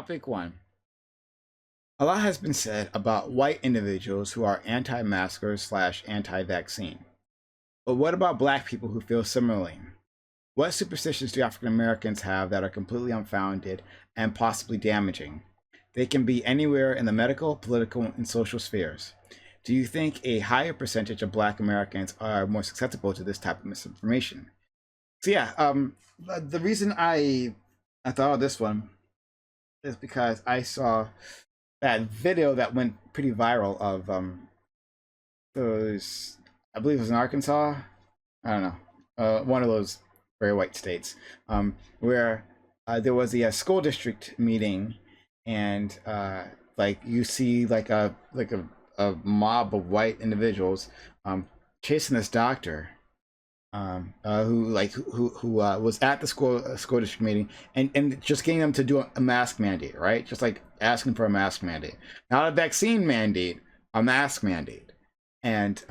Topic 1. A lot has been said about white individuals who are anti-maskers slash anti-vaccine. But what about black people who feel similarly? What superstitions do African Americans have that are completely unfounded and possibly damaging? They can be anywhere in the medical, political, and social spheres. Do you think a higher percentage of black Americans are more susceptible to this type of misinformation? So yeah, the reason I thought of this one is because I saw that video that went pretty viral of those, I believe it was in Arkansas. I don't know, one of those very white states, where there was a school district meeting, and like you see a mob of white individuals chasing this doctor, who was at the school district meeting, and just getting them to do a mask mandate, right? Just like asking for a mask mandate, not a vaccine mandate, a mask mandate. And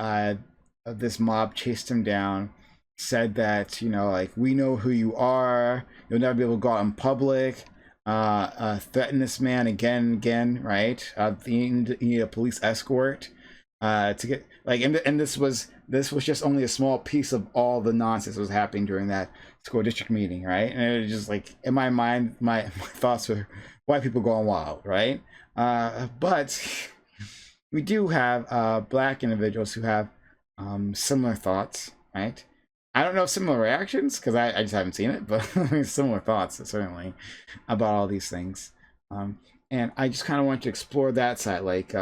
this mob chased him down, said that, like, we know who you are, you'll never be able to go out in public. Threaten this man again, right? You need a police escort to get like, and this was just only a small piece of all the nonsense that was happening during that school district meeting, right? And it was just like, in my mind, my thoughts were white people going wild, right? But we do have black individuals who have similar thoughts, right? I don't know similar reactions because I just haven't seen it, but similar thoughts certainly about all these things. And I just kind of want to explore that side, like,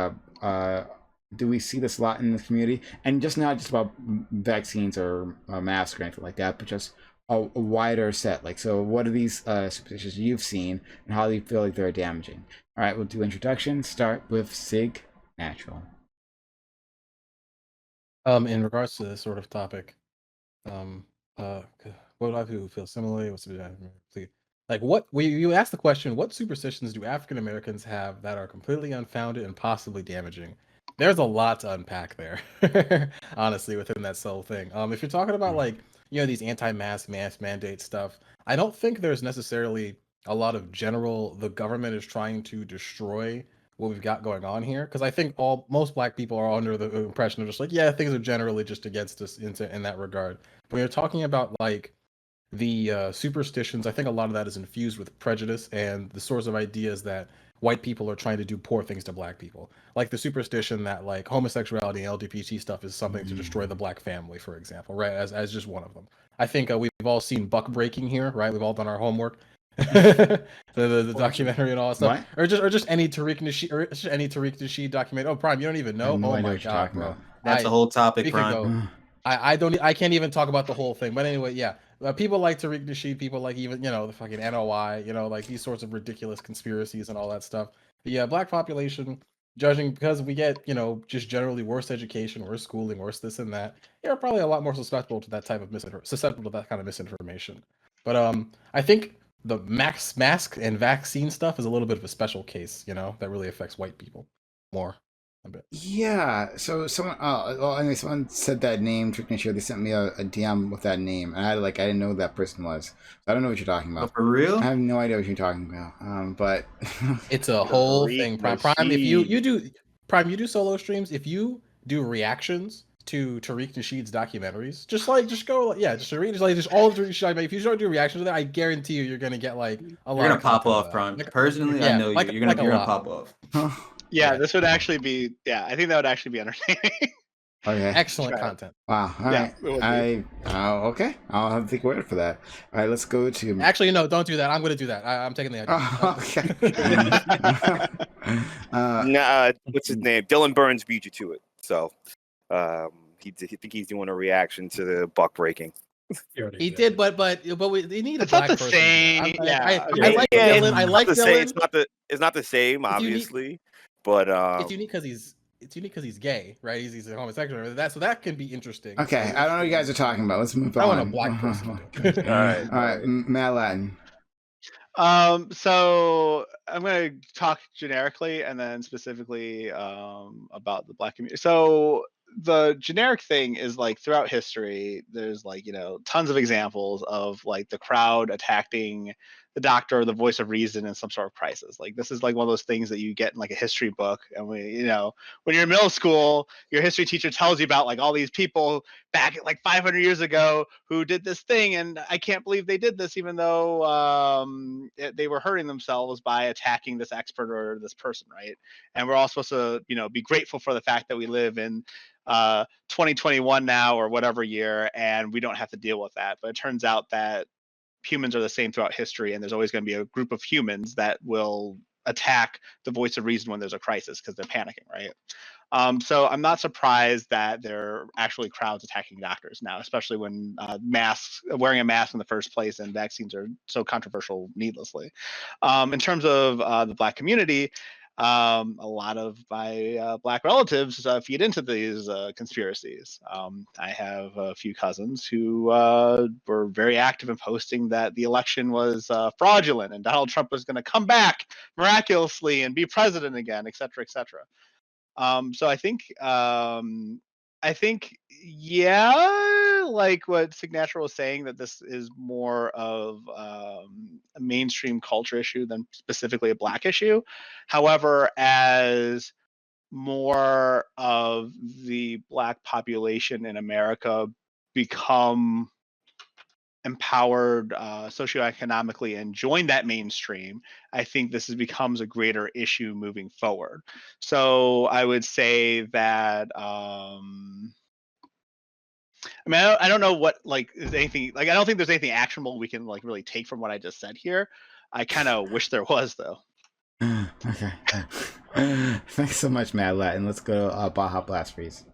do we see this a lot in the community? And just not just about vaccines or masks or anything like that, but just a wider set. Like, so what are these superstitions you've seen, and how do you feel like they're damaging? All right, we'll do introductions. Start with Sig Natural. In regards to this sort of topic, um, what do I who feel similarly? Like what you asked the question, what superstitions do African Americans have that are completely unfounded and possibly damaging? There's a lot to unpack there, honestly, within that whole thing. If you're talking about like, these anti-mask mask mandate stuff, I don't think there's necessarily a lot of general the government is trying to destroy what we've got going on here, because I think most black people are under the impression of just like, yeah, things are generally just against us in that regard. When you're talking about like the superstitions, I think a lot of that is infused with prejudice and the sorts of ideas that white people are trying to do poor things to black people, like the superstition that like homosexuality and LGBT stuff is something to destroy the black family, for example, right? As just one of them. I think we've all seen buck breaking here, right? We've all done our homework. the documentary and all that stuff, or just any Tariq Nasheed documentary. Oh, Prime, you don't even know? Oh my god, bro, that's a whole topic. We could go. I can't even talk about the whole thing, but anyway, yeah. People like Tariq Nasheed, people like even the fucking NOI, like these sorts of ridiculous conspiracies and all that stuff. But yeah, black population, judging because we get just generally worse education, worse schooling, worse this and that. You're probably a lot more susceptible to that type of kind of misinformation. But I think the mask and vaccine stuff is a little bit of a special case, that really affects white people more. A bit. Yeah. So someone, anyway, someone said that name. They sent me a DM with that name, and I didn't know who that person was. So I don't know what you're talking about. Oh, for real? I have no idea what you're talking about. But it's a whole thing. Prime, if you do solo streams, if you do reactions to Tariq Nasheed's documentaries, just all the Tariq. If you start doing reactions to that, I guarantee you're gonna get like a lot. You're gonna pop off, Prime. Personally, I know you're gonna pop off. Yeah, this would actually be. Yeah, I think that would actually be entertaining. Okay. Excellent content. Wow. All right. Okay. I'll have to take word for that. All right. Let's go to. Actually, no. Don't do that. I'm going to do that. I'm taking the idea. What's his name? Dylan Burns beat you to it. So, I think he's doing a reaction to the buck breaking. He did, but we need a it's black not the person. same. I like Dylan. I like Dylan. It's not the same, obviously. But it's unique because he's gay, right? He's a homosexual. So that can be interesting. Okay, I don't know what you guys are talking about. Let's move on. I want a black person. All right, Matt Latin. So I'm going to talk generically and then specifically about the black community. So the generic thing is like throughout history, there's like tons of examples of like the crowd attacking the doctor or the voice of reason in some sort of crisis. Like this is like one of those things that you get in like a history book, and when you're in middle school, your history teacher tells you about like all these people back like 500 years ago who did this thing, and I can't believe they did this, even though they were hurting themselves by attacking this expert or this person, right? And we're all supposed to be grateful for the fact that we live in 2021 now or whatever year, and we don't have to deal with that. But it turns out that humans are the same throughout history, and there's always going to be a group of humans that will attack the voice of reason when there's a crisis because they're panicking, right? So I'm not surprised that there are actually crowds attacking doctors now, especially when wearing a mask in the first place and vaccines are so controversial needlessly. In terms of the Black community, a lot of my Black relatives feed into these conspiracies. I have a few cousins who were very active in posting that the election was fraudulent and Donald Trump was going to come back miraculously and be president again, et cetera, et cetera. So I think, yeah, like what Signatural was saying, that this is more of a mainstream culture issue than specifically a Black issue. However, as more of the Black population in America become empowered socioeconomically and join that mainstream, I think this becomes a greater issue moving forward. So I would say that I don't know what is anything I don't think there's anything actionable we can really take from what I just said here. I kind of wish there was, though. Okay. Thanks so much, Mad Latin. Let's go to Baja Blast Freeze.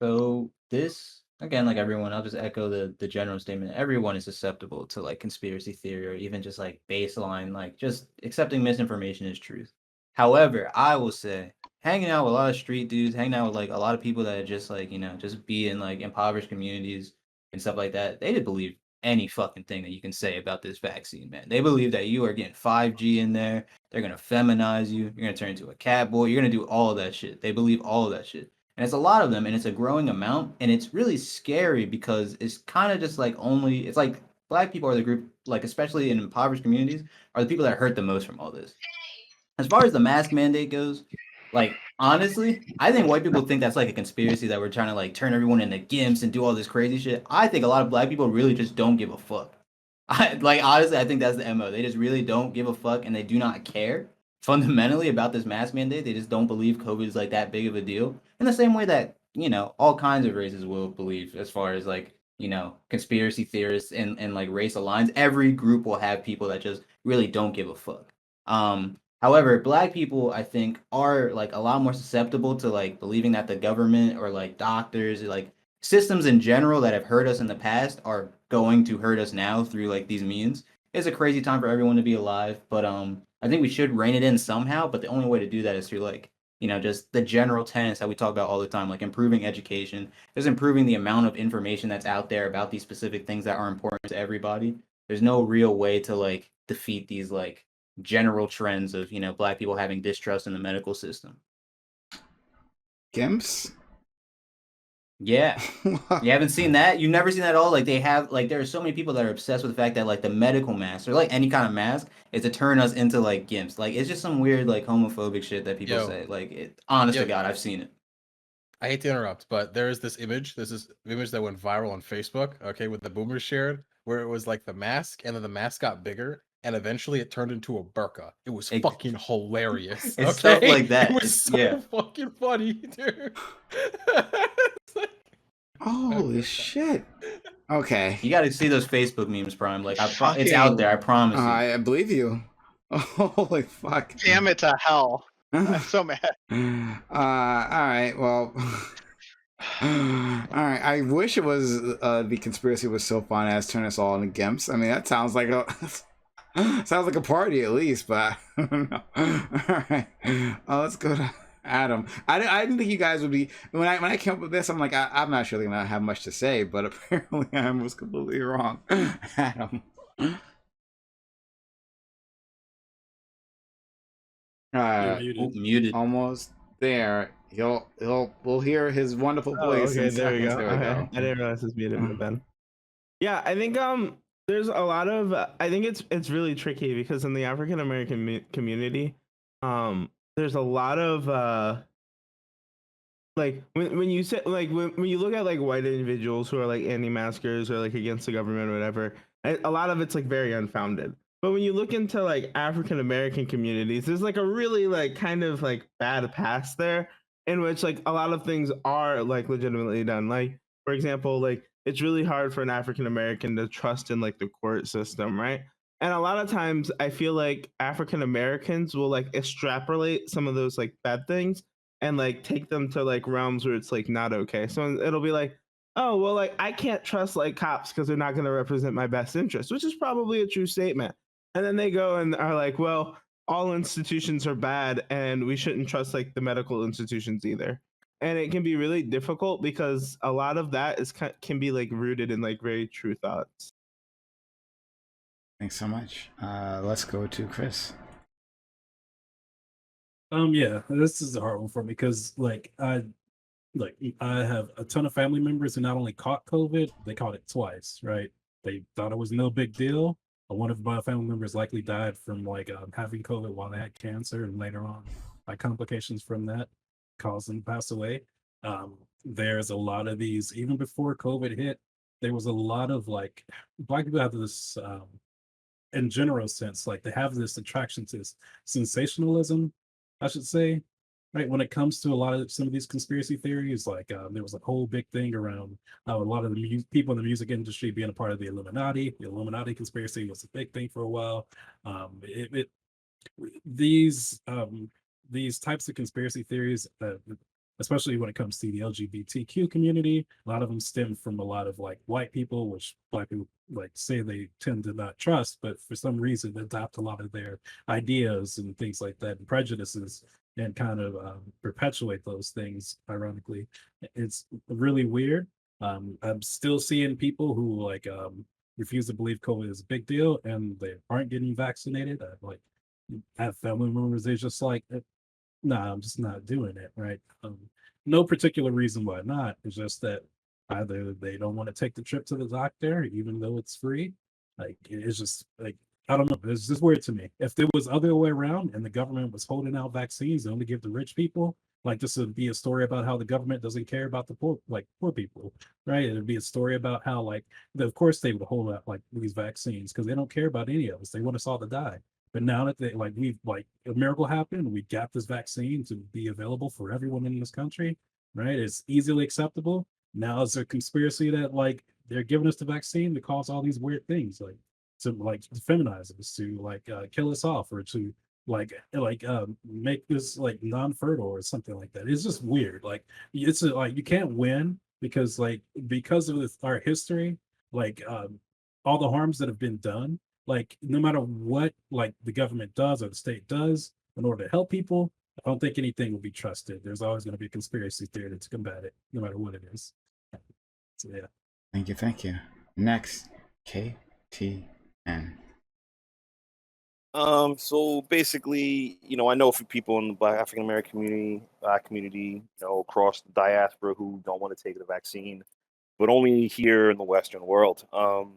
So this, again, like everyone, I'll just echo the general statement. Everyone is susceptible to like conspiracy theory or even just like baseline, like just accepting misinformation as truth. However, I will say hanging out with a lot of street dudes, hanging out with like a lot of people that are just like, just be in like impoverished communities and stuff like that, they just believe any fucking thing that you can say about this vaccine, man. They believe that you are getting 5G in there. They're going to feminize you. You're going to turn into a cat boy. You're going to do all of that shit. They believe all of that shit. And it's a lot of them, and it's a growing amount, and it's really scary because it's kind of just like it's like Black people are the group, like especially in impoverished communities, are the people that hurt the most from all this. As far as the mask mandate goes, like honestly, I think white people think that's like a conspiracy that we're trying to like turn everyone into gimps and do all this crazy shit. I think a lot of Black people really just don't give a fuck. Honestly, I think that's the MO. They just really don't give a fuck, and they do not care fundamentally about this mask mandate. They just don't believe COVID is like that big of a deal. In the same way that, all kinds of races will believe, as far as like, conspiracy theorists and like race alliance. Every group will have people that just really don't give a fuck. However, Black people, I think, are like a lot more susceptible to like believing that the government or like doctors or like systems in general that have hurt us in the past are going to hurt us now through like these means. It's a crazy time for everyone to be alive, but I think we should rein it in somehow. But the only way to do that is through like, just the general tenets that we talk about all the time, like improving education, just improving the amount of information that's out there about these specific things that are important to everybody. There's no real way to like defeat these like general trends of, Black people having distrust in the medical system. Gimps? Yeah. You haven't seen that? You've never seen that at all? Like they have, like there are so many people that are obsessed with the fact that like the medical mask or like any kind of mask is to turn us into like gimps. Like it's just some weird like homophobic shit that people say. Like honest to God, I've seen it. I hate to interrupt, but there is this image. This is an image that went viral on Facebook, okay, with the boomers shared, where it was like the mask, and then the mask got bigger, and eventually it turned into a burqa. It was fucking hilarious. It's stuff like that. It was so fucking funny, dude. Holy shit. Okay. You got to see those Facebook memes, Prime. Like it's out there. I promise you. I believe you. Holy fuck. Damn it to hell. I'm so mad. All right. Well. All right. I wish it was the conspiracy was so fun as turn us all into gimps. I mean, that sounds like a party at least, but I don't know. All right. Let's go to Adam. I didn't think you guys would be when I came up with this. I'm like, I'm not sure they're gonna have much to say, but apparently I was completely wrong. Adam. Muted. Almost there. We'll hear his wonderful voice. Okay, there we go. There we go. I didn't realize it's muted, Ben. Yeah, I think there's a lot of I think it's really tricky because in the African American community, there's a lot of like when you say like when you look at like white individuals who are like anti-maskers or like against the government or whatever, a lot of it's like very unfounded. But when you look into like African American communities, there's like a really like kind of like bad past there in which like a lot of things are like legitimately done. Like for example, like it's really hard for an African American to trust in like the court system, right? And a lot of times I feel like African Americans will like extrapolate some of those like bad things and like take them to like realms where it's like not okay. So it'll be like, oh well, like I can't trust like cops because they're not going to represent my best interest, which is probably a true statement. And then they go and are like, well, all institutions are bad, and we shouldn't trust like the medical institutions either. And it can be really difficult because a lot of that is can be like rooted in like very true thoughts. Thanks so much. Let's go to Chris. Yeah, this is a hard one for me because I have a ton of family members who not only caught COVID, they caught it twice, right? They thought it was no big deal. But one of my family members likely died from having COVID while they had cancer, and later on, like complications from that caused them to pass away. There's a lot of these, even before COVID hit, there was a lot of like Black people have this in general sense, like they have this attraction to sensationalism, I should say, right? When it comes to a lot of some of these conspiracy theories, there was a whole big thing around a lot of the people in the music industry being a part of the Illuminati. The Illuminati conspiracy was a big thing for a while. It, it these these types of conspiracy theories, especially when it comes to the LGBTQ community, a lot of them stem from a lot of like white people, which Black people like say they tend to not trust, but for some reason adopt a lot of their ideas and things like that and prejudices and kind of perpetuate those things. Ironically, it's really weird. I'm still seeing people who refuse to believe COVID is a big deal and they aren't getting vaccinated. I have family members, they just like, nah, I'm just not doing it, right? No particular reason why not. It's just that either they don't want to take the trip to the doctor, even though it's free. Like it's just like I don't know. It's just weird to me. If it was other way around and the government was holding out vaccines and only give the rich people, like this would be a story about how the government doesn't care about the poor, like poor people, right? It'd be a story about how of course they would hold out like these vaccines because they don't care about any of us. They want us all to die. But now that we've a miracle happened, we got this vaccine to be available for everyone in this country, right? It's easily acceptable. Now it's a conspiracy that they're giving us the vaccine to cause all these weird things, to feminize us, to kill us off, or to make this non-fertile or something like that. It's just weird. You can't win because of our history, all the harms that have been done, no matter what the government does or the state does in order to help people, I don't think anything will be trusted. There's always going to be a conspiracy theory to combat it, no matter what it is. So yeah. Thank you. Next, KTN. So basically, I know a few people in the Black African American community, across the diaspora who don't want to take the vaccine, but only here in the Western world. One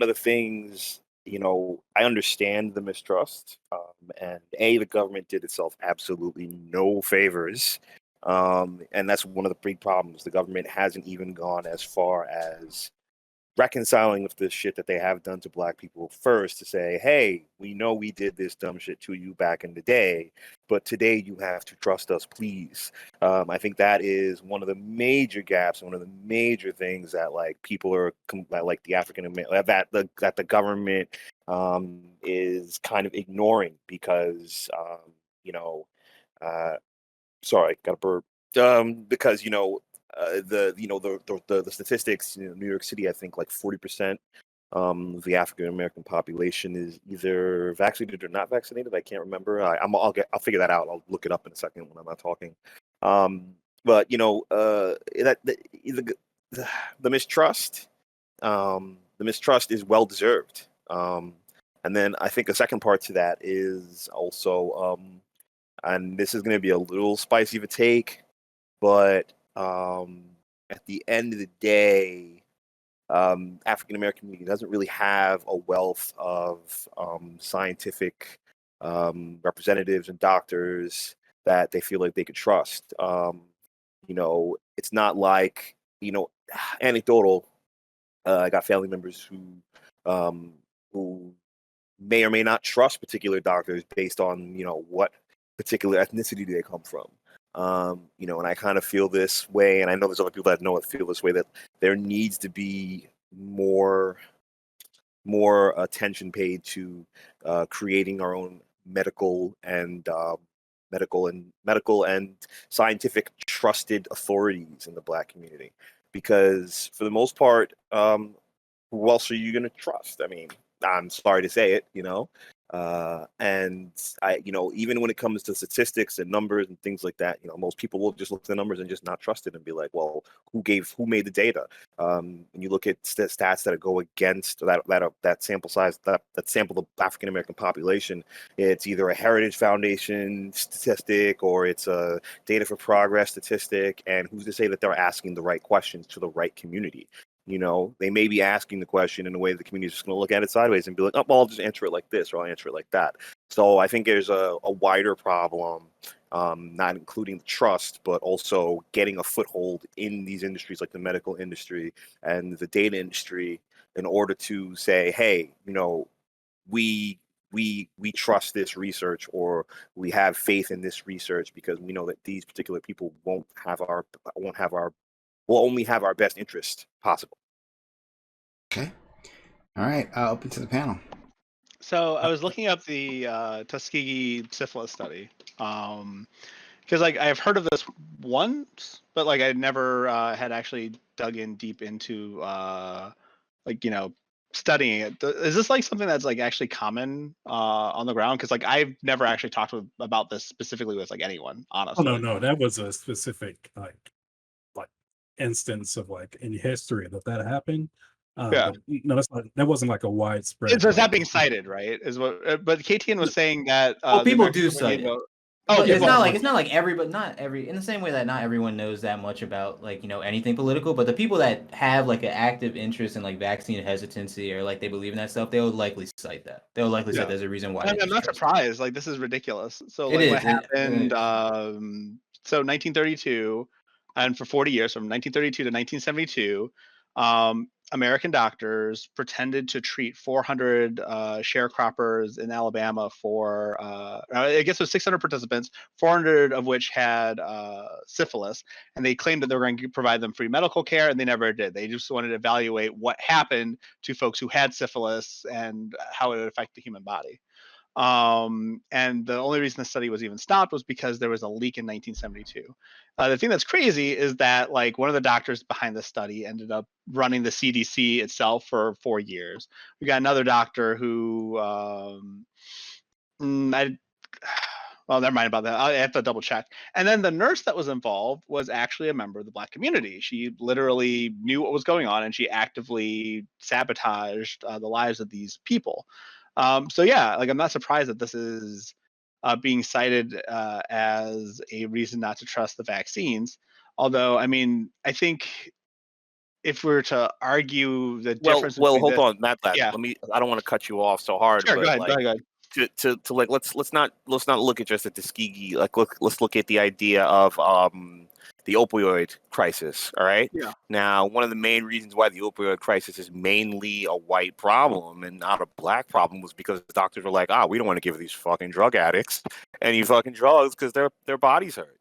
of the things, I understand the mistrust, and the government did itself absolutely no favors. And that's one of the big problems. The government hasn't even gone as far as reconciling with the shit that they have done to Black people first to say, hey, we know we did this dumb shit to you back in the day, but today you have to trust us, please. I think that is one of the major gaps, one of the major things that people are the African American that the government is kind of ignoring because sorry, got a burp. Because the statistics, New York City, I think 40% of the African American population is either vaccinated or not vaccinated. I can't remember. I'll figure that out. I'll look it up in a second when I'm not talking. But the mistrust, is well deserved. And then I think a second part to that is also, and this is going to be a little spicy of a take, but at the end of the day, African American community doesn't really have a wealth of scientific representatives and doctors that they feel like they could trust. It's not like, anecdotal. I got family members who may or may not trust particular doctors based on what particular ethnicity they come from. And I kind of feel this way, and I know there's other people that feel this way, that there needs to be more attention paid to creating our own medical and scientific trusted authorities in the Black community, because for the most part, who else are you going to trust? I mean, I'm sorry to say it, and even when it comes to statistics and numbers and things like that, most people will just look at the numbers and just not trust it and be like, well, who made the data? When you look at stats that go against that sample size, that sample the African American population, it's either a Heritage Foundation statistic or it's a Data for Progress statistic, and who's to say that they're asking the right questions to the right community? They may be asking the question in a way the community is just going to look at it sideways and be like, oh, well, I'll just answer it like this, or I'll answer it like that. So I think there's a wider problem, not including the trust, but also getting a foothold in these industries like the medical industry and the data industry in order to say, hey, we trust this research, or we have faith in this research because we know that these particular people will only have our best interest possible. Okay. All right. Open to the panel. So I was looking up the Tuskegee syphilis study, because I've heard of this once, but I never had actually dug in deep into studying it. Is this something that's actually common on the ground? Because I've never actually talked about this specifically with anyone, Oh honestly. no, that was a specific like instance of in history that happened. Yeah. But no, that wasn't a widespread. It's not being cited, right? Is what? But KTN was saying that. Well, people the do cite it. Oh, But it's people- not like not every in the same way that not everyone knows that much about anything political, but the people that have an active interest in vaccine hesitancy or they believe in that stuff, they would likely cite that. They would likely say there's a reason why. I'm not surprised. This is ridiculous. So It is. what happened? So 1932, and for 40 years, from 1932 to 1972, American doctors pretended to treat 400 sharecroppers in Alabama for, I guess it was 600 participants, 400 of which had syphilis, and they claimed that they were going to provide them free medical care, and they never did. They just wanted to evaluate what happened to folks who had syphilis and how it would affect the human body. And the only reason the study was even stopped was because there was a leak in 1972. The thing that's crazy is that one of the doctors behind the study ended up running the CDC itself for 4 years. We got another doctor who well, never mind about that. I have to double check. And then the nurse that was involved was actually a member of the Black community. She literally knew what was going on, and she actively sabotaged the lives of these people. So yeah, I'm not surprised that this is being cited as a reason not to trust the vaccines. Although, I mean, I think if we were to argue the difference, hold on, Matt. Yeah. I don't want to cut you off so hard. Sure, but go ahead. To let's not look at just at Tuskegee. Let's look at the idea of the opioid crisis. All right. Yeah. Now, one of the main reasons why the opioid crisis is mainly a white problem and not a Black problem was because the doctors were like, we don't want to give these fucking drug addicts any fucking drugs because their bodies hurt.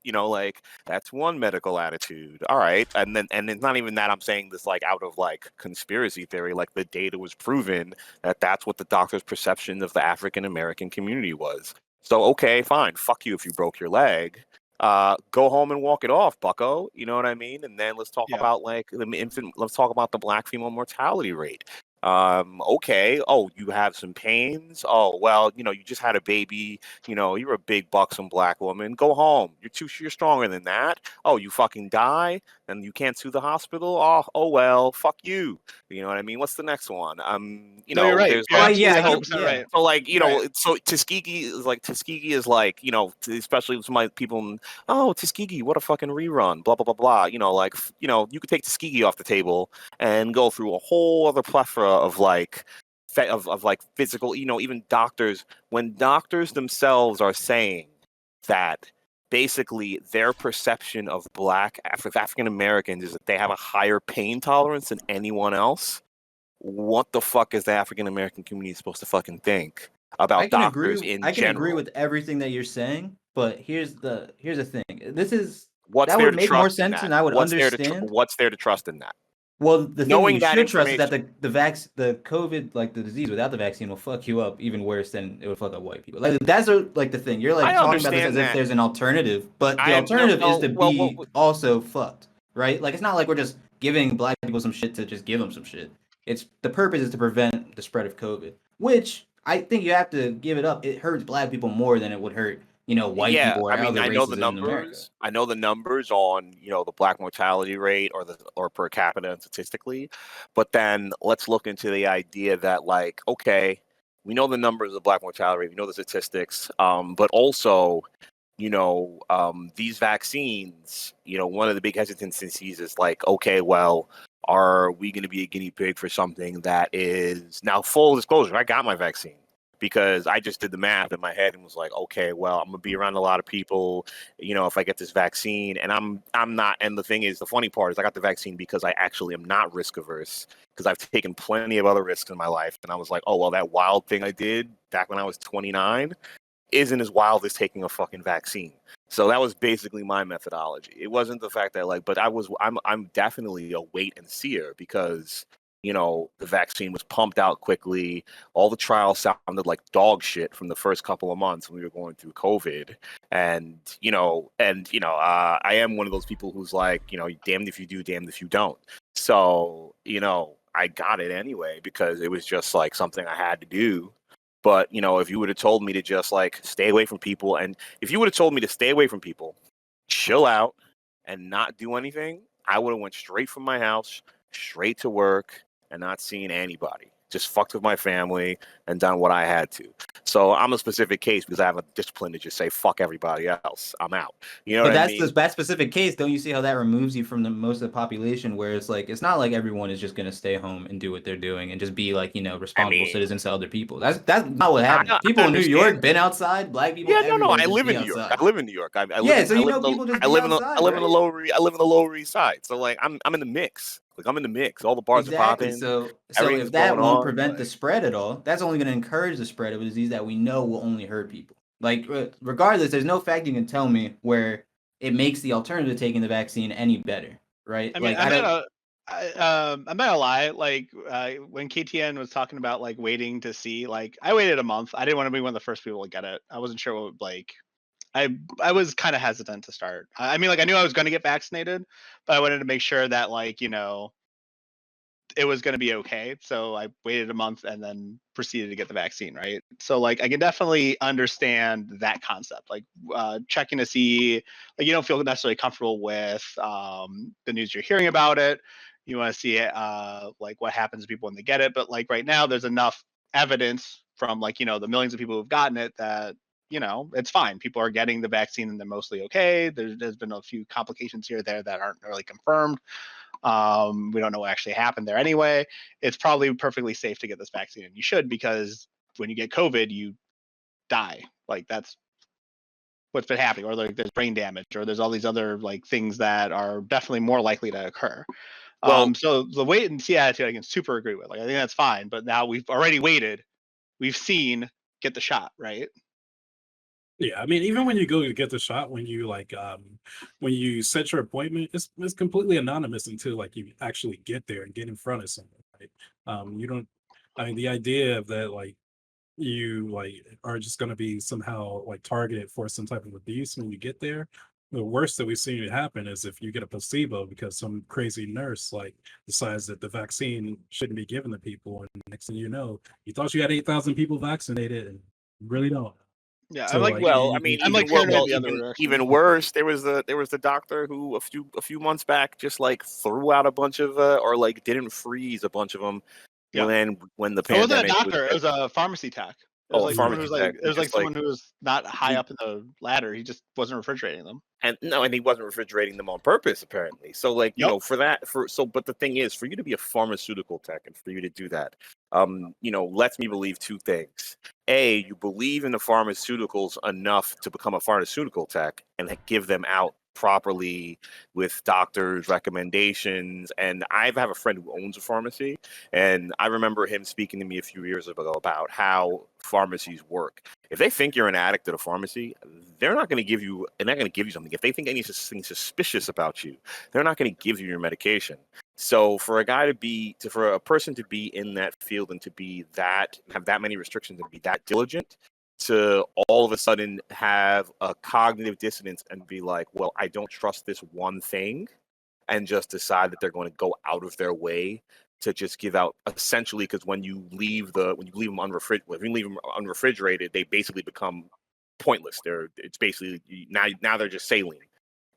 That's one medical attitude. All right. And it's not even that I'm saying this out of conspiracy theory. The data was proven that that's what the doctor's perception of the African American community was. So, okay, fine. Fuck you if you broke your leg. Go home and walk it off, bucko. You know what I mean? And then let's talk about the infant. Let's talk about the Black female mortality rate. Okay. Oh, you have some pains. Oh, well, you just had a baby. You're a big buxom black woman. Go home. You're stronger than that. Oh, you fucking die and you can't sue the hospital. Oh well, fuck you. You know what I mean? What's the next one? No, you're right. There's You're like, yeah, absolutely you, 100% yeah. right. so like, Right. so Tuskegee is like, especially some like people, oh, Tuskegee, what a fucking rerun, blah blah blah blah. Like, you could take Tuskegee off the table and go through a whole other plethora of like of like physical, even doctors, when doctors themselves are saying that basically their perception of African Americans is that they have a higher pain tolerance than anyone else. What the fuck is the African American community supposed to fucking think about doctors in I can agree general? with everything that you're saying, but here's the thing. What's That there would to make more trust in sense that? and I would understand. What's there to trust in that? Well, the thing that Knowing you that should trust is that information. the COVID, like the disease without the vaccine, will fuck you up even worse than it would fuck up white people. Like like the thing. You're like I talking about this as understand if that. there's an alternative, but the I am no alternative is no to well, be also fucked, right? Like it's not like we're just giving black people some shit to just give them some shit. It's the purpose is to prevent the spread of COVID, which I think you have to give it up. It hurts black people more than it would hurt, white yeah, people I or mean, other I know the races in America. numbers. I know the numbers on, the black mortality rate or per capita statistically. But then let's look into the idea that, like, okay, we know the numbers of black mortality rate, we know the statistics, but also, these vaccines, one of the big hesitancies is like, okay, well, are we going to be a guinea pig for something that is now full disclosure? I got my vaccine because I just did the math in my head and was like, okay, well, I'm gonna be around a lot of people, if I get this vaccine, and I'm not. And the thing is, the funny part is, I got the vaccine because I actually am not risk averse because I've taken plenty of other risks in my life, and I was like, oh well, that wild thing I did back when I was 29 isn't as wild as taking a fucking vaccine. So that was basically my methodology. It wasn't the fact that like, but I'm definitely a wait and seer because the vaccine was pumped out quickly. All the trials sounded like dog shit from the first couple of months when we were going through COVID. And I am one of those people who's like, damned if you do, damned if you don't. So I got it anyway because it was just like something I had to do. But if you would have told me to just like stay away from people, and if you would have told me to stay away from people, chill out, and not do anything, I would have went straight from my house, straight to work, and not seen anybody. Just fucked with my family and done what I had to. So I'm a specific case because I have a discipline to just say fuck everybody else. I'm out. You know But what I that's mean? that specific case. Don't you see how that removes you from the most of the population? Where it's like it's not like everyone is just gonna stay home and do what they're doing and just be like responsible mean, citizens to other people. That's not what happened. I People in New understand. York been outside. Black people Yeah, no. everywhere I just live be in New York. outside. I live in New York. I live Yeah, in. so I live in the. people just I be live in the. I outside, live in the right? Lower East Side. So like, I'm in the mix. Like I'm in the mix. All the bars are Exactly. popping. So Everything's if that going won't on. prevent the Like, spread at all, that's only going to encourage the spread of a disease that we know will only hurt people. Like regardless, there's no fact you can tell me where it makes the alternative to taking the vaccine any better, right? I mean, Like I don't. I'm not gonna lie. Like when KTN was talking about like waiting to see, like I waited a month. I didn't want to be one of the first people to get it. I wasn't sure what like. I was kind of hesitant to start. I mean, like I knew I was going to get vaccinated, but I wanted to make sure that like it was going to be okay. So I waited a month and then proceeded to get the vaccine, right? So like I can definitely understand that concept, like checking to see, like you don't feel necessarily comfortable with the news you're hearing about it. You want to see like what happens to people when they get it, but like right now there's enough evidence from like the millions of people who've gotten it that it's fine. People are getting the vaccine and they're mostly okay. There's been a few complications here or there that aren't really confirmed. We don't know what actually happened there anyway. It's probably perfectly safe to get this vaccine, and you should, because when you get COVID, you die. Like that's what's been happening, or like there's brain damage, or there's all these other like things that are definitely more likely to occur. well, So the wait and see attitude I can super agree with. Like I think that's fine, but now we've already waited. We've seen, get the shot, right? Yeah, I mean, even when you go to get the shot, when you set your appointment, it's completely anonymous until like you actually get there and get in front of someone, right? You don't. I mean, the idea of that, like you like are just going to be somehow like targeted for some type of abuse when you get there. The worst that we've seen it happen is if you get a placebo because some crazy nurse like decides that the vaccine shouldn't be given to people, and next thing you know, you thought you had 8,000 people vaccinated, and you really don't. Yeah, So I'm like, like, Well, I mean, I'm even like paranoid the other even direction. even worse. There was the doctor who a few months back just like threw out a bunch of or like didn't freeze a bunch of them Yeah. when the It wasn't a pandemic doctor. It was. was a pharmacy tech. It was Oh, a like someone who pharmacy was like, tech. it was like Just like someone who was not high he up in the ladder. He just wasn't refrigerating them. and no, and he wasn't refrigerating them on purpose, apparently. So, like, you Yep. know, but the thing is, for you to be a pharmaceutical tech and for you to do that, lets me believe two things. A, you believe in the pharmaceuticals enough to become a pharmaceutical tech and give them out properly with doctors' recommendations. And I have a friend who owns a pharmacy, and I remember him speaking to me a few years ago about how pharmacies work. If they think you're an addict at a pharmacy, they're not going to give you something. If they think anything suspicious about you, they're not going to give you your medication. So for for a person to be in that field and to have that many restrictions and be that diligent, to all of a sudden have a cognitive dissonance and be like, well, I don't trust this one thing, and just decide that they're going to go out of their way to just give out essentially, because when you leave them unrefrigerated, they basically become pointless. It's basically now they're just saline.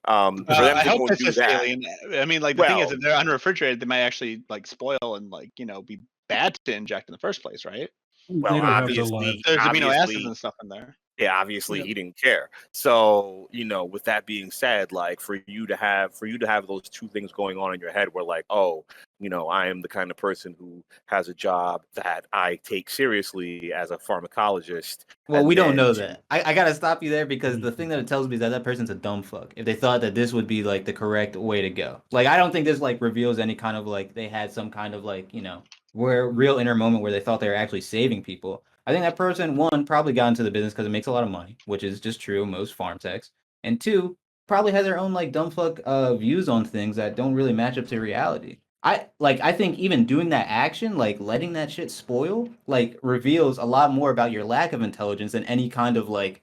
For them I to hope go and it's do just that, alien. I mean, like the thing is, well, if they're unrefrigerated, they might actually like spoil and like be bad to inject in the first place, right? They don't have the live. There's amino acids and stuff in there. yeah, obviously Yeah. he didn't care. So, with that being said, like for you to have those two things going on in your head where like, oh, I am the kind of person who has a job that I take seriously as a pharmacologist. Well, and we don't then know to- that. I gotta stop you there because the thing that it tells me is that person's a dumb fuck. If they thought that this would be like the correct way to go, like I don't think this like reveals any kind of like they had some kind of like where real inner moment where they thought they were actually saving people. I think that person one probably got into the business because it makes a lot of money, which is just true of most farm techs, and two probably has their own like dumb fuck views on things that don't really match up to reality. I think even doing that action, like letting that shit spoil, like reveals a lot more about your lack of intelligence than any kind of like,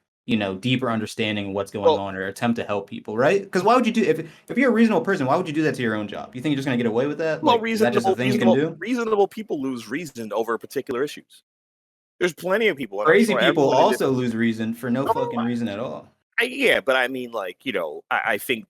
deeper understanding of what's going well, on or attempt to help people, right? Because why would you do if you're a reasonable person, why would you do that to your own job? You think you're just gonna get away with that? well, Like, is that just a thing you can do? reasonable people lose reason over particular issues. There's plenty of people, and I'm Crazy sure people everyone in this. also lose reason for no No, fucking reason at all. Yeah, but I mean, like, I think,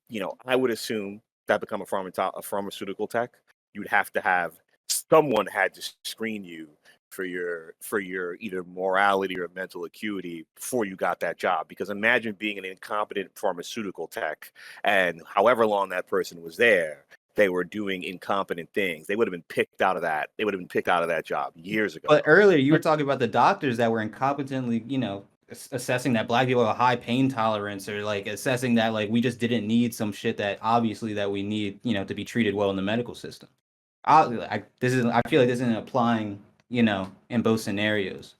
I would assume that become a pharmaceutical tech, you'd have to have someone had to screen you for your either morality or mental acuity before you got that job. Because imagine being an incompetent pharmaceutical tech, and however long that person was there, they were doing incompetent things. They would have been picked out of that. They would have been picked out of that job years ago. But earlier you were talking about the doctors that were incompetently, assessing that black people have a high pain tolerance or like assessing that like we just didn't need some shit that obviously that we need, to be treated well in the medical system. I feel like this isn't applying, in both scenarios.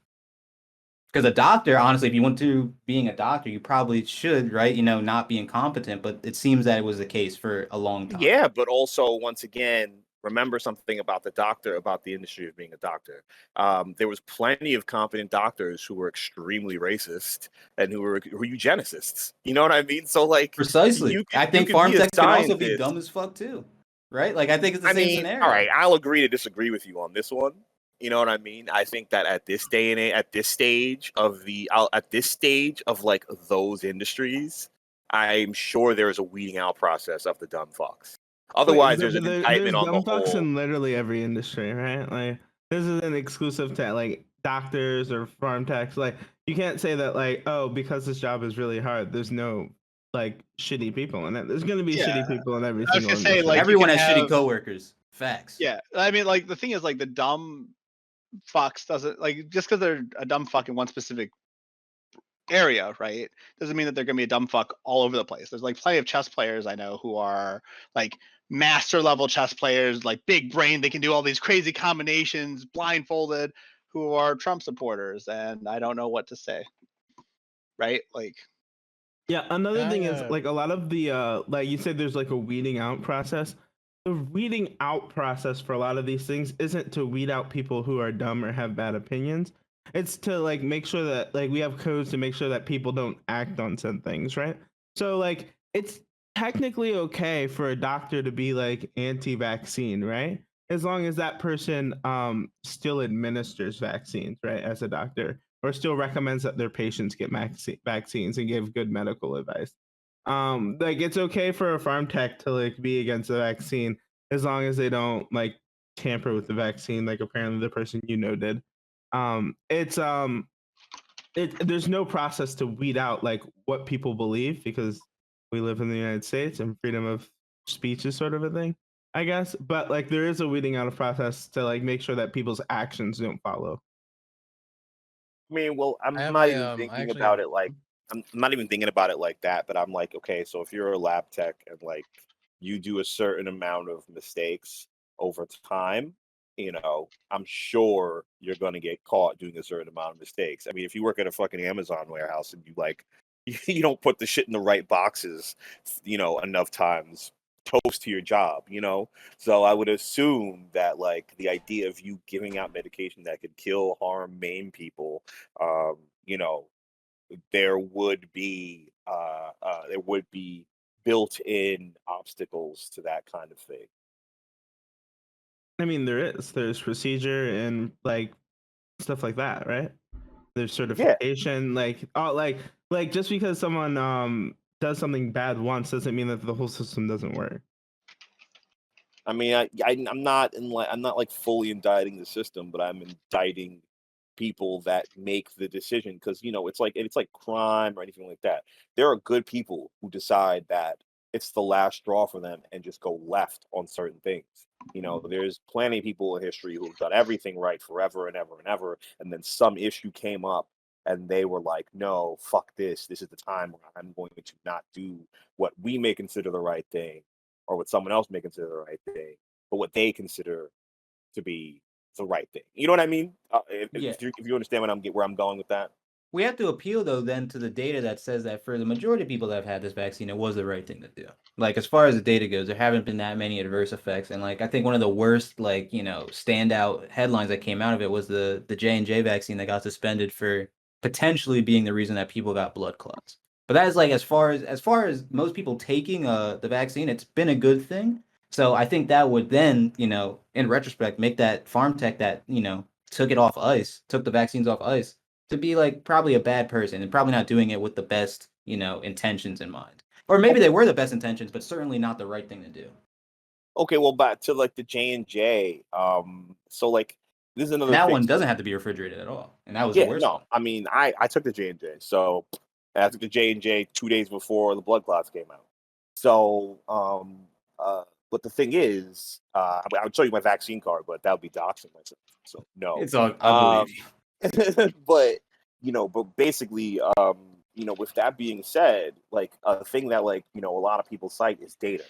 Because a doctor, honestly, if you went to being a doctor, you probably should, right? Not be incompetent. But it seems that it was the case for a long time. Yeah, but also once again, remember something about the industry of being a doctor. There was plenty of competent doctors who were extremely racist and who were eugenicists. You know what I mean? So like, precisely, I think farm techs can also be dumb as fuck too, right? Like I think it's the same scenario. All right, I'll agree to disagree with you on this one. You know what I mean? I think that at this stage of like those industries, I'm sure there is a weeding out process of the dumb fucks. Otherwise, there's an indictment on the dumb fucks whole. in literally every industry, right? Like this isn't exclusive to like doctors or farm techs. Like you can't say that like, oh, because this job is really hard, there's no like shitty people in it. There's gonna be shitty people in every single industry. Say, like, everyone has shitty coworkers. Facts. Yeah, I mean, like the thing is, like the dumb fucks doesn't like just because they're a dumb fuck in one specific area, right? Doesn't mean that they're gonna be a dumb fuck all over the place. There's like plenty of chess players I know who are like master level chess players, like big brain. They can do all these crazy combinations blindfolded, who are Trump supporters, and I don't know what to say. Right? Like, yeah. Another thing is like a lot of the like you said, there's like a weeding out process. The weeding out process for a lot of these things isn't to weed out people who are dumb or have bad opinions. It's to like make sure that like we have codes to make sure that people don't act on said things, right? So like it's technically okay for a doctor to be like anti-vaccine, right? As long as that person still administers vaccines, right, as a doctor, or still recommends that their patients get vaccines and give good medical advice. Like it's okay for a farm tech to like be against the vaccine as long as they don't like tamper with the vaccine, like apparently the person did. It's there's no process to weed out like what people believe because we live in the United States and freedom of speech is sort of a thing, I guess. But like there is a weeding out of process to like make sure that people's actions don't follow. I mean, well, I I'm have not my even I thinking actually about have it like I'm not even thinking about it like that, but I'm like, okay, so if you're a lab tech and like you do a certain amount of mistakes over time, I'm sure you're gonna get caught doing a certain amount of mistakes. I mean, if you work at a fucking Amazon warehouse and you like you don't put the shit in the right boxes, enough times, toast to your job. So I would assume that like the idea of you giving out medication that could kill, harm, maim people, um, you know, there would be built-in obstacles to that kind of thing. I mean, there's procedure and like stuff like that, right? There's Yeah, certification, like oh, like just because someone does something bad once doesn't mean that the whole system doesn't work. I mean, I'm not like fully indicting the system, but I'm indicting people that make the decision because it's like crime or anything like that. There are good people who decide that it's the last straw for them and just go left on certain things. There's plenty of people in history who've done everything right forever and ever and ever, and then some issue came up and they were like, no, fuck this. This is the time where I'm going to not do what we may consider the right thing or what someone else may consider the right thing, but what they consider to be the right thing. You know what I mean? Yeah. If you understand where I'm going with that. We have to appeal though then to the data that says that for the majority of people that have had this vaccine, it was the right thing to do. Like as far as the data goes, there haven't been that many adverse effects. And like I think one of the worst standout headlines that came out of it was the J&J vaccine that got suspended for potentially being the reason that people got blood clots. But that is like as far as most people taking the vaccine, it's been a good thing. So I think that would then, in retrospect, make that farm tech that, took it off ice, took the vaccines off ice to be like probably a bad person and probably not doing it with the best, intentions in mind. Or maybe they were the best intentions, but certainly not the right thing to do. Okay, well, back to like the J&J. So like this is And another that thing. one So doesn't have to be refrigerated at all. And that was the yeah, worst no, one. I mean I took the J&J. So I took the J&J 2 days before the blood clots came out. So but the thing is, I would show you my vaccine card, but that would be doxing myself. So no. It's all I believe Um, you. but basically, with that being said, like a thing that like a lot of people cite is data.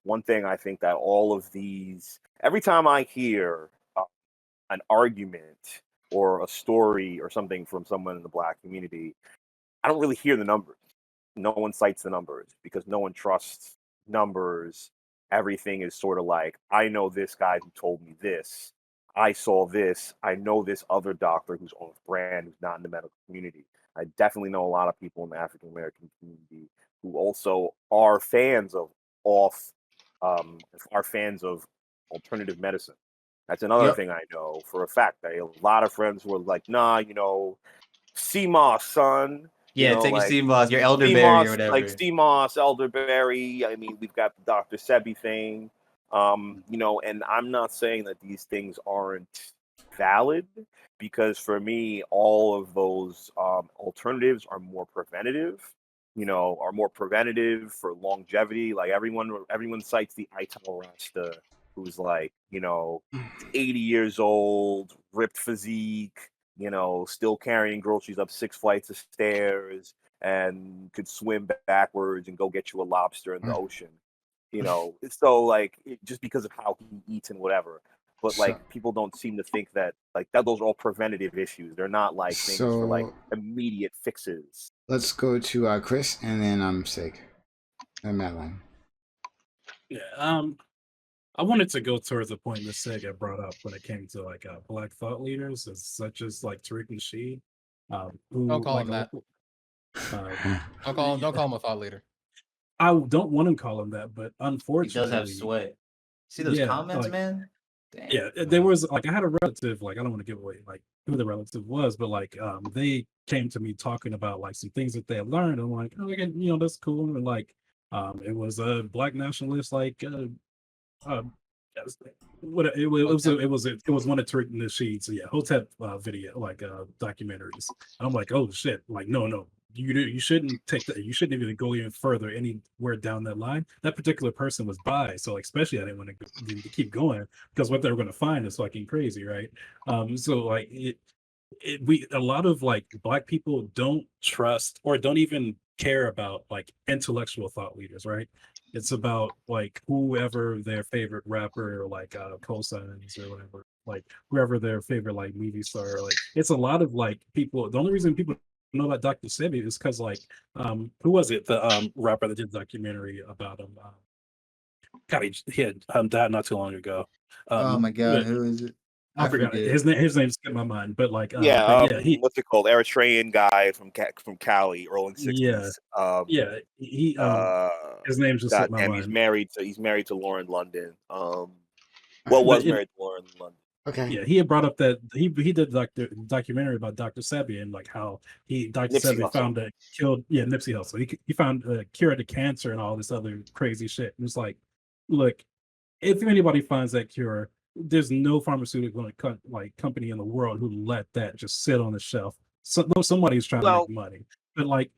One thing I think that all of these, every time I hear an argument or a story or something from someone in the Black community, I don't really hear the numbers. No one cites the numbers because no one trusts numbers. Everything is sort of like, I know this guy who told me this. I saw this. I know this other doctor who's on a brand who's not in the medical community. I definitely know a lot of people in the African American community who also are fans of off, are fans of alternative medicine. That's another Yep. thing I know for a fact. I have a lot of friends who are like, nah, CMOS, son. Yeah, take your Like CMOS, your elderberry or whatever. CMOS, elderberry. I mean, we've got the Dr. Sebi thing. And I'm not saying that these things aren't valid because for me, all of those alternatives are more preventative. Are more preventative for longevity. Like everyone cites the Ital Rasta, who's like 80 years old, ripped physique, still carrying groceries up 6 flights of stairs and could swim backwards and go get you a lobster in the ocean. So like just because of how he eats and whatever. But So, like people don't seem to think that like that those are all preventative issues. They're not like things for like so immediate fixes. let's go to Chris and then Sig and Madeline. Yeah. I wanted to go towards the point that Sega brought up when it came to like Black thought leaders, as such as like Tariq Nasheed, Don't who call like him that. Don't call him a thought leader. I don't want to call him that, but He unfortunately, does have sway. See those yeah, comments, like, man? Damn. yeah, there was like I had a relative, like I don't want to give away like who the relative was, but like they came to me talking about like some things that they had learned. I'm like, oh, again, that's cool. And like it was a black nationalist, like yes, what it was one of Tariq Nasheed's Hotep video like documentaries. And I'm like, oh shit, like no, you shouldn't take that, you shouldn't even go even further anywhere down that line. That particular person was bi, so like, especially I didn't want to keep going because what they were going to find is fucking crazy, right? So like we a lot of like black people don't trust or don't even care about like intellectual thought leaders, right? It's about like whoever their favorite rapper or like cosigns or whatever, like whoever their favorite like movie star. Like it's a lot of like people. The only reason people know about Dr. Sebi is because like who was it? The rapper that did the documentary about him. God, he had died not too long ago. Oh my god, But who is it? I forgot forget. his name. His name skipped my mind. But like Yeah, but yeah, he what's it called? Eritrean guy from Cali, early yeah 60s. he Uh, his name just God slipped my damn, mind. he's married to Lauren London. Right. Was But married to Lauren London. Okay. yeah, he had brought up that he did documentary about Dr. Sebi and like how Dr. Nipsey Sebi Hussle. found a killed Nipsey Hussle. He found a cure to cancer and all this other crazy shit. And it's like, look, if anybody finds that cure, there's no pharmaceutical company in the world who let that just sit on the shelf. So somebody's trying to Well, make money, but like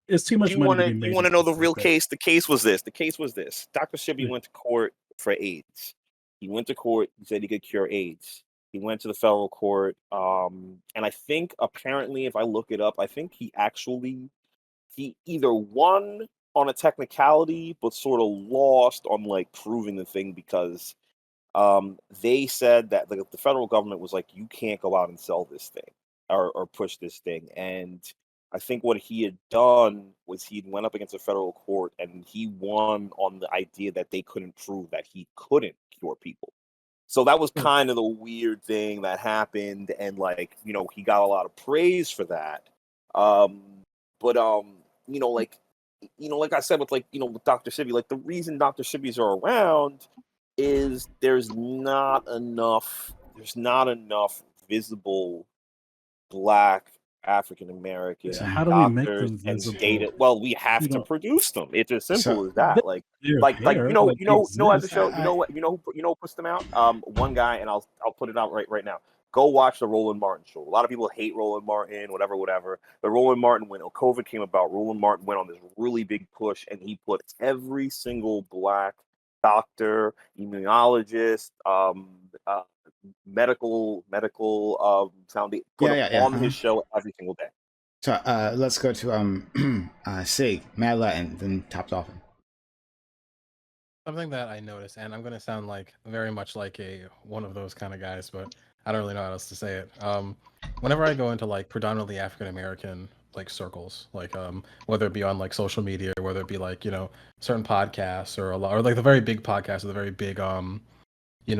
it's too much money to be made. You want to know the real like case? The case was this. Dr. Sebi Yeah. went to court for AIDS. He went to court. He said he could cure AIDS. He went to the federal court. And I think apparently, if I look it up, I think he either won on a technicality, but sort of lost on like proving the thing because they said that the federal government was like, you can't go out and sell this thing or push this thing. And I think what he had done was he went up against a federal court and he won on the idea that they couldn't prove that he couldn't cure people. So that was kind of the weird thing that happened. And like, he got a lot of praise for that. But like I said with with Dr. Sebi, like the reason Dr. Sebis are around is there's not enough visible Black African American So how do we make doctors them and visible? data. Well, we have to produce them. It's as simple as that. Like They're like there, as like, a show, I- who puts them out? One guy, and I'll put it out right now. Go watch the Roland Martin show. A lot of people hate Roland Martin, whatever. But Roland Martin, when COVID came about, Roland Martin went on this really big push, and he put every single Black doctor, immunologist, medical foundation, put them on his show every single day. So let's go to Sig, Mad Latin, then Top Dolphin. Something that I noticed, and I'm gonna sound like very much like one of those kind of guys, but I don't really know how else to say it. Whenever I go into like predominantly African American like circles, like whether it be on like social media or whether it be like certain podcasts or like the very big podcasts or the very big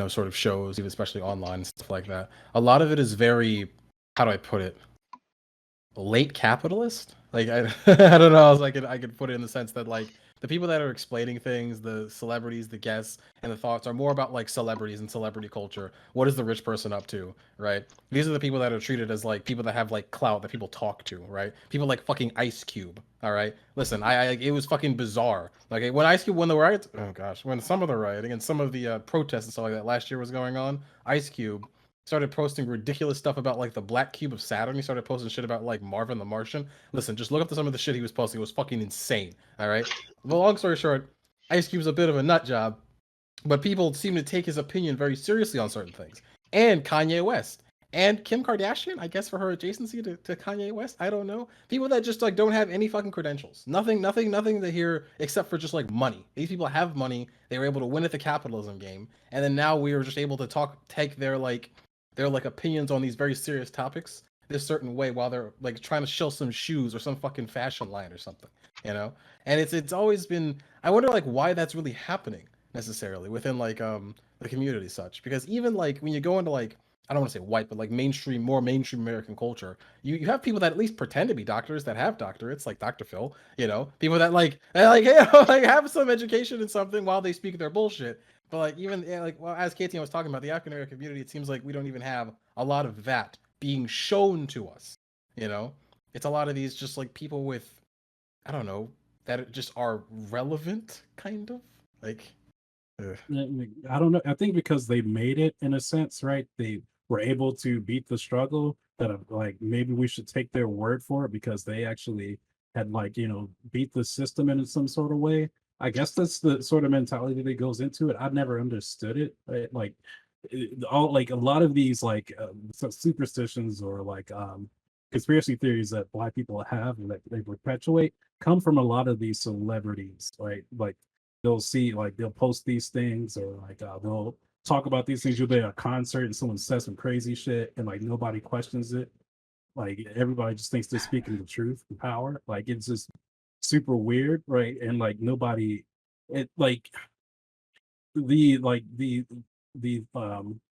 sort of shows, even especially online and stuff like that. A lot of it is very, how do I put it, late capitalist. Like I don't know how I could put it in the sense that like the people that are explaining things, the celebrities, the guests, and the thoughts are more about like celebrities and celebrity culture. What is the rich person up to, right? These are the people that are treated as like people that have like clout that people talk to, right? People like fucking Ice Cube. All right, listen, it was fucking bizarre. Like when Ice Cube, when the riots, when some of the rioting and some of the protests and stuff like that last year was going on, Ice Cube started posting ridiculous stuff about like the black cube of Saturn. He started posting shit about like Marvin the Martian. Listen, just look up to some of the shit he was posting. It was fucking insane. All right. Well, long story short, Ice Cube's a bit of a nut job, but people seem to take his opinion very seriously on certain things. And Kanye West and Kim Kardashian, I guess for her adjacency to Kanye West, I don't know. People that just like don't have any fucking credentials. Nothing to hear except for just like money. These people have money. They were able to win at the capitalism game, and then now we are just able to take their opinions on these very serious topics this certain way while they're like trying to shill some shoes or some fucking fashion line or something, and it's always been, I wonder like why that's really happening necessarily within like the community such, because even like when you go into like I don't want to say white, but like more mainstream American culture, you have people that at least pretend to be doctors that have doctorates, like Dr. Phil, people that like like have some education in something while they speak their bullshit. But like even well, as Katie was talking about the African American community, it seems like we don't even have a lot of that being shown to us. It's a lot of these just like people with, I don't know, that just are relevant, kind of like. Ugh. I don't know. I think because they made it in a sense, right? They were able to beat the struggle. That like maybe we should take their word for it because they actually had beat the system in some sort of way. I guess that's the sort of mentality that goes into it. I've never understood it. Right? Like all like a lot of these superstitions or conspiracy theories that Black people have and that they perpetuate come from a lot of these celebrities, right? Like they'll post these things or they'll talk about these things. You'll be at a concert and someone says some crazy shit and like nobody questions it. Like everybody just thinks they're speaking the truth and power. Like it's just super weird, right? And like nobody, it like the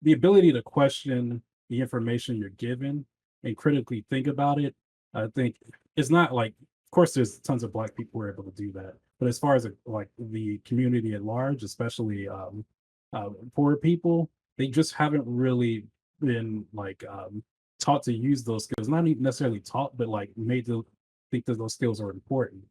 ability to question the information you're given and critically think about it, I think it's not like, of course there's tons of Black people who are able to do that, but as far as like the community at large, especially poor people, they just haven't really been taught to use those skills. Not even necessarily taught, but like made to think that those skills are important,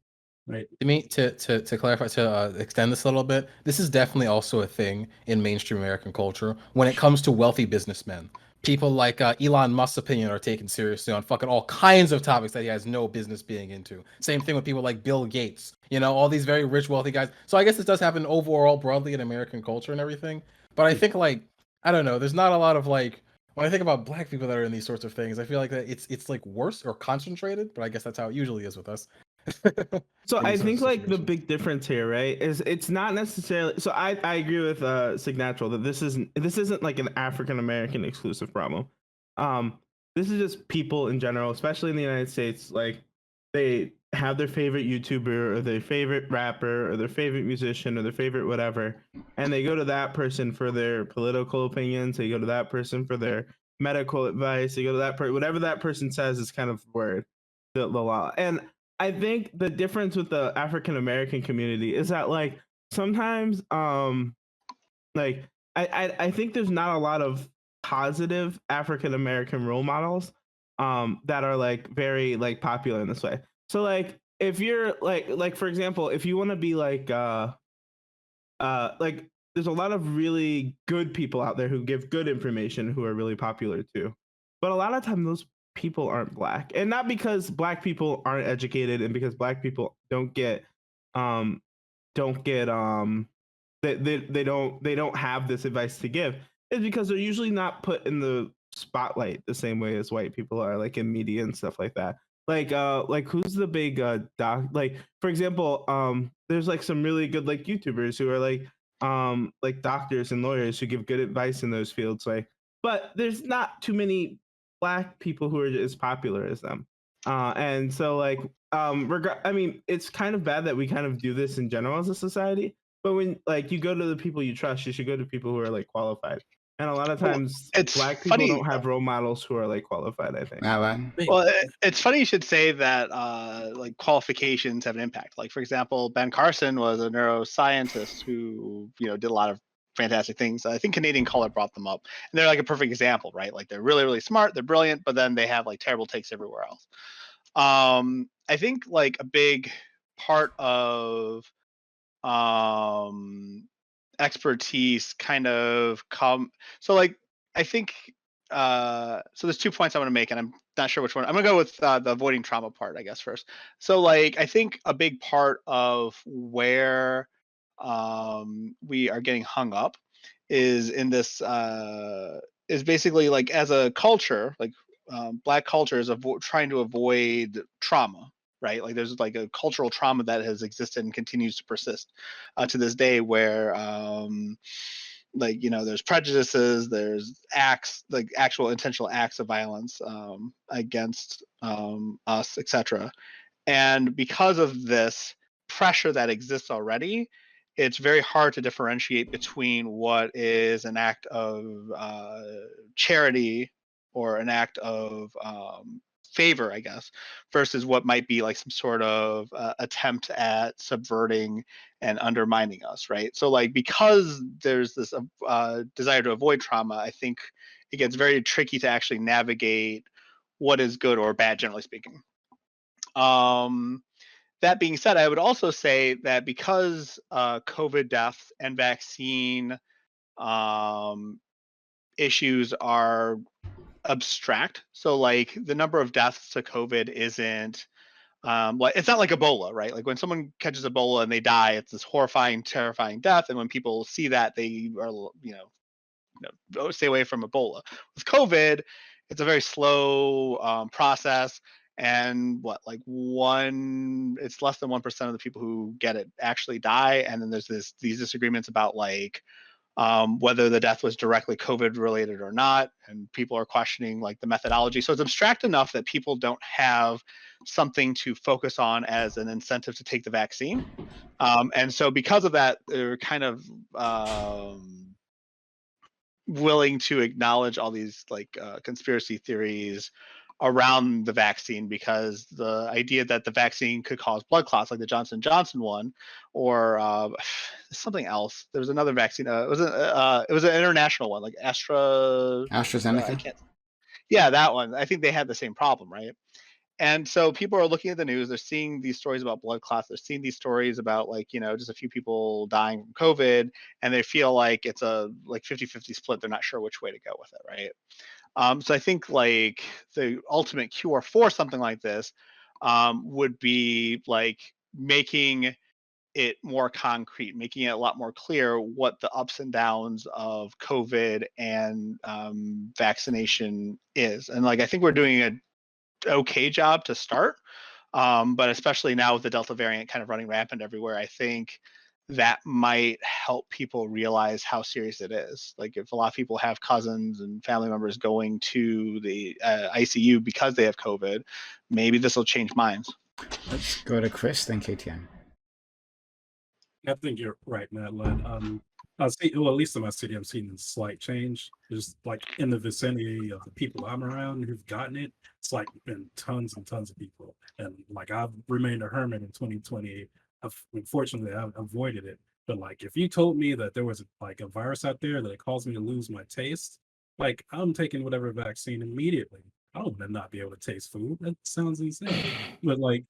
right? To me, to clarify, to extend this a little bit, this is definitely also a thing in mainstream American culture when it comes to wealthy businessmen. People like Elon Musk's opinion are taken seriously on fucking all kinds of topics that he has no business being into. Same thing with people like Bill Gates, all these very rich, wealthy guys. So I guess this does happen overall broadly in American culture and everything. But I think I don't know, there's not a lot of when I think about Black people that are in these sorts of things, I feel like that it's like worse or concentrated, but I guess that's how it usually is with us. So In I these sorts think of like the situations. big difference here, right, is it's not necessarily. So I agree with Signatural that this isn't like an African American exclusive problem. Um, this is just people in general, especially in the United States. Like they have their favorite YouTuber or their favorite rapper or their favorite musician or their favorite whatever, and they go to that person for their political opinions. They go to that person for their medical advice. They go to that person, whatever that person says is kind of word the law. And I think the difference with the African American community is that like sometimes like I think there's not a lot of positive African American role models that are like very like popular in this way. So like if you're like for example, if you want to be like there's a lot of really good people out there who give good information who are really popular too. But a lot of time those people aren't Black. And not because Black people aren't educated and because Black people um don't get they don't have this advice to give. It's because they're usually not put in the spotlight the same way as white people are, like in media and stuff like that. Like who's the big doc, like for example, there's like some really good like YouTubers who are like doctors and lawyers who give good advice in those fields, like, but there's not too many Black people who are as popular as them. And so like I mean it's kind of bad that we kind of do this in general as a society, but when like you go to the people you trust, you should go to people who are like qualified. And a lot of Well, times it's Black people funny. don't have role models who are like qualified, I think. Alan? Well, it's funny you should say that like qualifications have an impact. Like for example, Ben Carson was a neuroscientist who did a lot of fantastic things. I think Canadian Color brought them up, and they're like a perfect example, right? Like they're really really smart, they're brilliant, but then they have like terrible takes everywhere else. I think like a big part of expertise kind of come. So like I think so there's 2 points I want to make, and I'm not sure which one. I'm gonna go with the avoiding trauma part, I guess, first. So like I think a big part of where we are getting hung up is in this is basically like as a culture, like Black culture is trying to avoid trauma, right? Like there's like a cultural trauma that has existed and continues to persist to this day, where like there's prejudices, there's acts, like actual intentional acts of violence against us, etc. And because of this pressure that exists already, it's very hard to differentiate between what is an act of charity or an act of favor, I guess, versus what might be like some sort of attempt at subverting and undermining us, right? So like, because there's this desire to avoid trauma, I think it gets very tricky to actually navigate what is good or bad, generally speaking. That being said, I would also say that because COVID deaths and vaccine issues are abstract, so like the number of deaths to COVID isn't like, it's not like Ebola, right? Like when someone catches Ebola and they die, it's this horrifying, terrifying death, and when people see that, they are, stay away from Ebola. With COVID, it's a very slow process, and it's less than 1% of the people who get it actually die, and then there's these disagreements about like whether the death was directly COVID related or not, and people are questioning like the methodology. So it's abstract enough that people don't have something to focus on as an incentive to take the vaccine, and so because of that, they're kind of willing to acknowledge all these like conspiracy theories around the vaccine, because the idea that the vaccine could cause blood clots like the Johnson one, or something else. There was another vaccine. It was an international one, like AstraZeneca. Yeah, that one. I think they had the same problem, right? And so people are looking at the news, they're seeing these stories about blood clots, they're seeing these stories about like, just a few people dying from COVID, and they feel like it's a like 50-50 split. They're not sure which way to go with it, right? So I think like the ultimate cure for something like this would be like making it more concrete, making it a lot more clear what the ups and downs of COVID and vaccination is. And like, I think we're doing a okay job to start, but especially now with the Delta variant kind of running rampant everywhere, I think that might help people realize how serious it is. Like if a lot of people have cousins and family members going to the ICU because they have COVID, maybe this will change minds. Let's go to Chris, then KTM. I think you're right, Madeline. I see, well, at least in my city, I'm seeing a slight change. Just like in the vicinity of the people I'm around who've gotten it, it's like been tons and tons of people. And like I've remained a hermit in 2020. Unfortunately, I avoided it. But like, if you told me that there was like a virus out there that it caused me to lose my taste, like I'm taking whatever vaccine immediately. I don't want to not be able to taste food. That sounds insane. But like,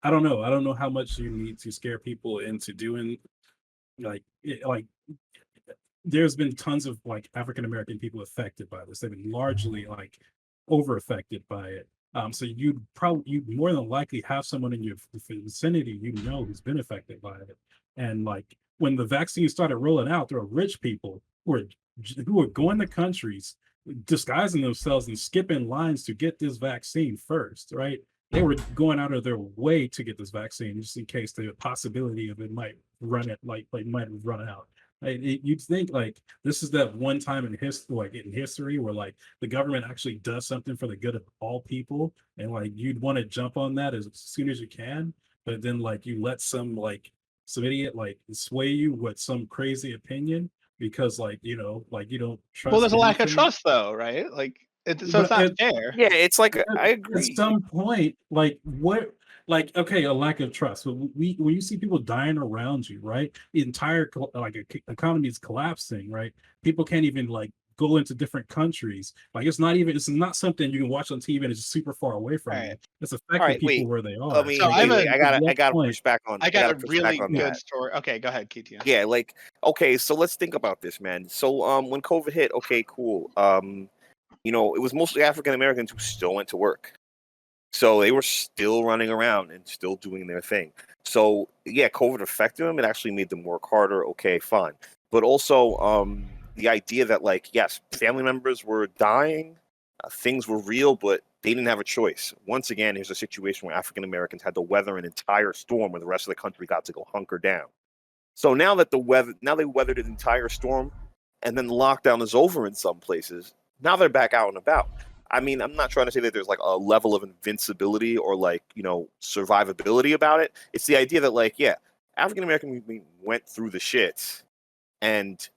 I don't know. I don't know how much you need to scare people into doing like there's been tons of like African American people affected by this. They've been largely like over affected by it. So you'd more than likely have someone in your vicinity who's been affected by it. And like when the vaccine started rolling out, there were rich people who were going to countries disguising themselves and skipping lines to get this vaccine first, right? They were going out of their way to get this vaccine just in case the possibility of it might run out. You'd think like this is that one time in history where like the government actually does something for the good of all people, and like you'd want to jump on that as soon as you can, but then like you let some idiot like sway you with some crazy opinion because like you don't trust. Well, there's a lack of anything. trust though, right? Like so it's not fair. Yeah, it's like I agree. At some point, okay, a lack of trust. When you see people dying around you, right? The entire economy is collapsing, right? People can't even like go into different countries. Like it's not something you can watch on TV and it's super far away from you. It's affecting people where they are. I gotta push back on. I got a really good story. Okay, go ahead, KTM. Yeah, like okay, so let's think about this, man. So when COVID hit, okay, cool. It was mostly African Americans who still went to work. So they were still running around and still doing their thing. So yeah, COVID affected them. It actually made them work harder. Okay, fine. But also the idea that like, yes, family members were dying, things were real, but they didn't have a choice. Once again, here's a situation where African Americans had to weather an entire storm where the rest of the country got to go hunker down. So now they weathered an entire storm and then the lockdown is over in some places. Now they're back out and about. I mean, I'm not trying to say that there's like a level of invincibility or like, survivability about it. It's the idea that like, yeah, African American community went through the shit, and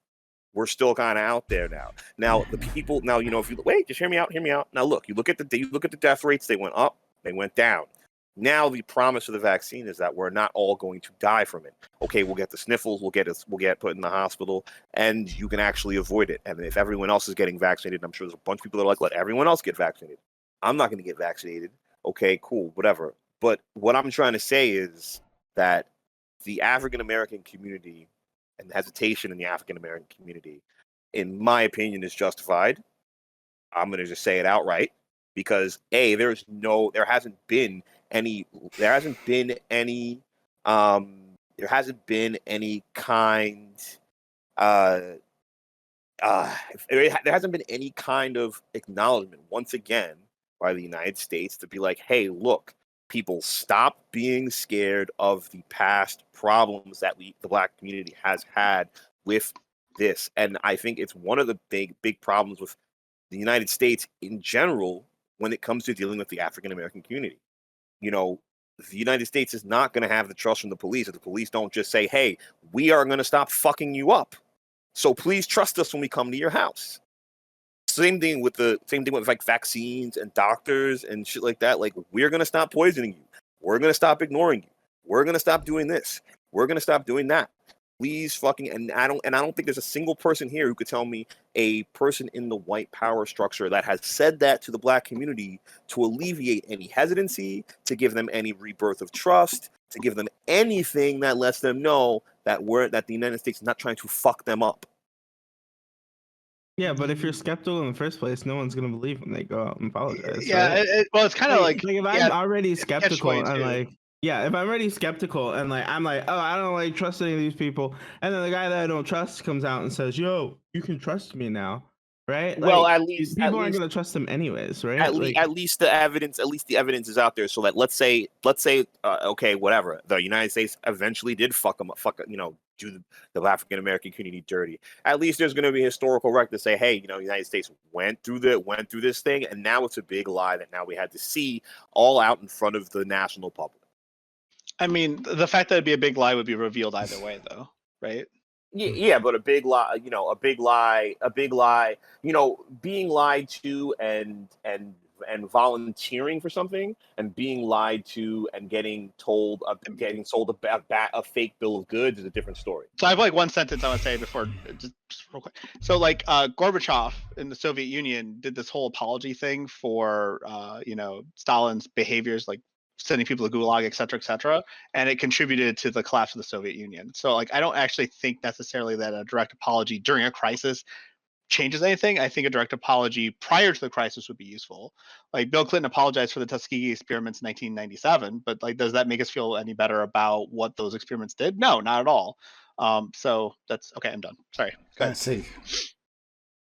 we're still kind of out there now. Now the people, now if you wait, just hear me out. Now look, you look at the death rates. They went up, they went down. Now the promise of the vaccine is that we're not all going to die from it. Okay, we'll get the sniffles, we'll get put in the hospital, and you can actually avoid it. And if everyone else is getting vaccinated, I'm sure there's a bunch of people that are like, let everyone else get vaccinated. I'm not going to get vaccinated. Okay, cool, whatever. But what I'm trying to say is that the African American community and the hesitation in the African American community, in my opinion, is justified. I'm going to just say it outright because there hasn't been any kind of acknowledgement once again by the United States to be like, hey, look, people, stop being scared of the past problems that the Black community has had with this. And I think it's one of the big problems with the United States in general when it comes to dealing with the African American community. The United States is not going to have the trust from the police if the police don't just say, hey, we are going to stop fucking you up, so please trust us when we come to your house. Same thing with like vaccines and doctors and shit like that. Like, we're going to stop poisoning you. We're going to stop ignoring you. We're going to stop doing this. We're going to stop doing that. Please fucking, and I don't think there's a single person here who could tell me a person in the white power structure that has said that to the Black community to alleviate any hesitancy, to give them any rebirth of trust, to give them anything that lets them know that the United States is not trying to fuck them up. Yeah, but if you're skeptical in the first place, no one's gonna believe when they go out and apologize. Yeah, right? well, it's kind of like if I'm already catch skeptical and 22. like, yeah, if I'm already skeptical and like I'm like, oh, I don't like trust any of these people, and then the guy that I don't trust comes out and says, yo, you can trust me now, right? Well, like, at least people aren't gonna trust them anyways, right? At least the evidence is out there. So that let's say okay, whatever, the United States eventually did do the African American community dirty. At least there's going to be a historical record to say, hey, the United States went through this thing, and now it's a big lie that now we had to see all out in front of the national public. I mean, the fact that it'd be a big lie would be revealed either way, though, right? Yeah, but a big lie, being lied to and volunteering for something and being lied to and getting sold a fake bill of goods is a different story. So I have like one sentence I want to say before, just real quick. So like Gorbachev in the Soviet Union did this whole apology thing for Stalin's behaviors, like sending people to Gulag, et cetera, and it contributed to the collapse of the Soviet Union. So like I don't actually think necessarily that a direct apology during a crisis changes anything. I think a direct apology prior to the crisis would be useful. Like Bill Clinton apologized for the Tuskegee experiments in 1997, but like, does that make us feel any better about what those experiments did? No, not at all. So that's okay. I'm done. Sorry. Go ahead. Let's see.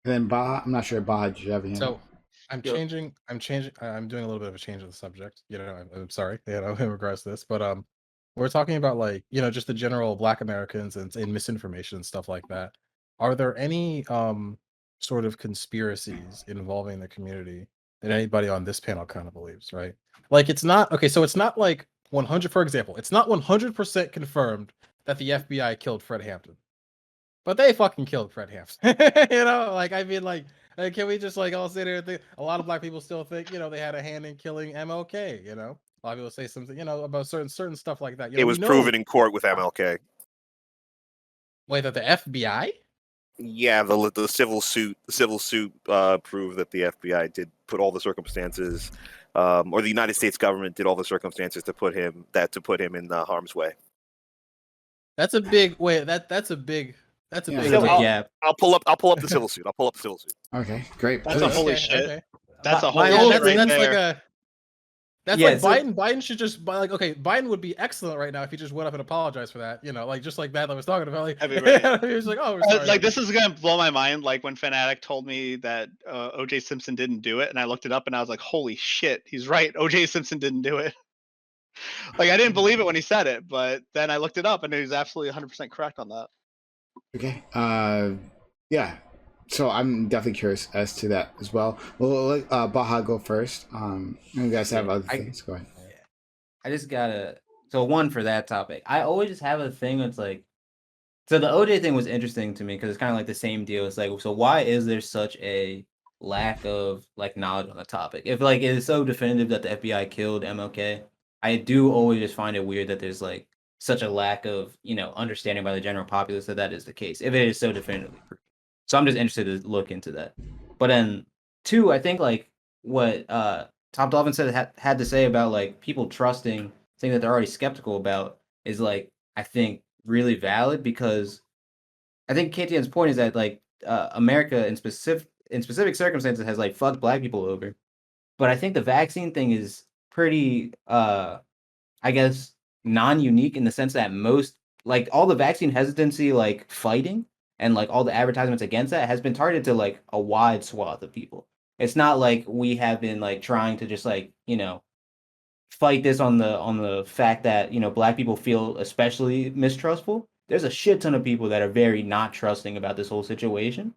And then Bah, I'm not sure, Bah, did you have any? So I'm doing a little bit of a change of the subject. I'm sorry, in regards to this, but we're talking about like, just the general Black Americans and misinformation and stuff like that. Are there any sort of conspiracies involving the community that anybody on this panel kind of believes, right? Like, it's not okay, so it's not like 100, for example, it's not 100% confirmed that the FBI killed Fred Hampton, but they fucking killed Fred Hampton. Like, I mean, like, can we just like all sit here and think a lot of Black people still think they had a hand in killing MLK? A lot of people say something about certain stuff like that. It was proven in court with MLK. Wait, that the FBI? Yeah, the civil suit proved that the FBI did put all the circumstances, or the United States government did all the circumstances to put him in the harm's way. That's a big That's a big gap. I'll pull up the civil suit. Okay, great. That's please. a holy shit. Okay. That's a whole That's right like there. Biden. Biden should just Biden would be excellent right now if he just went up and apologized for that. Like just like Matt was talking about. Like, Right. he was like, "Oh, we're sorry." Like this is gonna blow my mind. Like when Fanatic told me that O.J. Simpson didn't do it, and I looked it up, and I was like, "Holy shit, he's right. O.J. Simpson didn't do it." Like I didn't believe it when he said it, but then I looked it up, and he was absolutely 100% correct on that. Okay. Yeah. So I'm definitely curious as to that as well. We'll let Baha go first. You guys have other things. Go ahead. I just gotta So one for that topic. I always just have a thing that's like, so the OJ thing was interesting to me because it's kind of like the same deal. It's like, so why is there such a lack of like knowledge on the topic? If like it is so definitive that the FBI killed MLK, I do always just find it weird that there's like such a lack of, you know, understanding by the general populace that that is the case. If it is so definitively proven. So I'm just interested to look into that. But then two, I think like what Top Dolphin said had to say about like people trusting thing that they're already skeptical about is like I think really valid because I think KTN's point is that like America in specific circumstances has like fucked black people over, but I think the vaccine thing is pretty I guess non-unique in the sense that most like all the vaccine hesitancy like fighting and like all the advertisements against that has been targeted to like a wide swath of people. It's not like we have been like trying to just like, you know, fight this on the fact that, you know, black people feel especially mistrustful. There's a shit ton of people that are very not trusting about this whole situation.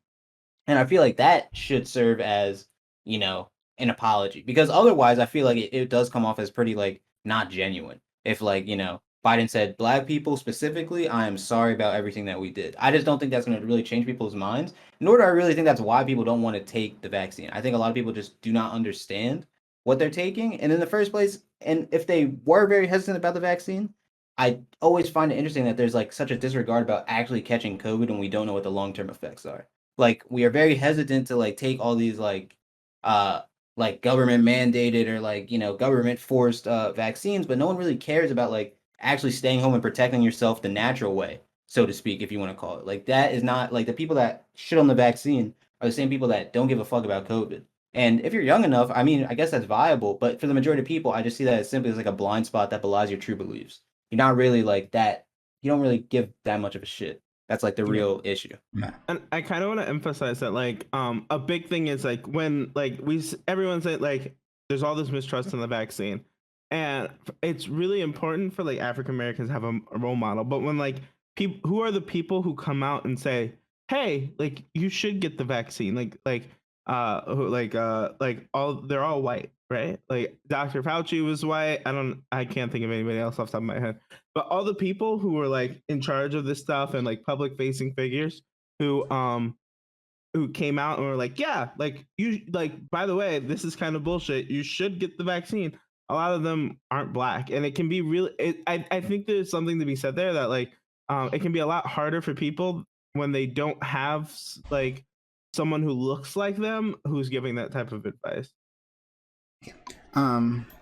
And I feel like that should serve as, you know, an apology because otherwise I feel like it does come off as pretty like not genuine. If like, you know, Biden said black people specifically, I am sorry about everything that we did. I just don't think that's going to really change people's minds. Nor do I really think that's why people don't want to take the vaccine. I think a lot of people just do not understand what they're taking. And in the first place, and if they were very hesitant about the vaccine, I always find it interesting that there's like such a disregard about actually catching COVID when we don't know what the long-term effects are. Like we are very hesitant to like take all these like government mandated or like, you know, government forced vaccines, but no one really cares about like actually staying home and protecting yourself the natural way, so to speak, if you want to call it. Like that is not like the people that shit on the vaccine are the same people that don't give a fuck about COVID. And if you're young enough, I mean, I guess that's viable, but for the majority of people, I just see that as simply as like a blind spot that belies your true beliefs. You're not really like that. You don't really give that much of a shit. That's like the real issue. And I kind of want to emphasize that like a big thing is like when like everyone said like there's all this mistrust in the vaccine, and it's really important for like African Americans to have a role model. But when like people who are the people who come out and say, hey, like you should get the vaccine, all they're all white, right? Like Dr. Fauci was white. I can't think of anybody else off the top of my head. But all the people who were like in charge of this stuff and like public facing figures who came out and were like, yeah, like you like by the way, this is kind of bullshit. You should get the vaccine. A lot of them aren't black, and it can be really. I think there's something to be said there that like it can be a lot harder for people when they don't have like someone who looks like them who's giving that type of advice.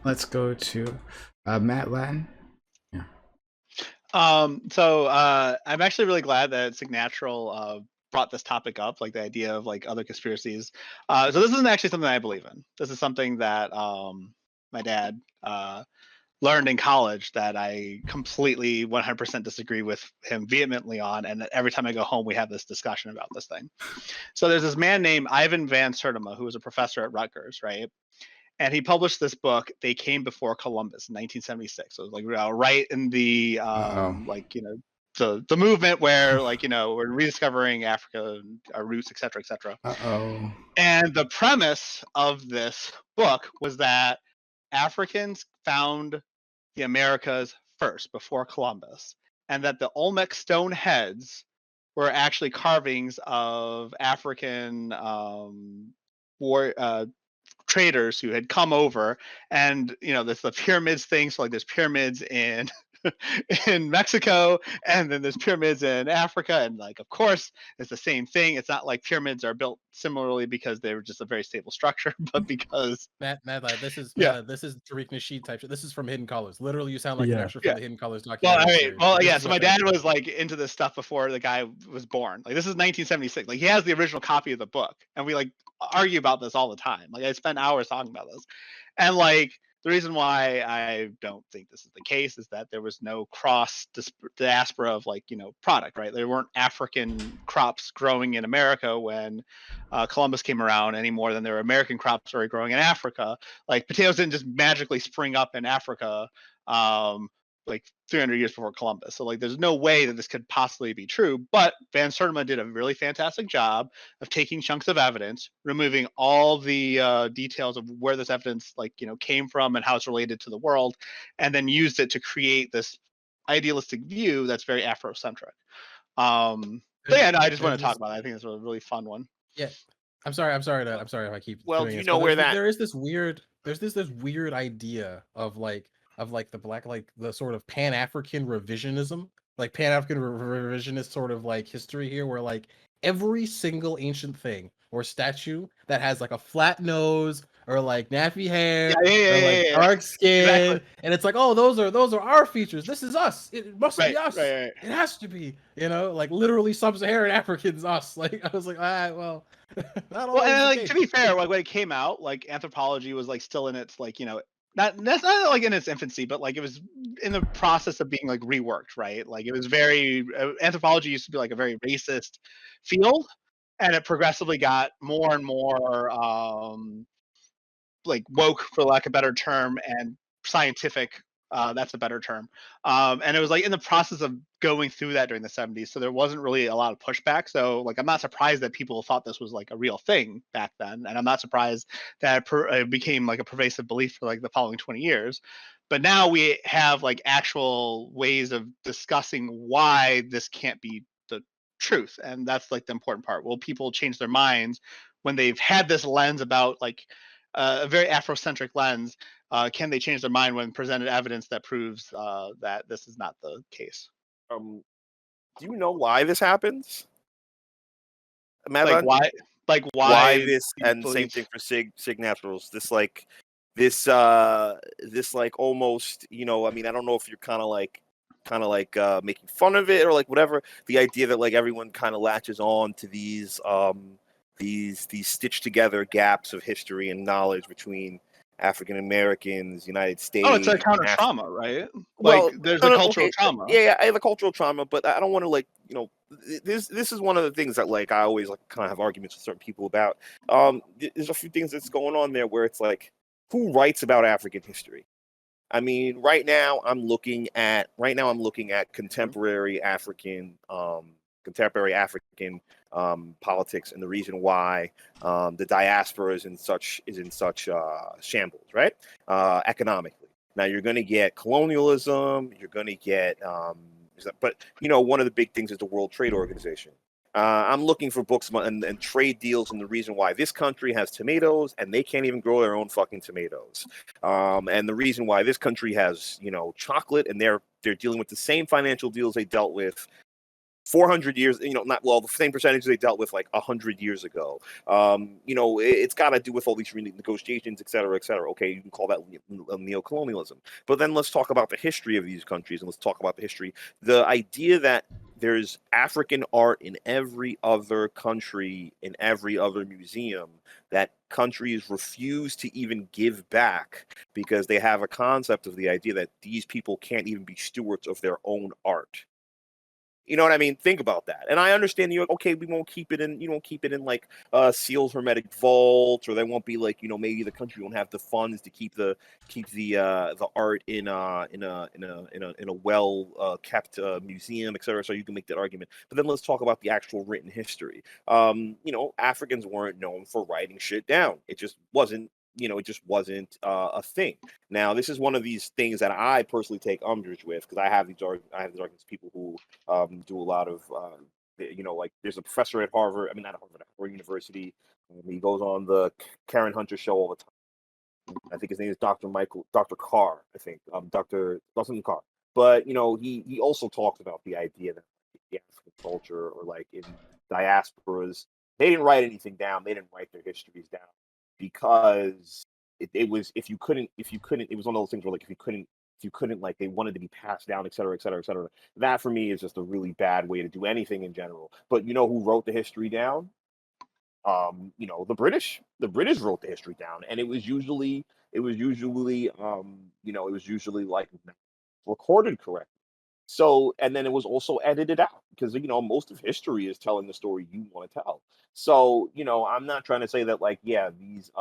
Let's go to Matt Latin. I'm actually really glad that Signatural brought this topic up, like the idea of like other conspiracies. So this isn't actually something I believe in. This is something that my dad learned in college that I completely 100% disagree with him vehemently on, and every time I go home we have this discussion about this thing. So there's this man named Ivan Van Sertima who was a professor at Rutgers, right? And he published this book, They Came Before Columbus, in 1976. So it was like right in the like, you know, the movement where like, you know, we're rediscovering Africa, our roots, et cetera, et cetera. And the premise of this book was that Africans found the Americas first before Columbus, and that the Olmec stone heads were actually carvings of African traders who had come over. And you know, there's the pyramids thing, so like there's pyramids in in Mexico, and then there's pyramids in Africa, and like of course it's the same thing. It's not like pyramids are built similarly because they were just a very stable structure, but because Matt, this is Yeah. this is Tariq Nasheed type shit. This is from Hidden Colors. Literally, you sound like an Yeah. extra from Yeah. the Hidden Colors well, documentary. all right, series. well, This yeah. is So what my that dad is. was like into this stuff before the guy was born. Like this is 1976. Like he has the original copy of the book, and we like argue about this all the time. Like I spend hours talking about this, and like the reason why I don't think this is the case is that there was no cross diaspora of like, you know, product, right? There weren't African crops growing in America when Columbus came around any more than there were American crops already growing in Africa. Like potatoes didn't just magically spring up in Africa like 300 years before Columbus. So like there's no way that this could possibly be true. But Van Sertima did a really fantastic job of taking chunks of evidence, removing all the details of where this evidence came from and how it's related to the world, and then used it to create this idealistic view that's very Afrocentric. But yeah, no, I just want to talk about it. I think it's a really fun one. Yeah, I'm sorry if I keep Well, doing do you this, know but where that? there is this weird idea of the black, like the sort of Pan-African revisionism, like Pan-African revisionist sort of like history here, where like every single ancient thing or statue that has like a flat nose or like nappy hair or like dark skin, Exactly. and it's like, oh, those are our features. This is us. It must be us. Right. It has to be, like literally sub-Saharan Africans, us. Like I was like, well. Well, and to be fair, like when it came out, like anthropology was like still in its not like in its infancy, but like it was in the process of being like reworked, right? Like it was very anthropology used to be like a very racist field, and it progressively got more and more like woke, for lack of a better term, and scientific. That's a better term. And it was like in the process of going through that during the 70s. So there wasn't really a lot of pushback. So like I'm not surprised that people thought this was like a real thing back then. And I'm not surprised that it became like a pervasive belief for like the following 20 years. But now we have like actual ways of discussing why this can't be the truth. And that's like the important part. Will people change their minds when they've had this lens about like a very Afrocentric lens? Can they change their mind when presented evidence that proves that this is not the case? Do you know why this happens? Like why? Like Why this? you And same believe- thing for Sig Naturals. This almost, I mean, I don't know if you're kind of like making fun of it or like whatever. The idea that like everyone kind of latches on to these stitched together gaps of history and knowledge between African Americans, United States. Oh, it's a counter trauma, right? Well, like there's a cultural trauma. Yeah, I have a cultural trauma, but I don't want to like, this is one of the things that like I always like kind of have arguments with certain people about. There's a few things that's going on there where it's like, who writes about African history? I mean, right now I'm looking at contemporary African politics, and the reason why the diaspora is in such shambles, right? Economically. Now you're going to get colonialism. You're going to get, but one of the big things is the World Trade Organization. I'm looking for books and trade deals, and the reason why this country has tomatoes and they can't even grow their own fucking tomatoes, and the reason why this country has chocolate and they're dealing with the same financial deals they dealt with 400 years, the same percentage they dealt with like 100 years ago. It's got to do with all these negotiations, et cetera, et cetera. Okay, you can call that neocolonialism. But then let's talk about the history of these countries, and let's talk about the idea that there's African art in every other country, in every other museum, that countries refuse to even give back because they have a concept of the idea that these people can't even be stewards of their own art. You know what I mean? Think about that. And I understand you're like, okay, we won't keep it in, like sealed hermetic vault, or they won't be like, maybe the country won't have the funds to keep the art in a well kept museum, etc. So you can make that argument. But then let's talk about the actual written history. Africans weren't known for writing shit down. It just wasn't. A thing. Now, this is one of these things that I personally take umbrage with, because I have these arguments. People who do a lot of, like there's a professor at Harvard. I mean, not at Harvard University. He goes on the Karen Hunter show all the time. I think his name is Dr. Carr. I think Dr. Carr. But he also talks about the idea that the African culture, or like in diasporas, they didn't write anything down. They didn't write their histories down, because it was it was one of those things where like if you couldn't like, they wanted to be passed down, et cetera, et cetera, et cetera. That for me is just a really bad way to do anything in general. But who wrote the history down? The British. The British wrote the history down, and it was usually like recorded correctly. So, and then it was also edited out, because most of history is telling the story you want to tell. So, I'm not trying to say that like, yeah, these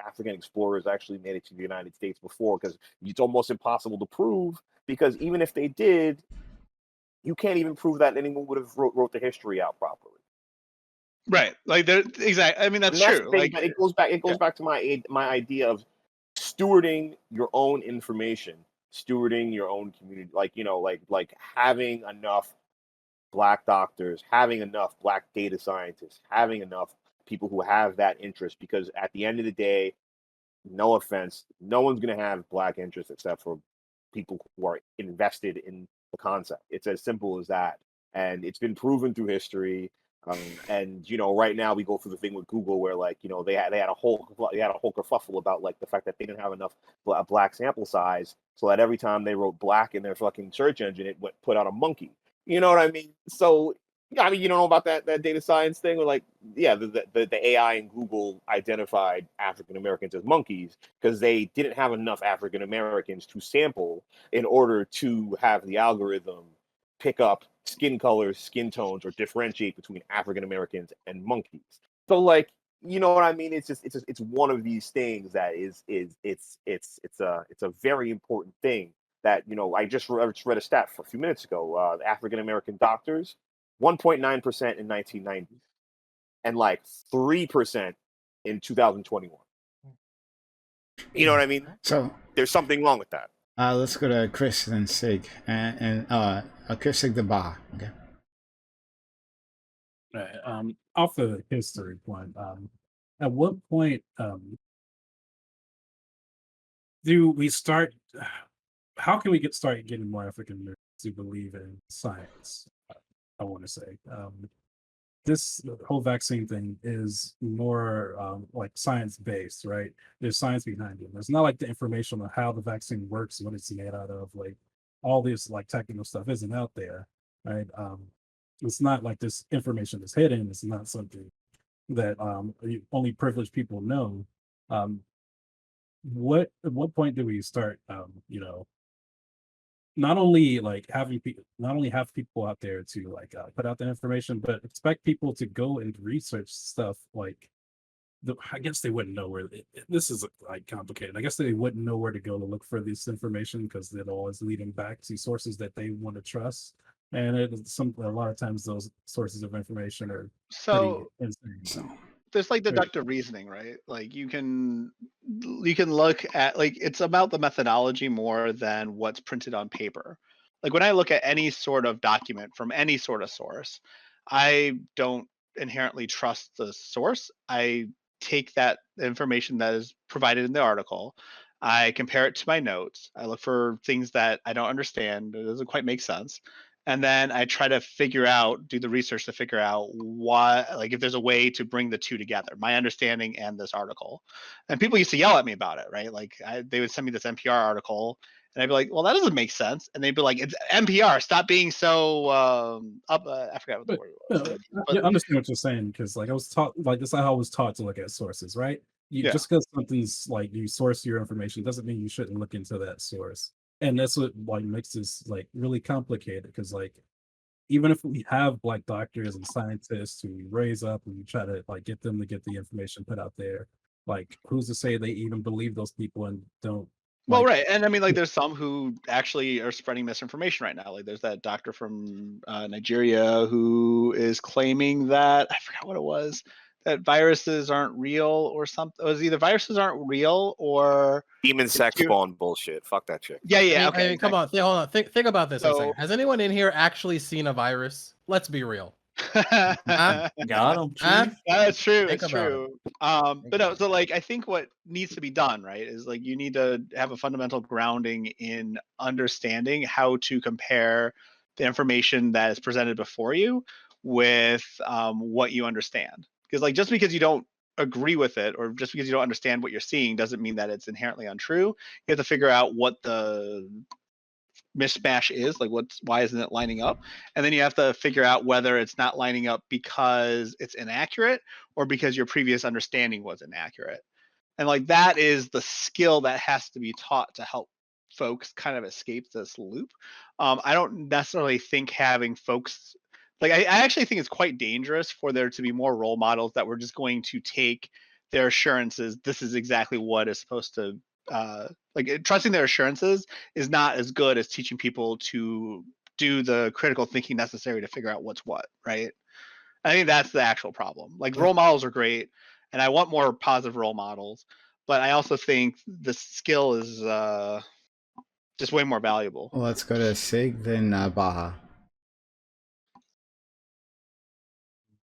African explorers actually made it to the United States before, because it's almost impossible to prove because even if they did, you can't even prove that anyone would have wrote the history out properly. Right. Like exactly. I mean, that's And true. the thing, Like but it goes back to my idea of stewarding your own information, stewarding your own community, like having enough Black doctors, having enough Black data scientists, having enough people who have that interest, because at the end of the day, no offense, no one's going to have Black interest except for people who are invested in the concept. It's as simple as that. And it's been proven through history. And right now we go through the thing with Google where they had a whole kerfuffle about like the fact that they didn't have enough Black sample size, so that every time they wrote Black in their fucking search engine, it put out a monkey. You know what I mean? So yeah, I mean, you don't know about that data science thing, or the AI in Google identified African Americans as monkeys because they didn't have enough African Americans to sample in order to have the algorithm pick up skin colors, skin tones, or differentiate between African Americans and monkeys. So you know what I mean? It's one of these things that it's a very important thing that I just read a stat for a few minutes ago. African American doctors, 1.9% in 1990, and 3% in 2021. You know what I mean? So There's something wrong with that. let's go to Chris and Sig, and Chris Sig the Ba. Okay. Right. Off the history point, at what point do we start? How can we start getting more African Americans to believe in science? I want to say this whole vaccine thing is more like science based, right? There's science behind it. It's not like the information on how the vaccine works, what it's made out of, like all this like technical stuff isn't out there, right? It's not like this information is hidden. It's not something that only privileged people know. At what point do we start not only have people out there to put out the information, but expect people to go and research stuff I guess they wouldn't know where this is complicated. I guess they wouldn't know where to go to look for this information because it always leading back to sources that they want to trust. And a lot of times those sources of information are pretty insane. So there's deductive reasoning, right? Like you can look at it's about the methodology more than what's printed on paper. Like when I look at any sort of document from any sort of source, I don't inherently trust the source. I take that information that is provided in the article, I compare it to my notes, I look for things that I don't understand, it doesn't quite make sense, and then I try to do the research to figure out why, if there's a way to bring the two together, my understanding and this article. And people used to yell at me about it, right? They would send me this NPR article, and I'd be like, well, that doesn't make sense. And they'd be like, it's NPR, stop being so I forgot what the word was. I understand what you're saying, because I was taught this is how I was taught to look at sources, right? Just because something's you source your information doesn't mean you shouldn't look into that source. And that's what makes this really complicated, because even if we have Black doctors and scientists who we raise up and we try to get them to get the information put out there, who's to say they even believe those people and don't? Well, right. And I mean, there's some who actually are spreading misinformation right now. There's that doctor from Nigeria who is claiming that, I forgot what it was, that viruses aren't real or something. It was either viruses aren't real or Demon sex spawn bullshit. Fuck that chick. Yeah. I mean, come on. Hold on. Think about this for a So- second. Has anyone in here actually seen a virus? Let's be real. Got him. Huh? That's true. Think It's about true. But no, so I think what needs to be done, right, is you need to have a fundamental grounding in understanding how to compare the information that is presented before you with what you understand. Because just because you don't agree with it, or just because you don't understand what you're seeing, doesn't mean that it's inherently untrue. You have to figure out what the mishmash is, why isn't it lining up, and then you have to figure out whether it's not lining up because it's inaccurate or because your previous understanding was inaccurate. And that is the skill that has to be taught to help folks kind of escape this loop. I don't necessarily think having folks I actually think it's quite dangerous for there to be more role models that we're just going to take their assurances, this is exactly what is supposed to trusting their assurances is not as good as teaching people to do the critical thinking necessary to figure out what's what, right? I think that's the actual problem. Like role models are great, and I want more positive role models, but I also think the skill is just way more valuable. Well, let's go to Sig, then Baja.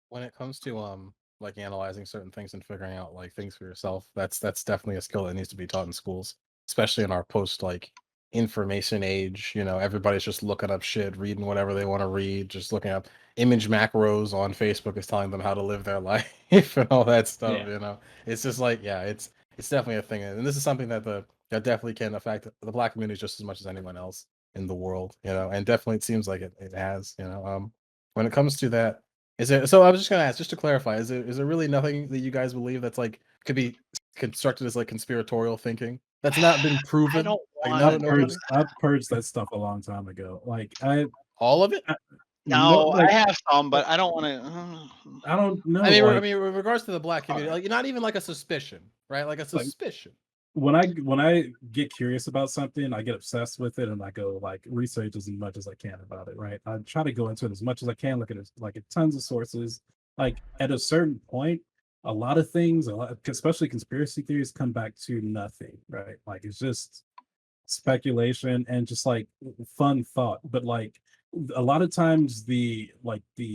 When it comes to like analyzing certain things and figuring out like things for yourself, that's definitely a skill that needs to be taught in schools, especially in our post like information age. You know, everybody's just looking up shit, reading whatever they want to read, just looking up image macros on Facebook is telling them how to live their life and all that stuff. Yeah. You know, it's just like, yeah, it's definitely a thing, and this is something that that definitely can affect the Black community just as much as anyone else in the world. You know, and definitely it seems like it has. You know, when it comes to that. Is it so? I was just gonna ask, just to clarify, is there really nothing that you guys believe that's like could be constructed as like conspiratorial thinking that's not been I proven? don't Like want. nobody, I've purged that stuff a long time ago. Like all of it. no, No, like I have some, but I don't want to. I don't know. I mean, Like I mean, with regards to the Black community, like not even like a suspicion, right? Like a Like- suspicion. when I get curious about something, I get obsessed with it, and I go like research as much as I can about it. Right, I try to go into it as much as I can, look at it like at tons of sources. Like at a certain point, a lot of things, especially conspiracy theories, come back to nothing. Right, like it's just speculation and just like fun thought. But like a lot of times, the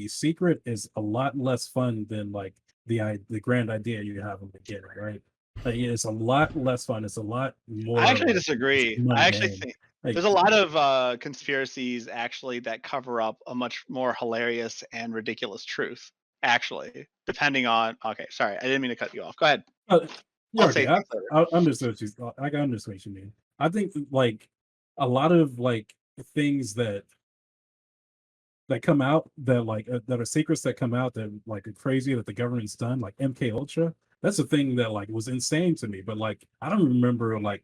secret is a lot less fun than like the grand idea you have in the beginning. Right. Like, it's a lot less fun. It's a lot more. I actually like, disagree. I mundane. actually think Like, there's a lot of conspiracies actually that cover up a much more hilarious and ridiculous truth. Actually, depending on. Okay, sorry, I didn't mean to cut you off. Go ahead. yeah, I'll okay, say things later. I understand what I understand what you mean. I think like a lot of like things that come out that are secrets that come out that like are crazy that the government's done, like MK Ultra. That's a thing that like was insane to me. But like I don't remember like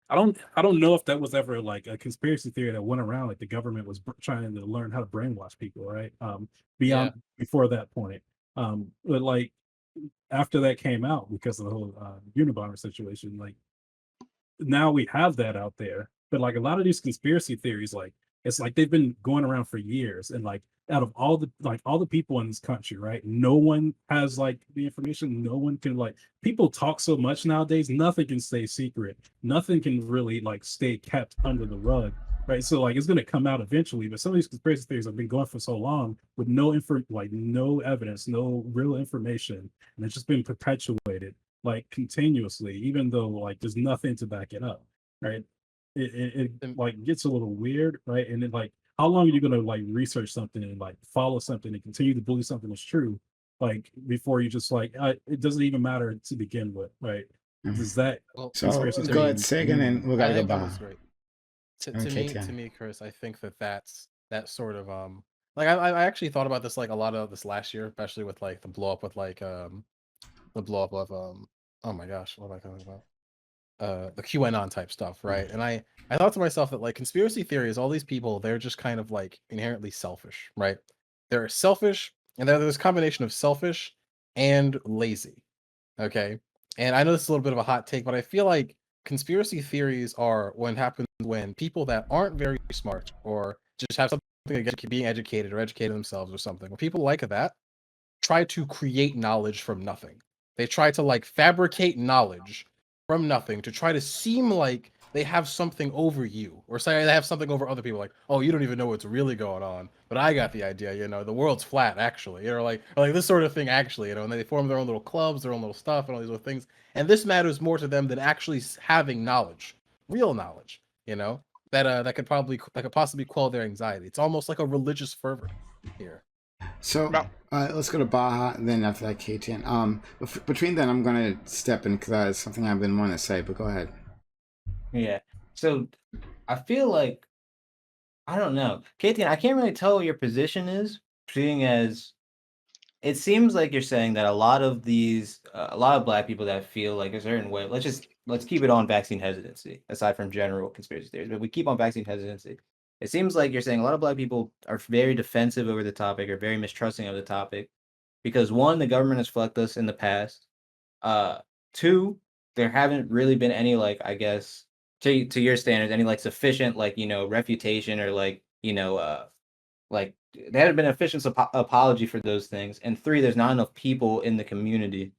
I don't know if that was ever like a conspiracy theory that went around like the government was trying to learn how to brainwash people, right? Beyond before that point. But like after that came out because of the whole Unabomber situation, like now we have that out there. But like a lot of these conspiracy theories, like it's like they've been going around for years, and like out of all the people in this country, right? No one has like the information. No one can like people talk so much nowadays. Nothing can stay secret. Nothing can really like stay kept under the rug, right? So like it's gonna come out eventually. But some of these conspiracy theories have been going for so long with no evidence, no real information, and it's just been perpetuated like continuously, even though like there's nothing to back it up, right? It like gets a little weird, right? And then like, how long are you gonna like research something and like follow something and continue to believe something is true, like before you just like it doesn't even matter to begin with, right? Does that Well, So conspiracy go theory ahead, Sig, and then we I gotta go think that Baja. was great. Okay, To Tiana. me, Chris, I think that's that sort of like I actually thought about this like a lot of this last year, especially with like the blow up with like the blow up of oh my gosh, what am I talking about? The QAnon type stuff, right? And I thought to myself that like conspiracy theories, all these people, they're just kind of like inherently selfish, right? They're selfish, and there's this combination of selfish and lazy. Okay. And I know this is a little bit of a hot take, but I feel like conspiracy theories are when happens when people that aren't very smart or just have something against being educated or educated themselves or something, when people like that try to create knowledge from nothing. They try to like fabricate knowledge from nothing to try to seem like they have something over you or say they have something over other people. Like, oh, you don't even know what's really going on, but I got the idea. You know, the world's flat actually, or like this sort of thing actually. You know, and they form their own little clubs, their own little stuff, and all these little things. And this matters more to them than actually having knowledge, real knowledge. You know, that could possibly quell their anxiety. It's almost like a religious fervor here. So No. let's go to Baja, and then after that, KTN. Between then, I'm gonna step in because it's something I've been wanting to say. But go ahead. Yeah. So I feel like I don't know, Katie. I can't really tell what your position is, seeing as it seems like you're saying that a lot of Black people that feel like a certain way. Let's keep it on vaccine hesitancy, aside from general conspiracy theories. But we keep on vaccine hesitancy. It seems like you're saying a lot of Black people are very defensive over the topic, or very mistrusting of the topic, because one, the government has fucked us in the past. Two, there haven't really been any, like, I guess, to your standards, any like sufficient, like, refutation or like, like there hasn't been an official apology for those things. And three, there's not enough people in the community,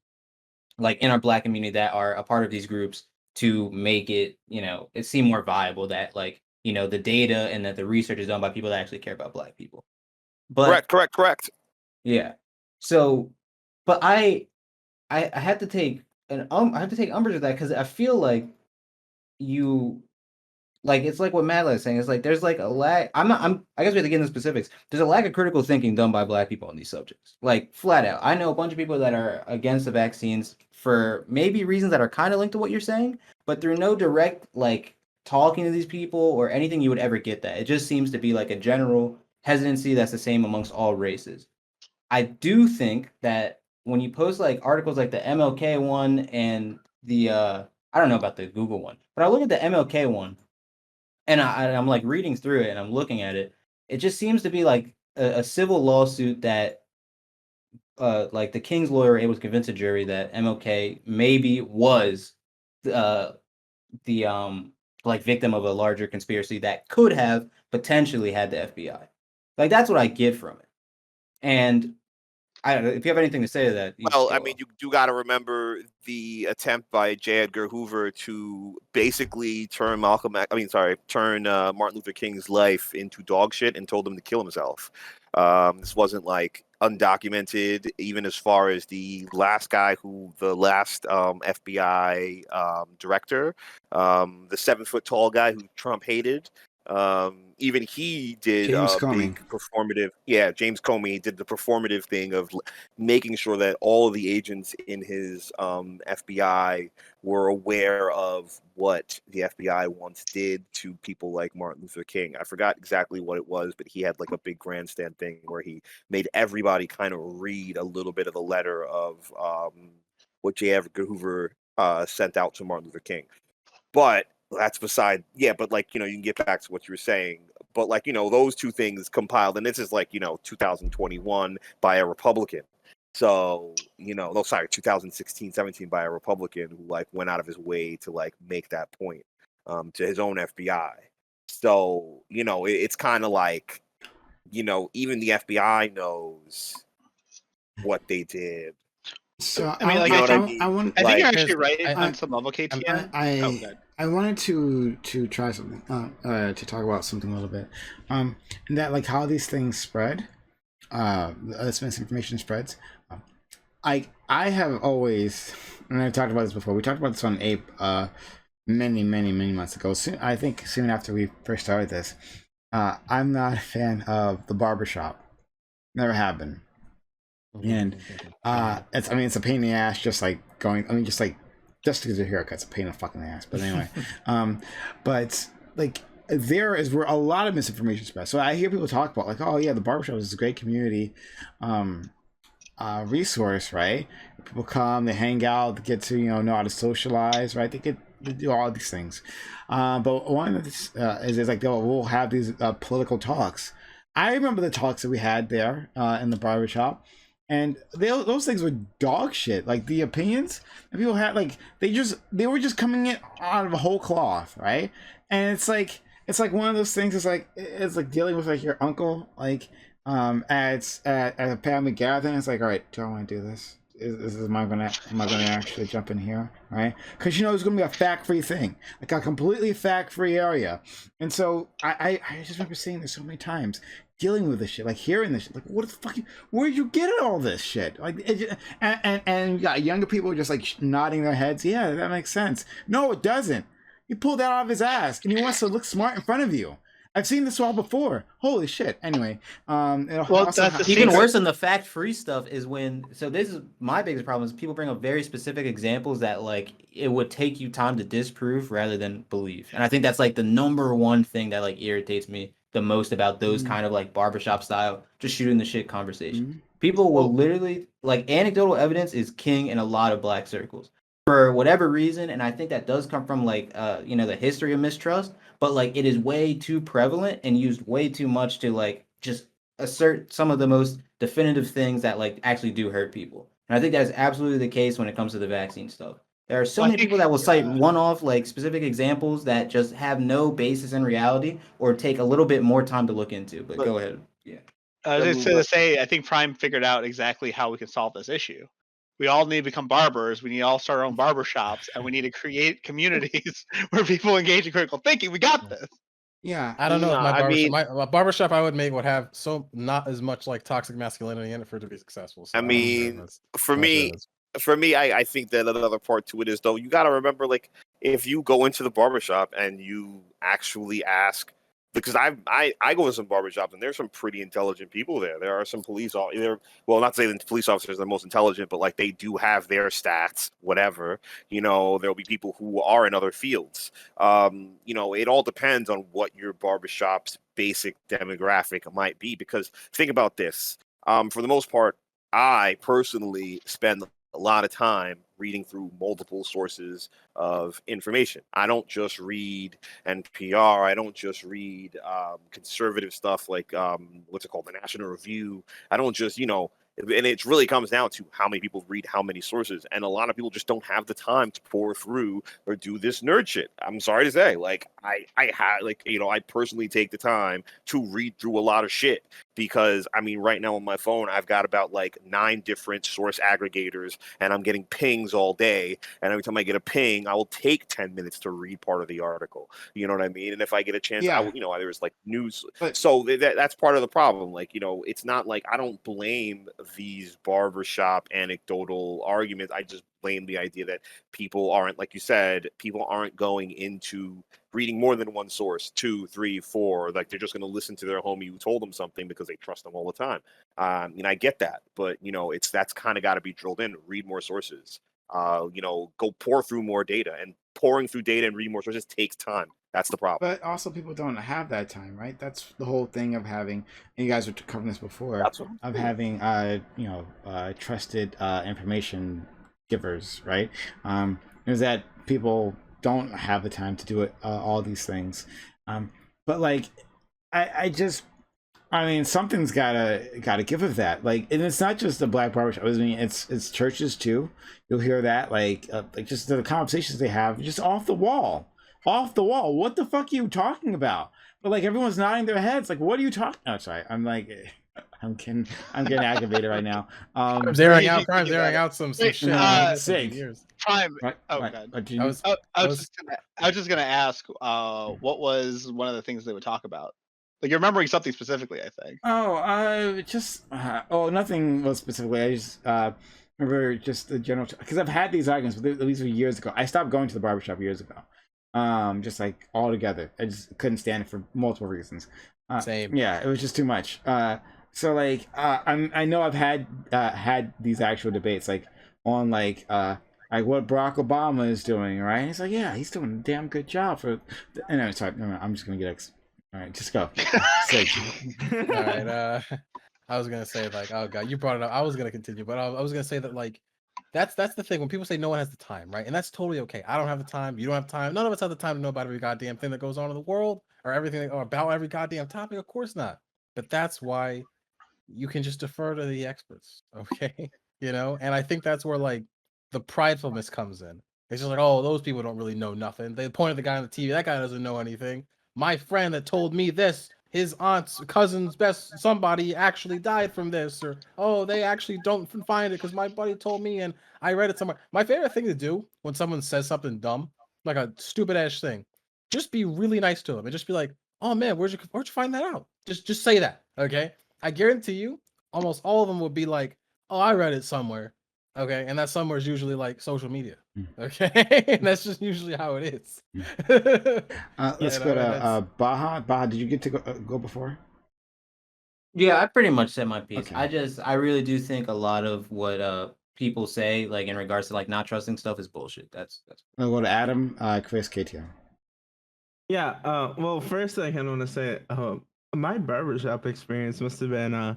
like in our Black community, that are a part of these groups to make it, it seem more viable that, like, the data and that the research is done by people that actually care about Black people. But Correct. yeah, so, but I had to take I have to take umbrage with that, because I feel like you like, it's like what Madeline is saying. It's like there's like a lag. I guess we have to get into specifics. There's a lack of critical thinking done by Black people on these subjects. Like, flat out. I know a bunch of people that are against the vaccines for maybe reasons that are kind of linked to what you're saying, but through no direct like talking to these people or anything, you would ever get that. It just seems to be like a general hesitancy that's the same amongst all races. I do think that when you post like articles like the MLK one and the I don't know about the Google one, but I look at the MLK one and I'm like reading through it and I'm looking at it. It just seems to be like a civil lawsuit that like the King's lawyer able to convince a jury that MLK maybe was the like victim of a larger conspiracy that could have potentially had the FBI. Like, that's what I get from it. And I don't know if you have anything to say to that. Well, I mean, you do got to remember the attempt by J. Edgar Hoover to basically turn Martin Luther King's life into dog shit and told him to kill himself. This wasn't like undocumented, even as far as the last FBI director, the 7-foot tall guy who Trump hated. Even he did James a Comey. big performative. Yeah, James Comey did the performative thing of making sure that all of the agents in his FBI were aware of what the FBI once did to people like Martin Luther King. I forgot exactly what it was, but he had like a big grandstand thing where he made everybody kind of read a little bit of the letter of what J. Edgar Hoover sent out to Martin Luther King. But that's beside, but like, you can get back to what you were saying. But like, those two things compiled, and this is like, 2021 by a Republican. So, 2016, 17 by a Republican who like went out of his way to like make that point to his own FBI. So, it's kind of like, even the FBI knows what they did. So I mean, like, I want. I think you're Like, actually right I- on some level, KTM. Good. I wanted to try something to talk about something a little bit, and that like how these things spread, this misinformation spreads. I have always, and I've talked about this before. We talked about this on Ape many months ago. I think soon after we first started this. I'm not a fan of the barbershop. Never have been. And it's a pain in the ass, just like just to get a haircut's a pain in the fucking ass. But anyway, but like there is where a lot of misinformation spread. So I hear people talk about like, oh yeah, the barbershop is a great community resource, right? People come, they hang out, they get to know how to socialize, right? They do all these things. But one of this is like we'll have these political talks. I remember the talks that we had there in the barbershop. And those things were dog shit. Like the opinions that people had, like they were just coming in out of a whole cloth, right? And it's like one of those things. It's like dealing with like your uncle, like at a family gathering. It's like, all right, do I want to do this? Am I gonna actually jump in here, right? Because it's gonna be a fact-free thing, like a completely fact-free area. And so I just remember seeing this so many times, dealing with this shit, like hearing this shit, like what the fuck? Where'd you get all this shit? Like, and you got younger people just like nodding their heads. Yeah, that makes sense. No, it doesn't. He pulled that out of his ass, and he wants to look smart in front of you. I've seen this all before. Holy shit. Anyway, even worse than the fact-free stuff is when. So this is my biggest problem is people bring up very specific examples that like it would take you time to disprove rather than believe, and I think that's like the number one thing that like irritates me the most about those kind of like barbershop style just shooting the shit conversation. People will literally like anecdotal evidence is king in a lot of Black circles for whatever reason, and I think that does come from like the history of mistrust. But like it is way too prevalent and used way too much to like just assert some of the most definitive things that like actually do hurt people. And I think that is absolutely the case when it comes to the vaccine stuff. There are so Well, I many people think, that will cite one-off, like specific examples that just have no basis in reality or take a little bit more time to look into. But But- go ahead. Yeah. I was I just mean, going to like- say, I think Prime figured out exactly how we can solve this issue. We all need to become barbers. We need to all start our own barber shops, and we need to create communities where people engage in critical thinking. We got this. Yeah. I don't know if No, my I barbershop, mean- my barbershop I would make would have so not as much like toxic masculinity in it for it to be successful. So I don't know if mean, that's for how much me, it is. I think that another part to it is though you got to remember, like, if you go into the barbershop and you actually ask, because I go to some barbershops and there's some pretty intelligent people there. There are some police officers, well, not saying the police officers are the most intelligent, but like they do have their stats, whatever. You know, there'll be people who are in other fields. You know, it all depends on what your barbershop's basic demographic might be. Because think about this. For the most part, I personally spend a lot of time reading through multiple sources of information. I don't just read NPR. I don't just read conservative stuff like what's it called, the National Review. I don't just, you know, and it really comes down to how many people read how many sources, and a lot of people just don't have the time to pour through or do this nerd shit. I'm sorry to say, like I have, like, you know, I personally take the time to read through a lot of shit because I mean, right now on my phone, I've got about like 9 different source aggregators, and I'm getting pings all day. And every time I get a ping, I will take 10 minutes to read part of the article. You know what I mean? And if I get a chance, Yeah. I will, you know, there's like news. But- So that's part of the problem. Like, you know, it's not like I don't blame these barbershop anecdotal arguments. I just blame the idea that people aren't, like you said, people aren't going into reading more than one source, 2, 3, 4. Like they're just going to listen to their homie who told them something because they trust them all the time. And I get that, but you know, that's kind of got to be drilled in. Read more sources. You know, go pour through more data, and pouring through data and reading more sources takes time. That's the problem. But also, people don't have that time, right? That's the whole thing of having. And you guys were covering this before. That's what Of having, trusted information givers, right? Is that people don't have the time to do it, all these things. But like, I mean, something's gotta give of that. Like, and it's not just the black barbershop. I mean, it's churches too. You'll hear that, like just the conversations they have, just off the wall. Off the wall. What the fuck are you talking about? But like everyone's nodding their heads. Like, what are you talking? Oh, sorry. I'm like, I'm getting aggravated right now. Crime's you airing think out about some Wait, shit. Sig. Years. Prime. Right, Oh right. god. But do you- I was- I was just gonna ask, what was one of the things they would talk about? Like you're remembering something specifically, I think. Nothing was specifically. I just remember just the general, because I've had these arguments, but these were years ago. I stopped going to the barbershop years ago. Just like altogether. I just couldn't stand it for multiple reasons. Same. Yeah, it was just too much. So like, I know I've had these actual debates, like on like what Barack Obama is doing, right? And he's like, yeah, he's doing a damn good job for. No, sorry, no, I'm just gonna get. All right, just go. Sig. All right. I was gonna say, like, oh god, you brought it up. I was gonna continue, but I was gonna say that, like, that's the thing when people say no one has the time, right? And that's totally okay. I don't have the time. You don't have time. None of us have the time to know about every goddamn thing that goes on in the world or everything or about every goddamn topic. Of course not. But that's why you can just defer to the experts, okay? You know, and I think that's where like the pridefulness comes in. It's just like, oh, those people don't really know nothing. They point at the guy on the TV. That guy doesn't know anything. My friend that told me this, his aunt's cousin's best somebody actually died from this, or oh, they actually don't find it because my buddy told me and I read it somewhere. My favorite thing to do when someone says something dumb, like a stupid ass thing, just be really nice to them and just be like, oh man, where'd you find that out? Just say that, okay? I guarantee you, almost all of them would be like, oh, I read it somewhere. Okay, and that somewhere is usually like social media. Okay, and that's just usually how it is. Let's go to Baha. Baha, did you get to go before? Yeah, I pretty much said my piece. Okay. I really do think a lot of what people say, like in regards to like not trusting stuff, is bullshit. That's I'll go to Adam, Chris, KTO. Yeah. Well, first I kind of want to say, my barbershop experience must have been a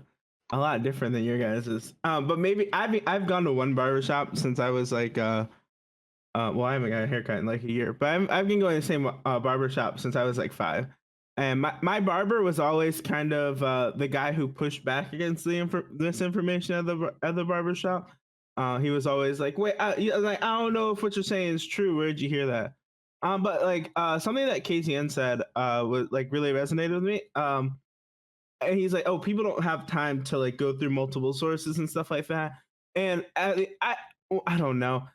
lot different than your guys's. But maybe I've gone to one barbershop since I was like well, I haven't got a haircut in like a year, but I've been going to the same barbershop since I was like 5. And my barber was always kind of the guy who pushed back against the misinformation at the barbershop. He was always like, "Wait, like I don't know if what you're saying is true. Where'd you hear that?" But like something that KTN said was like really resonated with me. And he's like, "Oh, people don't have time to like go through multiple sources and stuff like that." And I don't know.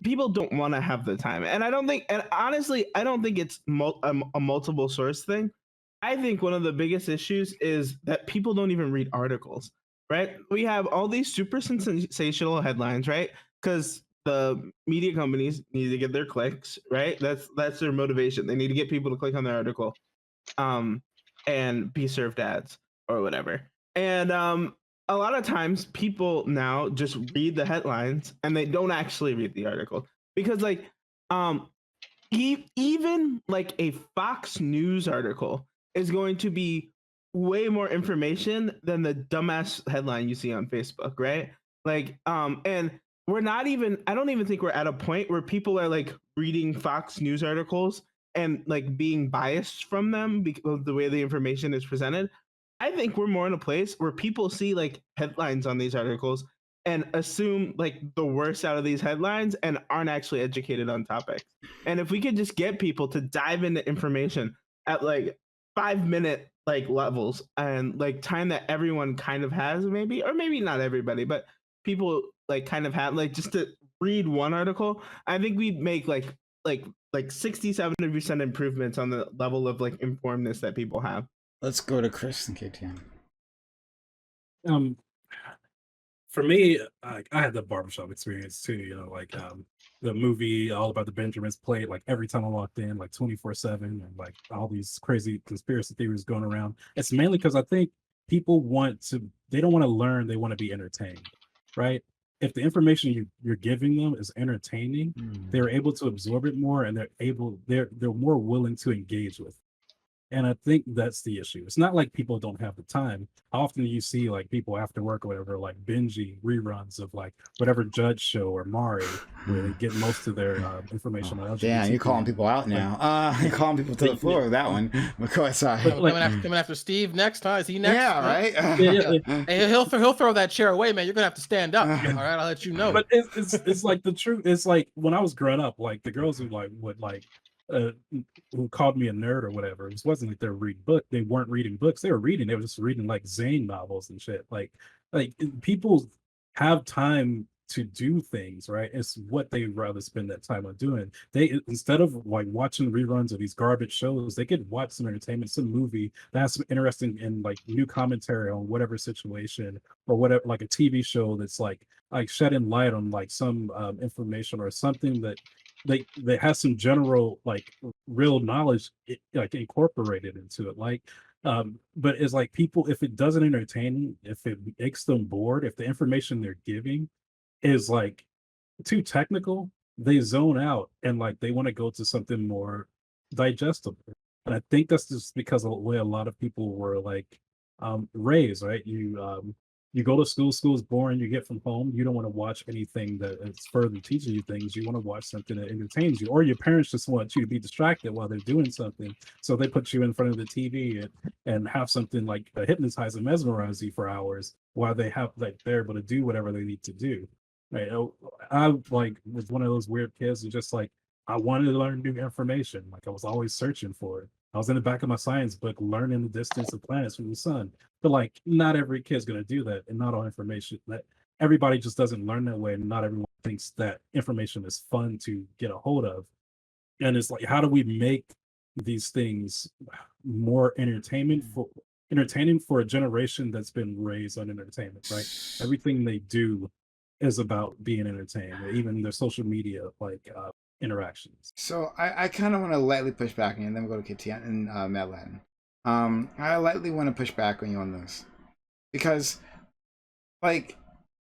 People don't want to have the time, and I don't think, and honestly, I don't think it's a multiple source thing. I think one of the biggest issues is that people don't even read articles, right? We have all these super sensational headlines, right? Because the media companies need to get their clicks, right? That's their motivation. They need to get people to click on their article, um, and be served ads or whatever. And a lot of times people now just read the headlines and they don't actually read the article because like um even like a Fox News article is going to be way more information than the dumbass headline you see on Facebook, right? Like, and we're not even, I don't even think we're at a point where people are like reading Fox News articles and like being biased from them because of the way the information is presented. I think we're more in a place where people see like headlines on these articles and assume like the worst out of these headlines and aren't actually educated on topics. And if we could just get people to dive into information at like 5 minute like levels and like time that everyone kind of has, maybe, or maybe not everybody, but people like kind of have like just to read one article, I think we'd make like 60-70% improvements on the level of like informedness that people have. Let's go to Chris and KTN. For me, I had the barbershop experience too. You know, like the movie All About the Benjamins played like every time I walked in, like 24/7, and like all these crazy conspiracy theories going around. It's mainly because I think people they don't want to learn, they want to be entertained, right? If the information you're giving them is entertaining, they're able to absorb it more, and they're more willing to engage with. And I think that's the issue. It's not like people don't have the time. How often do you see like people after work or whatever, like binging reruns of like whatever Judge show or Mari, where they get most of their information on LGBT. Damn, you're calling people out now. You're calling people to the floor with that one. Because coming after Steve next, huh? Is he next? yeah, right. Hey, he'll throw that chair away, man. You're gonna have to stand up. All right, I'll let you know. But it's like the truth. It's like when I was growing up, like the girls who like would like who called me a nerd or whatever. It wasn't like they weren't reading books. They were just reading like Zane novels and shit. Like people have time to do things, right? It's what they rather spend that time on doing. They, instead of like watching reruns of these garbage shows, they could watch some entertainment, some movie that has some interesting and like new commentary on whatever situation, or whatever, like a TV show that's like shedding light on like some information or something that they has some general like real knowledge like incorporated into it. Like but it's like people, if it doesn't entertain, if it makes them bored, if the information they're giving is like too technical, they zone out and like they want to go to something more digestible. And I think that's just because of the way a lot of people were like raised, right? You go to school's boring, you get from home, you don't want to watch anything that is further teaching you things. You want to watch something that entertains you, or your parents just want you to be distracted while they're doing something. So they put you in front of the TV and have something like hypnotize and mesmerize you for hours while they're able to do whatever they need to do. Right. I like was one of those weird kids who just like, I wanted to learn new information. Like I was always searching for it. I was in the back of my science book learning the distance of planets from the sun. But like not every kid's gonna do that, and not all information that everybody just doesn't learn that way, and not everyone thinks that information is fun to get a hold of. And it's like, how do we make these things more entertaining for a generation that's been raised on entertainment, right? Everything they do is about being entertained, even their social media like interactions. So I kind of want to lightly push back on you, and then we'll go to KTN and Madeline. I lightly want to push back on you on this because, like,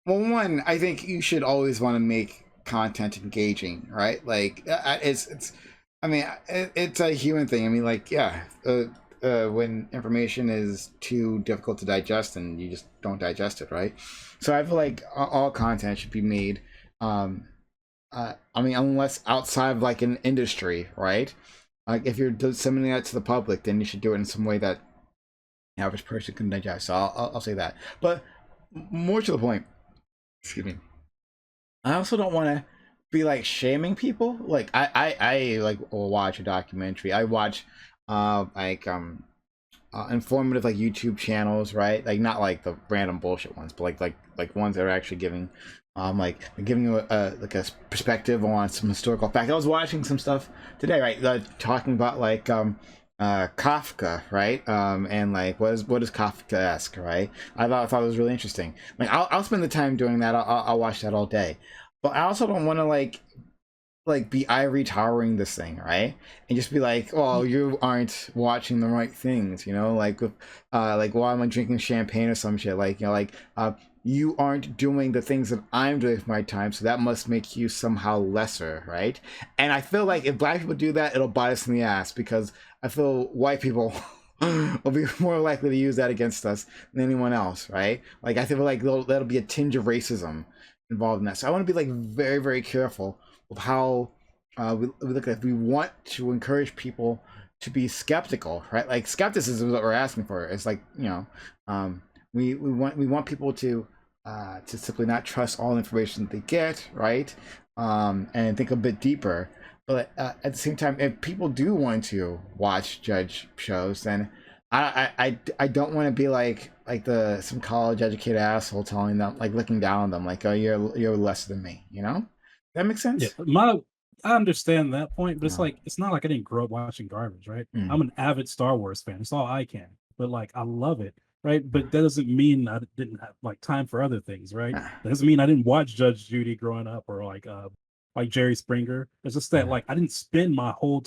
well, one, I think you should always want to make content engaging, right? Like, it's I mean, it's a human thing. I mean, like, yeah, when information is too difficult to digest, and you just don't digest it, right? So I feel like all content should be made. I mean, unless outside of like an industry, right? Like if you're disseminating that to the public, then you should do it in some way that the average person can digest. So I'll say that. But more to the point, excuse me. I also don't want to be like shaming people. Like I like will watch a documentary. I watch like informative like YouTube channels, right? Like not like the random bullshit ones, but like ones that are actually giving like giving you a like a perspective on some historical fact. I was watching some stuff today, right? Talking about like Kafka, right? And like what is Kafka-esque, right? I thought it was really interesting. Like I'll spend the time doing that. I'll watch that all day. But I also don't want to like be ivory towering this thing, right? And just be like, oh, you aren't watching the right things, you know, like with like while I'm like drinking champagne or some shit, like, you know, like you aren't doing the things that I'm doing with my time, so that must make you somehow lesser, right? And I feel like if black people do that, it'll bite us in the ass, because I feel white people will be more likely to use that against us than anyone else, right? Like I feel like that'll be a tinge of racism involved in that. So I want to be like very, very careful of how we look at. We want to encourage people to be skeptical, right? Like skepticism is what we're asking for. It's like, you know, we want people to simply not trust all information that they get, right? And think a bit deeper. But at the same time, if people do want to watch judge shows, then I don't want to be like some college educated asshole telling them, like looking down on them, like, oh, you're less than me, you know? That makes sense? Yeah, I understand that point, but it's Yeah. like it's not like I didn't grow up watching garbage, right? Mm. I'm an avid Star Wars fan. It's all I can, but like I love it, right? But that doesn't mean I didn't have like time for other things, right? Ah. That doesn't mean I didn't watch Judge Judy growing up, or like Jerry Springer. It's just that like I didn't spend my whole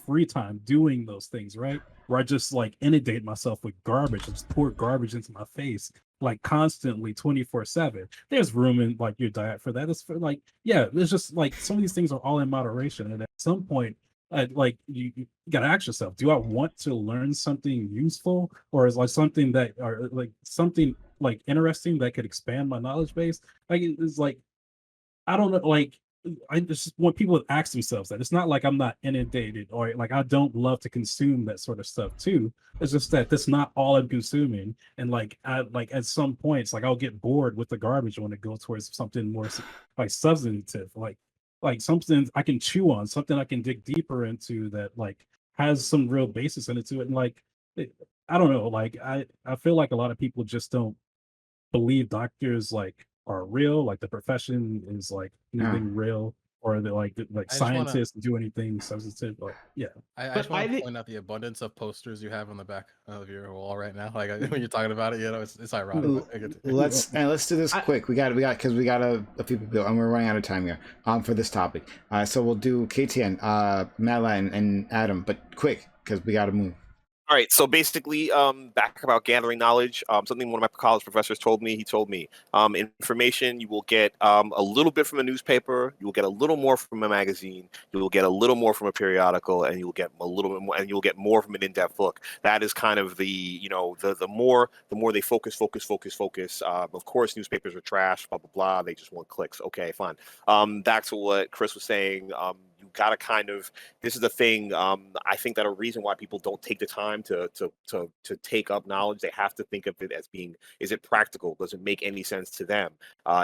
free time doing those things, right? Where I just like inundate myself with garbage and just pour garbage into my face like constantly 24/7. There's room in like your diet for that. It's for like, yeah, it's just like some of these things are all in moderation. And at some point, like you gotta ask yourself, do I want to learn something useful, or is like something that, or like something like interesting that could expand my knowledge base? Like it's like, I don't know, like I just want people to ask themselves that. It's not like I'm not inundated, or like I don't love to consume that sort of stuff too. It's just that that's not all I'm consuming. And like I like at some points, like I'll get bored with the garbage when it goes towards something more like substantive, like something I can chew on, something I can dig deeper into that like has some real basis in it to it. And like I don't know, like I feel like a lot of people just don't believe doctors like are real, like the profession is like anything real, or that like I just wanna scientists do anything substantive. Like, yeah, I But just want I to think point out the abundance of posters you have on the back of your wall right now. Like when you're talking about it, you know, it's ironic. L- But I get to- let's do this I- quick. We got because we got a few people, and we're running out of time here for this topic. So we'll do KTN, Madeline, and Adam, but quick because we got to move. All right, so basically, back about gathering knowledge, something one of my college professors told me. He told me, information you will get a little bit from a newspaper, you will get a little more from a magazine, you will get a little more from a periodical, and you will get a little bit more, and you will get more from an in-depth book. That is kind of the, you know, the more they focus. Of course, newspapers are trash, blah blah blah. They just want clicks. Okay, fine. Back to what Chris was saying. You gotta kind of, this is the thing. I think that a reason why people don't take the time to take up knowledge, they have to think of it as being, is it practical? Does it make any sense to them?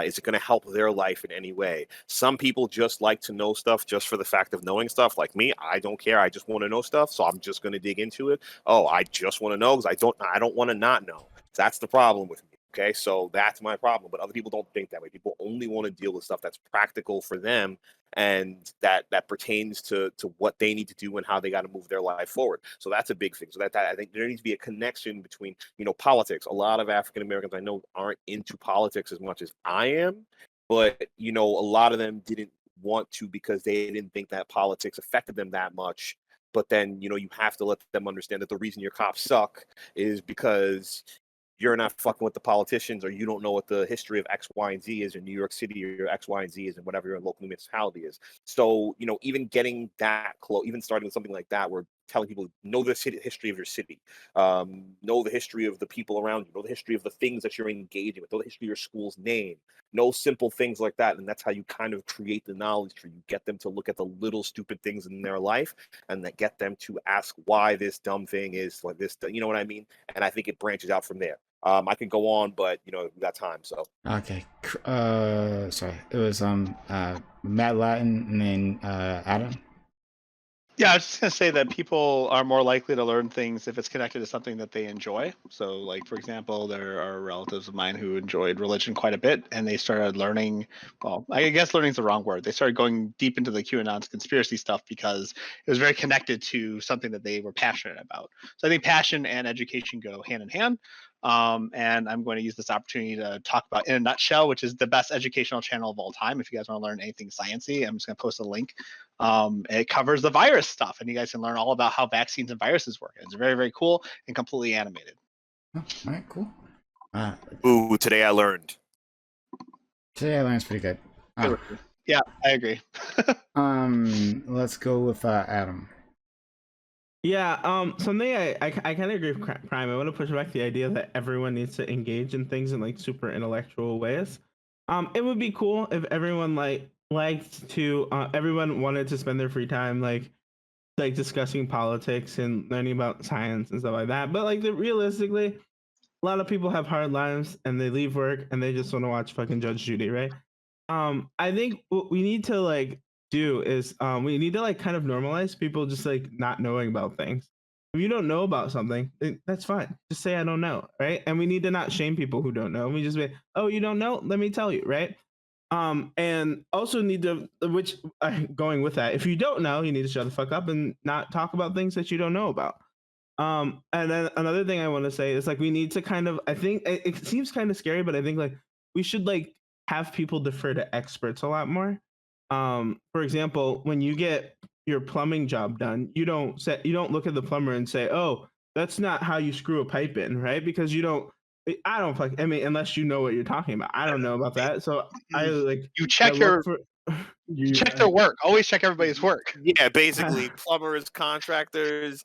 Is it going to help their life in any way? Some people just like to know stuff just for the fact of knowing stuff. Like me, I don't care. I just want to know stuff, so I'm just going to dig into it. Oh, I just want to know because I don't want to not know. That's the problem with me. Okay, so that's my problem. But other people don't think that way. People only want to deal with stuff that's practical for them and that pertains to what they need to do and how they got to move their life forward. So that's a big thing. So that I think there needs to be a connection between, you know, politics. A lot of African Americans I know aren't into politics as much as I am, but you know, a lot of them didn't want to because they didn't think that politics affected them that much. But then, you know, you have to let them understand that the reason your cops suck is because you're not fucking with the politicians, or you don't know what the history of X, Y, and Z is in New York City, or X, Y, and Z is in whatever your local municipality is. So, you know, even getting that close, even starting with something like that, where telling people, know the history of your city, know the history of the people around you, know the history of the things that you're engaging with, know the history of your school's name, know simple things like that. And that's how you kind of create the knowledge for you, get them to look at the little stupid things in their life and that get them to ask why this dumb thing is like this, you know what I mean? And I think it branches out from there. I can go on, but we got time. So Okay. Sorry. It was Matt Latin and then Adam. Yeah, I was just gonna say that people are more likely to learn things if it's connected to something that they enjoy. So, like for example, there are relatives of mine who enjoyed religion quite a bit, and they started learning. Well, I guess learning is the wrong word. They started going deep into the QAnon's conspiracy stuff because it was very connected to something that they were passionate about. So I think passion and education go hand in hand. And I'm going to use this opportunity to talk about In a Nutshell, which is the best educational channel of all time. If you guys want to learn anything sciencey, I'm just going to post a link. It covers the virus stuff, and you guys can learn all about how vaccines and viruses work. It's very, very cool and completely animated. Oh, all right, cool. ooh, today I learned. Today I learned it's pretty good. Yeah, I agree. Let's go with Adam. Yeah, something I kind of agree with Prime. I want to push back the idea that everyone needs to engage in things in like super intellectual ways. It would be cool if everyone liked to everyone wanted to spend their free time like discussing politics and learning about science and stuff like that. But realistically, a lot of people have hard lives and they leave work and they just want to watch fucking Judge Judy, right? I think what we need to do is we need to kind of normalize people just not knowing about things. If you don't know about something, that's fine. Just say I don't know, right? And we need to not shame people who don't know. We just be, oh, you don't know? Let me tell you, right? And also need to, which going with that, if you don't know, you need to shut the fuck up and not talk about things that you don't know about. And then another thing I want to say is we need to kind of, I think it seems kind of scary, but I think we should have people defer to experts a lot more. For example, when you get your plumbing job done, you don't look at the plumber and say, oh, that's not how you screw a pipe in, right? Because I don't I mean, unless you know what you're talking about. I don't know about that. So you check you check their work. Always check everybody's work. Yeah, basically plumbers, contractors.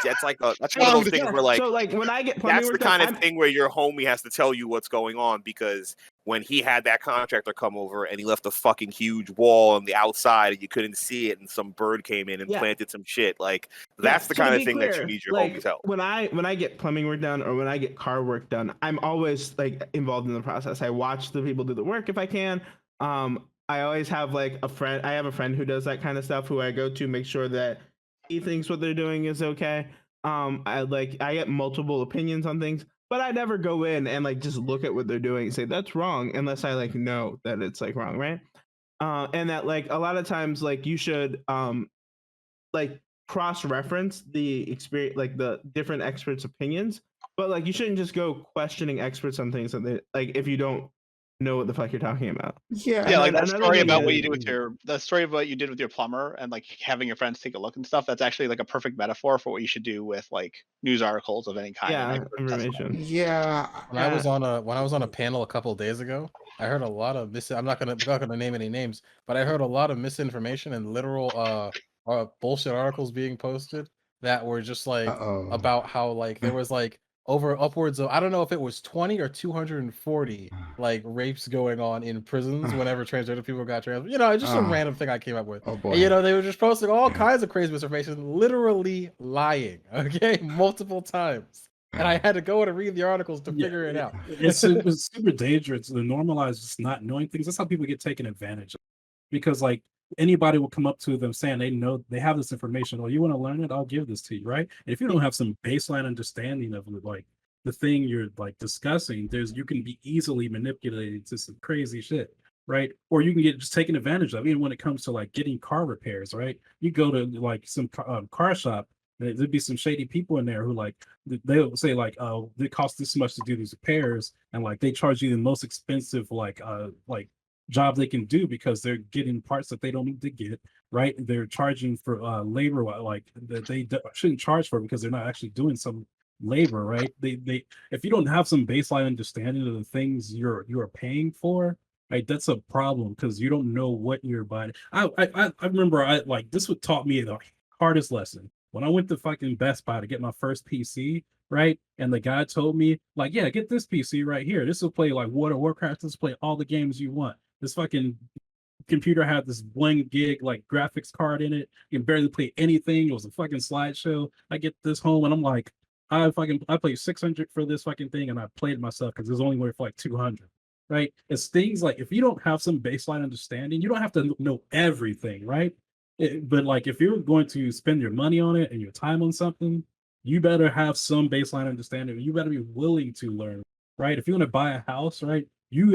That's that's one of those things where so when I get plumbing that's work the kind of thing where your homie has to tell you what's going on, because when he had that contractor come over and he left a fucking huge wall on the outside and you couldn't see it and some bird came in and planted some shit, that's the kind of thing that you need your homie to tell. When I get plumbing work done or when I get car work done, I'm always involved in the process. I watch the people do the work if I can. I always have a friend. I have a friend who does that kind of stuff who I go to make sure that he thinks what they're doing is okay. I get multiple opinions on things, but I never go in and just look at what they're doing and say that's wrong unless I know that it's wrong, right? And that a lot of times you should cross-reference the experience, the different experts' opinions, but you shouldn't just go questioning experts on things that they if you don't know what the fuck you're talking about. Yeah, that story about what you do with the story of what you did with your plumber and having your friends take a look and stuff. That's actually a perfect metaphor for what you should do with news articles of any kind. Yeah, information. Yeah. When I was on a panel a couple of days ago, I heard a lot of I'm not gonna name any names, but I heard a lot of misinformation and literal bullshit articles being posted that were just about how there was over upwards of, I don't know if it was 20 or 240 rapes going on in prisons whenever transgender people got trans. It's just a random thing I came up with. Oh boy. And, they were just posting all kinds of crazy misinformation, literally lying, okay, multiple times. And I had to go and read the articles to figure it out. It's super dangerous to normalize just not knowing things. That's how people get taken advantage of. Because anybody will come up to them saying they know they have this information. Oh, you want to learn it? I'll give this to you, right? And if you don't have some baseline understanding of the thing you're discussing, you can be easily manipulated to some crazy shit, right? Or you can get just taken advantage of. Even when it comes to getting car repairs, right? You go to some car shop, there'd be some shady people in there who they'll say oh, it costs this much to do these repairs, and they charge you the most expensive job they can do because they're getting parts that they don't need to get, right? They're charging for labor that they shouldn't charge for because they're not actually doing some labor, right? They if you don't have some baseline understanding of the things you're paying for, right, that's a problem because you don't know what you're buying. I remember this would taught me the hardest lesson when I went to fucking Best Buy to get my first PC, right? And the guy told me yeah, get this PC right here. This will play World of Warcraft. This will play all the games you want. This fucking computer had this 1 gig graphics card in it. You can barely play anything. It was a fucking slideshow. I get this home and I'm like, I played 600 for this fucking thing, and I played it myself because it's only worth like 200. Right? It's things like if you don't have some baseline understanding, you don't have to know everything, right? But like if you're going to spend your money on it and your time on something, you better have some baseline understanding. You better be willing to learn, right? If you want to buy a house, right, you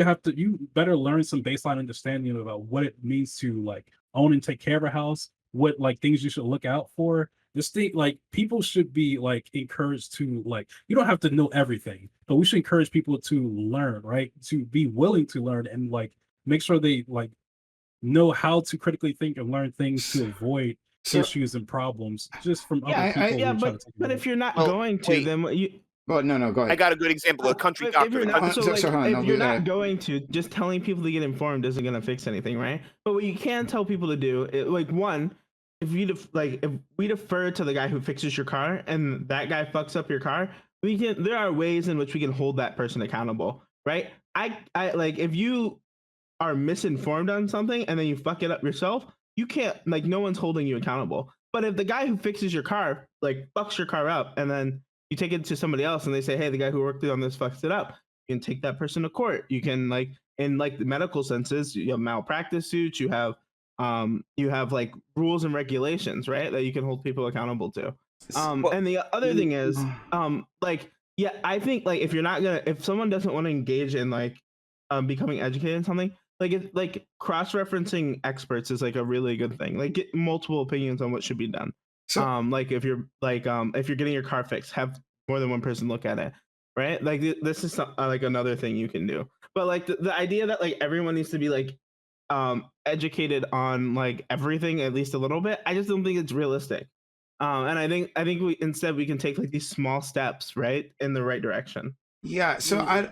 better learn some baseline understanding about what it means to like own and take care of a house, what like things you should look out for. This thing, like people should be like encouraged to like, you don't have to know everything, but we should encourage people to learn, right? To be willing to learn and like make sure they like know how to critically think and learn things to avoid So issues and problems just from Yeah, other people Yeah, who try to take but advantage. if you're not Well, going to, wait. then what you well, no, go I ahead. got a good example. A country if doctor. you're the not, country- so like hold on, if no, you're we not gotta- going to, just telling people to get informed isn't gonna fix anything, right? But what you can tell people to do, like one, if we defer to the guy who fixes your car and that guy fucks up your car, there are ways in which we can hold that person accountable, right? I like if you are misinformed on something and then you fuck it up yourself, you can't, like, no one's holding you accountable. But if the guy who fixes your car like fucks your car up and then you take it to somebody else and they say, hey, the guy who worked on this fucks it up, you can take that person to court. You can, like, in like the medical senses, you have malpractice suits, you have like rules and regulations, right, that you can hold people accountable to. Well, And the other thing is, like, yeah, I think like if someone doesn't want to engage in like becoming educated in something, like cross-referencing experts is like a really good thing. Like get multiple opinions on what should be done. So Like if you're getting your car fixed, have more than one person look at it, right? Like this is like another thing you can do. But like the idea that like everyone needs to be like educated on like everything at least a little bit, I just don't think it's realistic. And I think we can take like these small steps, right, in the right direction. yeah, so I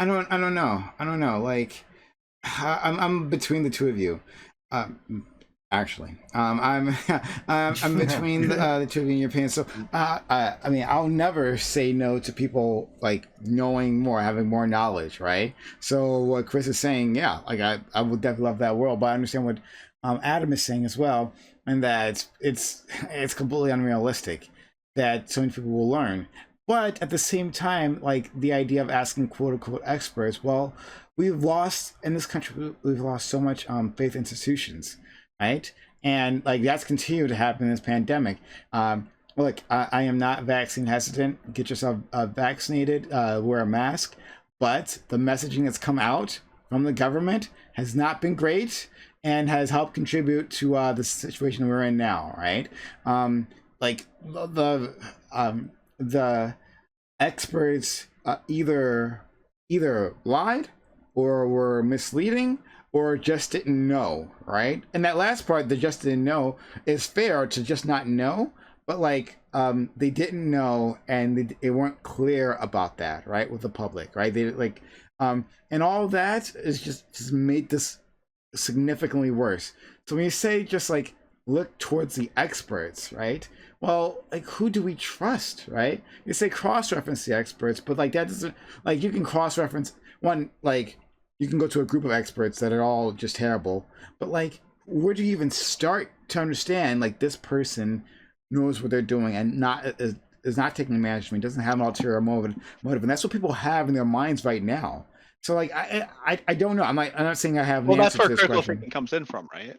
don't know. Like I'm between the two of you. Actually, I'm I'm between the two of you in your opinion. So I mean, I'll never say no to people like knowing more, having more knowledge, right? So what Chris is saying, yeah, like I would definitely love that world, but I understand what Adam is saying as well, and that it's completely unrealistic that so many people will learn. But at the same time, like the idea of asking quote unquote experts, well, we've lost in this country, we've lost so much faith institutions, right? And like that's continued to happen in this pandemic. Look, I am not vaccine hesitant. Get yourself vaccinated, wear a mask. But the messaging that's come out from the government has not been great and has helped contribute to the situation we're in now, right? Like the experts either lied or were misleading or just didn't know, right? And that last part, the just didn't know, is fair to just not know, but like they didn't know and they weren't clear about that, right, with the public, right? They like and all of that is just made this significantly worse. So when you say just like look towards the experts, right? Well, like who do we trust, right? You say cross-reference the experts, but like that doesn't, like you can cross-reference one, like you can go to a group of experts that are all just terrible, but like where do you even start to understand like this person knows what they're doing and is not taking management, doesn't have an ulterior motive, and that's what people have in their minds right now. So like I don't know. I'm not saying I have. Well, an that's answer where to this critical question. thinking comes in from, right?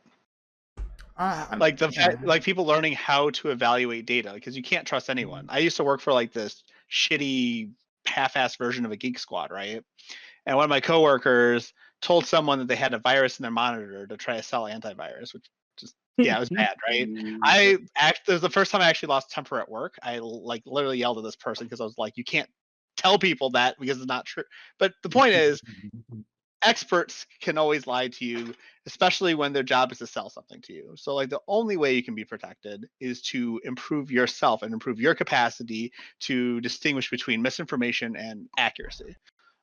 Like Like people learning how to evaluate data, because you can't trust anyone. I used to work for like this shitty half-assed version of a Geek Squad, right? And one of my coworkers told someone that they had a virus in their monitor to try to sell antivirus, which just it was bad, right? It was the first time I actually lost temper at work. I like literally yelled at this person because I was like, you can't tell people that because it's not true. But the point is, experts can always lie to you, especially when their job is to sell something to you. So like the only way you can be protected is to improve yourself and improve your capacity to distinguish between misinformation and accuracy.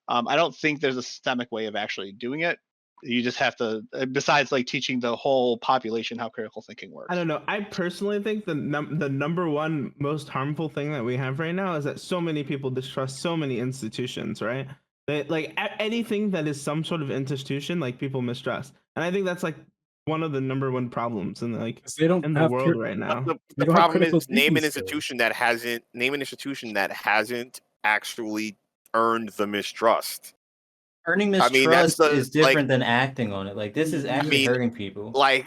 I don't think there's a systemic way of actually doing it. You just have to, besides like teaching the whole population how critical thinking works. I don't know. I personally think the number one most harmful thing that we have right now is that so many people distrust so many institutions, right? That like anything that is some sort of institution, like people mistrust. And I think that's like one of the number one problems in like 'Cause they don't in the have world crit- right now. The They don't have problem critical is name thinking an skills. institution that hasn't actually earned the mistrust. Earning I mean, that's mistrust is the like. different than acting on it. Like this is I actually mean, hurting people. but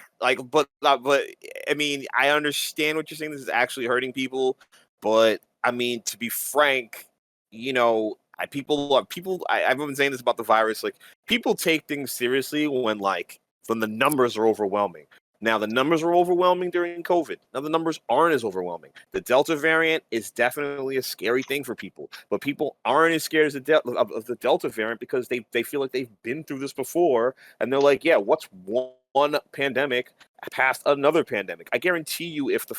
I mean, I understand what you're saying. This is actually hurting people, but I mean, to be frank, you know, I've been saying this about the virus. Like, people take things seriously when the numbers are overwhelming. Now, the numbers were overwhelming during COVID. Now, the numbers aren't as overwhelming. The Delta variant is definitely a scary thing for people, but people aren't as scared as of the Delta variant because they feel like they've been through this before, and they're like, yeah, what's one pandemic past another pandemic? I guarantee you, if we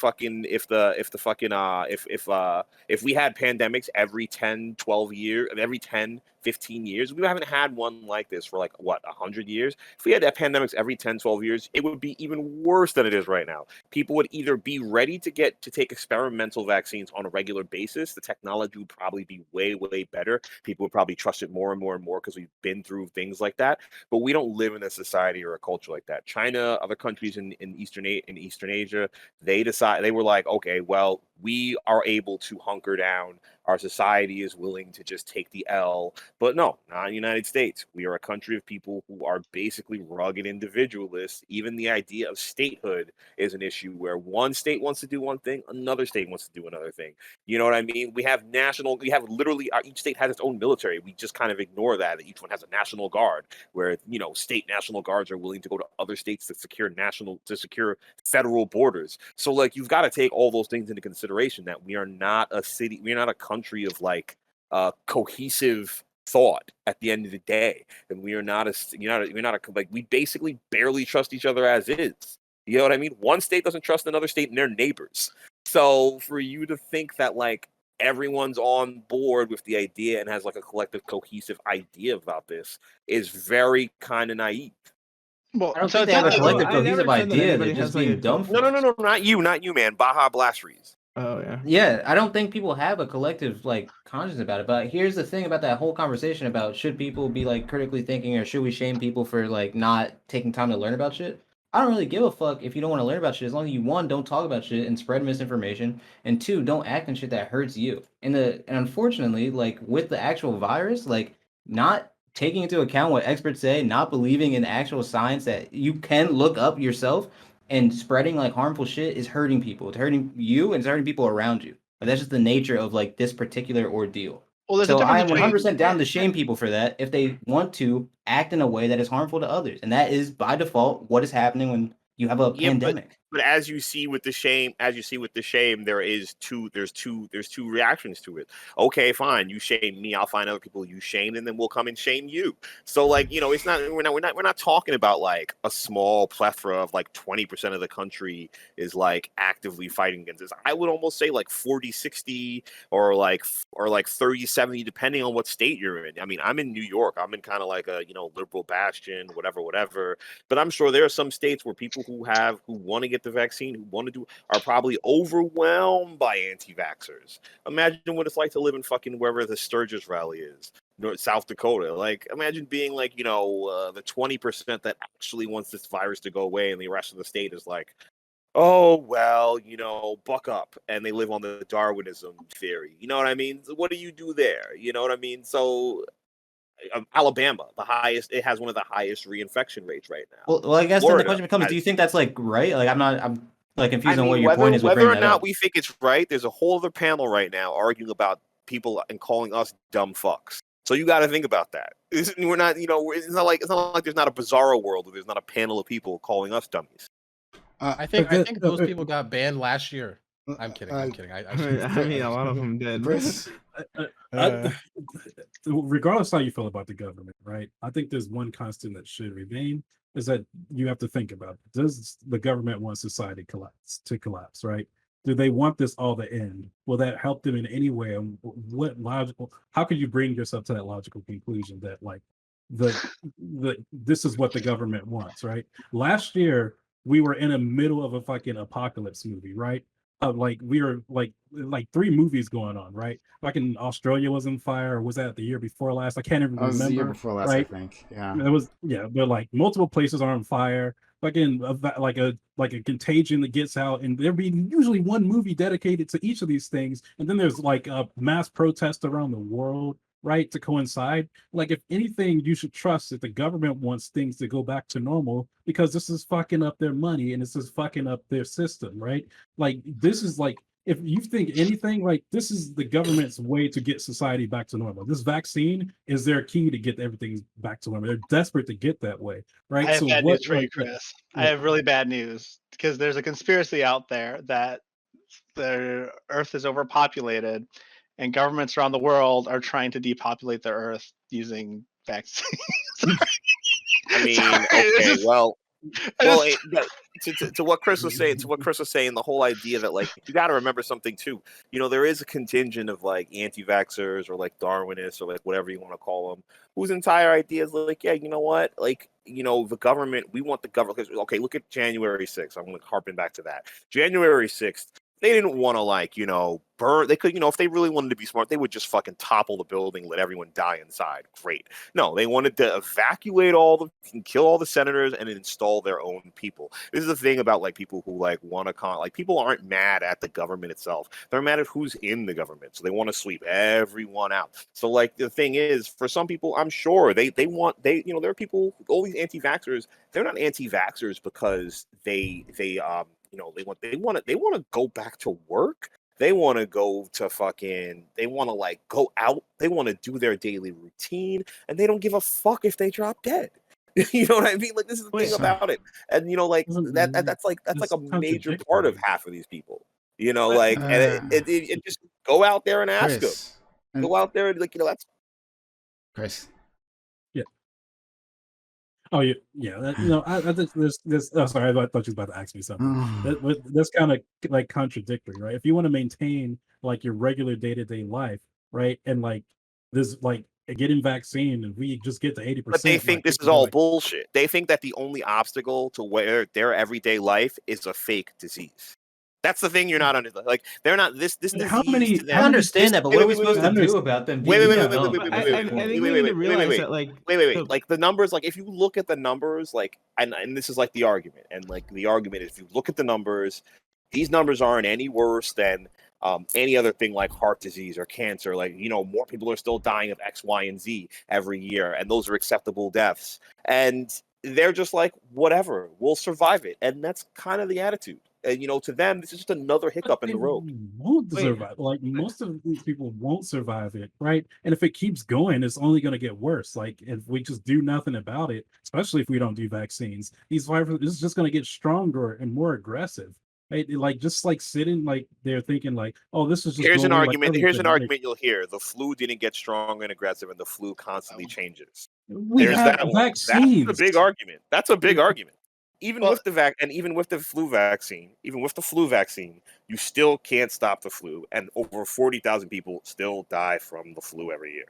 had pandemics every 10, 12 years, every 10, 15 years, we haven't had one like this for 100 years. If we had pandemics every 10, 12 years, it would be even worse than it is right now. People would either be ready to take experimental vaccines on a regular basis. The technology would probably be way, way better. People would probably trust it more and more and more because we've been through things like that. But we don't live in a society or a culture like that. China, other countries in Eastern Asia, they were like, okay, well, we are able to hunker down. Our society is willing to just take the L. But no, not in the United States. We are a country of people who are basically rugged individualists. Even the idea of statehood is an issue where one state wants to do one thing, another state wants to do another thing. You know what I mean? We have literally, each state has its own military. We just kind of ignore that each one has a national guard, where, state national guards are willing to go to other states to secure federal borders. So you've got to take all those things into consideration, that we are not a country of cohesive thought at the end of the day, and we are not we basically barely trust each other as is. You know what I mean? One state doesn't trust another state and their neighbors. So for you to think that everyone's on board with the idea and has a collective cohesive idea about this is very kind of naive. Well, I don't so think it they have a sounds like- collective I never cohesive said that idea. anybody They're just has, like, being a dumb. No, not you, man. Baja Blast Freeze. Oh yeah. Yeah, I don't think people have a collective conscience about it. But here's the thing about that whole conversation about should people be critically thinking, or should we shame people for not taking time to learn about shit? I don't really give a fuck if you don't want to learn about shit, as long as you, one, don't talk about shit and spread misinformation, and two, don't act on shit that hurts you. And unfortunately, with the actual virus, not taking into account what experts say, not believing in actual science that you can look up yourself, and spreading harmful shit is hurting people. It's hurting you and it's hurting people around you. That's just the nature of this particular ordeal. Well, there's a So I difference am between 100% down to shame people for that if they want to act in a way that is harmful to others. And that is by default what is happening when you have a pandemic. But as you see with the shame, there's two reactions to it. Okay, fine, you shame me, I'll find other people you shame, and then we'll come and shame you. So it's not we're not talking about a small plethora of 20% of the country is actively fighting against this. I would almost say 40-60 or 30-70, depending on what state you're in. I mean, I'm in New York. I'm in kind of a liberal bastion, whatever. But I'm sure there are some states where people who want to get the vaccine, who want to do, are probably overwhelmed by anti-vaxxers. Imagine what it's like to live in fucking wherever the Sturgis rally is, South Dakota. Imagine being the 20% that actually wants this virus to go away, and the rest of the state is oh, well, buck up. And they live on the Darwinism theory. You know what I mean? So what do you do there? You know what I mean? So Alabama, it has one of the highest reinfection rates right now. Well, I guess Florida then the question becomes: do you think that's right? I'm confused on what your whether, point is with whether bringing or that not up. we think it's right, there's a whole other panel right now arguing about people and calling us dumb fucks. So you got to think about that. We're not, it's not like there's not a bizarro world where there's not a panel of people calling us dummies. I think those people got banned last year. I'm kidding. I mean, a lot of them did. Chris, regardless how you feel about the government, right? I think there's one constant that should remain, is that you have to think about, does the government want society to collapse, right? Do they want this all to end? Will that help them in any way? And how could you bring yourself to that logical conclusion that this is what the government wants, right? Last year, we were in the middle of a fucking apocalypse movie, right? We were like 3 movies going on, right? In Australia was on fire, or was that the year before last? I can't even remember. the year before last, right? I think. Yeah. It was, yeah, but multiple places are on fire. fucking like a contagion that gets out, and there'd be usually one movie dedicated to each of these things, and then there's like a mass protest around the world, right, to coincide. Like, if anything, you should trust that the government wants things to go back to normal, because this is fucking up their money and this is fucking up their system, right? Like, this is like, if you think anything, like, this is the government's way to get society back to normal. This vaccine is their key to get everything back to normal. They're desperate to get that way, right? I have So bad what, news for you, like, Chris. I yeah. have really bad news because there's a conspiracy out there that the Earth is overpopulated, and governments around the world are trying to depopulate the Earth using vaccines. I mean, Sorry, okay, well, I well, just- to what Chris was saying, the whole idea that like you got to remember something too. You know, there is a contingent of like anti-vaxxers or like Darwinists or like whatever you want to call them, whose entire idea is like, yeah, you know what, like, you know, the government, we want the government. Okay, look at January 6th. I'm harping back to that. January 6th. They didn't want to, like, you know, burn. They could, you know, if they really wanted to be smart, they would just fucking topple the building, let everyone die inside. Great. No, they wanted to evacuate kill all the senators and install their own people. This is the thing about like people who like want to like people aren't mad at the government itself. They're mad at who's in the government. So they want to sweep everyone out. So like the thing is, for some people, I'm sure you know, there are people, all these anti-vaxxers, they're not anti-vaxxers because you know, they want to go back to work. They want to go to they want to like go out. They want to do their daily routine, and they don't give a fuck if they drop dead. You know what I mean? Like, this is the thing about it. And you know, like that's like a major part of half of these people. You know, like, and it just go out there and ask them. Go out there and, like, you know, that's Chris. Oh yeah, yeah. You know, I think this. Oh, sorry, I thought you was about to ask me something. That's kind of like contradictory, right? If you want to maintain like your regular day-to-day life, right, and like this, like getting vaccine, and we just get to 80%. But they think this is all bullshit. They think that the only obstacle to their everyday life is a fake disease. That's the thing you're not under. Like, they're not this disease. How many? I understand that, but what are we supposed to do about them? Wait. I think we need to realize that, like, wait. Like, the numbers, like, if you look at the numbers, like, and this is like the argument, and like the argument is, if you look at the numbers, these numbers aren't any worse than any other thing like heart disease or cancer. Like, you know, more people are still dying of X, Y, and Z every year, and those are acceptable deaths. And they're just like, whatever, we'll survive it, and that's kind of the attitude. And, you know, to them, this is just another hiccup in the road. Won't survive. Like, most of these people won't survive it, right? And if it keeps going, it's only going to get worse. Like, if we just do nothing about it, especially if we don't do vaccines, these viruses is just going to get stronger and more aggressive. Right? Like, just like sitting like they're thinking like, oh, this is just. Here's an argument. Like, here's an argument you'll hear: the flu didn't get strong and aggressive, and the flu constantly changes. We have vaccines. That's a big argument. That's a big argument. Even with the flu vaccine, you still can't stop the flu, and over 40,000 people still die from the flu every year.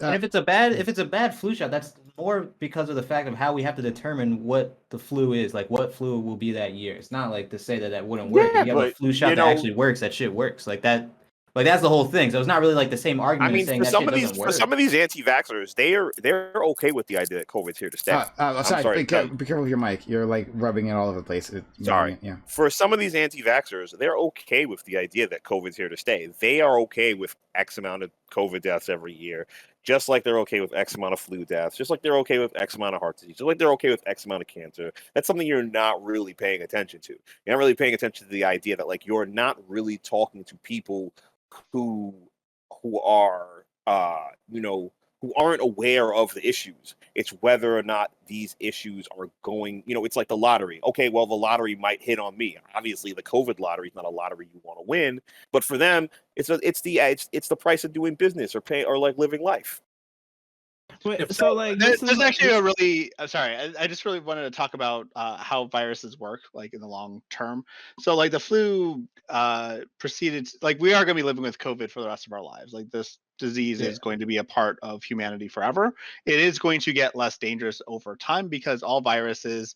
And if it's a bad flu shot, that's more because of the fact of how we have to determine what the flu is, like what flu will be that year. It's not like to say that wouldn't work. If you have a flu shot that actually works, that shit works. Like that. Like, that's the whole thing. So it's not really like the same argument. I mean, saying for some of these anti-vaxxers, they're okay with the idea that COVID's here to stay. Sorry, be careful with your mic. You're like rubbing it all over the place. Sorry. Yeah. For some of these anti-vaxxers, they're okay with the idea that COVID's here to stay. They are okay with X amount of COVID deaths every year, just like they're okay with X amount of flu deaths, just like they're okay with X amount of heart disease, just like they're okay with X amount of cancer. That's something you're not really paying attention to. You're not really paying attention to the idea that, like, you're not really talking to people who are who aren't aware of the issues. It's whether or not these issues are going, you know, it's like the lottery. Okay, well, the lottery might hit on me. Obviously, the COVID lottery is not a lottery you want to win, but for them, it's the price of doing business or like living life. So like, there's actually a really I just really wanted to talk about how viruses work, like, in the long term. So like the flu preceded, like, we are going to be living with COVID for the rest of our lives. Like, this disease is going to be a part of humanity forever. It is going to get less dangerous over time because all viruses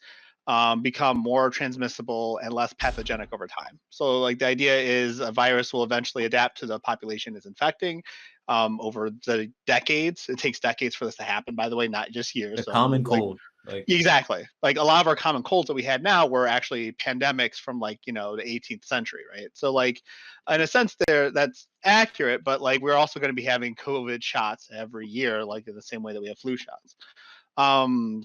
become more transmissible and less pathogenic over time. So like the idea is a virus will eventually adapt to the population it's infecting. Over the decades, it takes decades for this to happen, by the way, not just years. The common cold. Like, Exactly. Like a lot of our common colds that we had now were actually pandemics from like, the 18th century, right? So like in a sense there that's accurate, but like we're also going to be having COVID shots every year, like in the same way that we have flu shots. Um,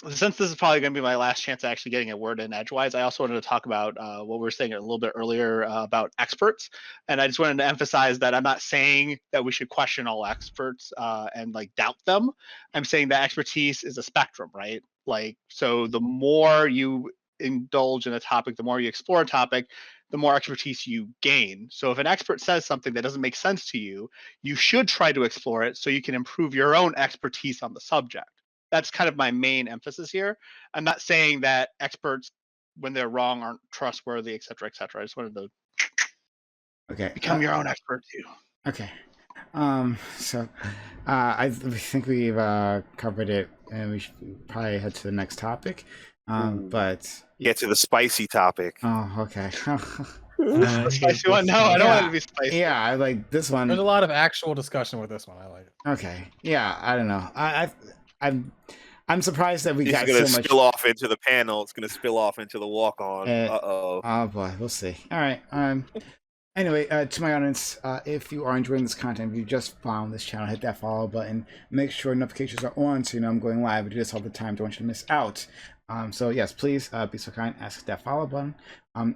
since this is probably going to be my last chance at actually getting a word in edgewise, I also wanted to talk about what we were saying a little bit earlier about experts. And I just wanted to emphasize that I'm not saying that we should question all experts and like doubt them. I'm saying that expertise is a spectrum, right? Like, so the more you indulge in a topic, the more you explore a topic, the more expertise you gain. So if an expert says something that doesn't make sense to you, you should try to explore it so you can improve your own expertise on the subject. That's kind of my main emphasis here. I'm not saying that experts, when they're wrong, aren't trustworthy, et cetera, et cetera. I just wanted to Okay. become your own expert too. Okay. So I think we've covered it, and we should probably head to the next topic. But Get to the spicy topic. oh, okay. The spicy one? No, I don't want it to be spicy. Yeah, I like this one. There's a lot of actual discussion with this one. I like it. Okay. Yeah, I don't know. I'm surprised that we It's got going to so much. spill off into the panel. It's going to spill off into the walk-on. Uh-oh. Oh boy, we'll see. All right. Anyway, to my audience, if you are enjoying this content, if you just found this channel, hit that follow button. Make sure notifications are on so you know I'm going live. I do this all the time. Don't want you to miss out. So yes, please be so kind, ask that follow button.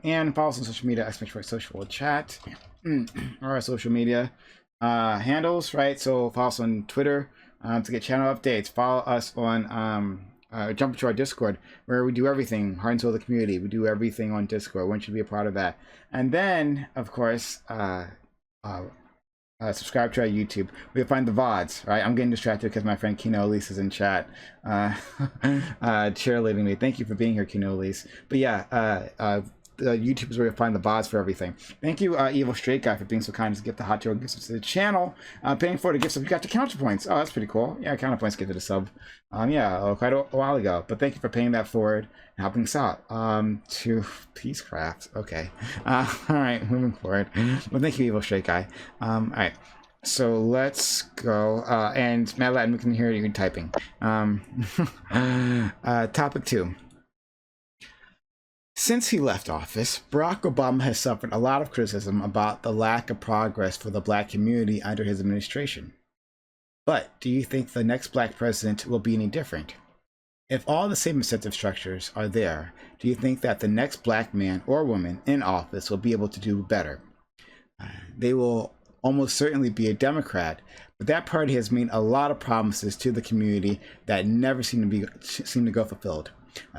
And follow us on social media, !social chat, or our social media handles, right? So follow us on Twitter to get channel updates. Follow us on jump to our Discord, where we do everything, heart and soul of the community. We do everything on Discord. I want you to be a part of that. And then, of course, subscribe to our YouTube. We'll find the VODs, right? I'm getting distracted because my friend Kino Elise is in chat, cheerleading me. Thank you for being here, Kino Elise. But yeah, YouTube is where you'll find the VODs for everything. Thank you, Evil Straight Guy, for being so kind as to get the hot tail gifts to the channel. Paying for the gifts, we got the counterpoints. Oh, that's pretty cool. Yeah, counterpoints get to the sub. Quite a while ago. But thank you for paying that forward and helping us out. To Peacecraft. Okay. All right, moving forward. Well, thank you, Evil Straight Guy. All right. So let's go. And Matt Latin, we can hear you typing. Topic 2. Since he left office, Barack Obama has suffered a lot of criticism about the lack of progress for the Black community under his administration. But do you think the next Black president will be any different? If all the same incentive structures are there, do you think that the next Black man or woman in office will be able to do better? They will almost certainly be a Democrat, but that party has made a lot of promises to the community that never seem to go fulfilled.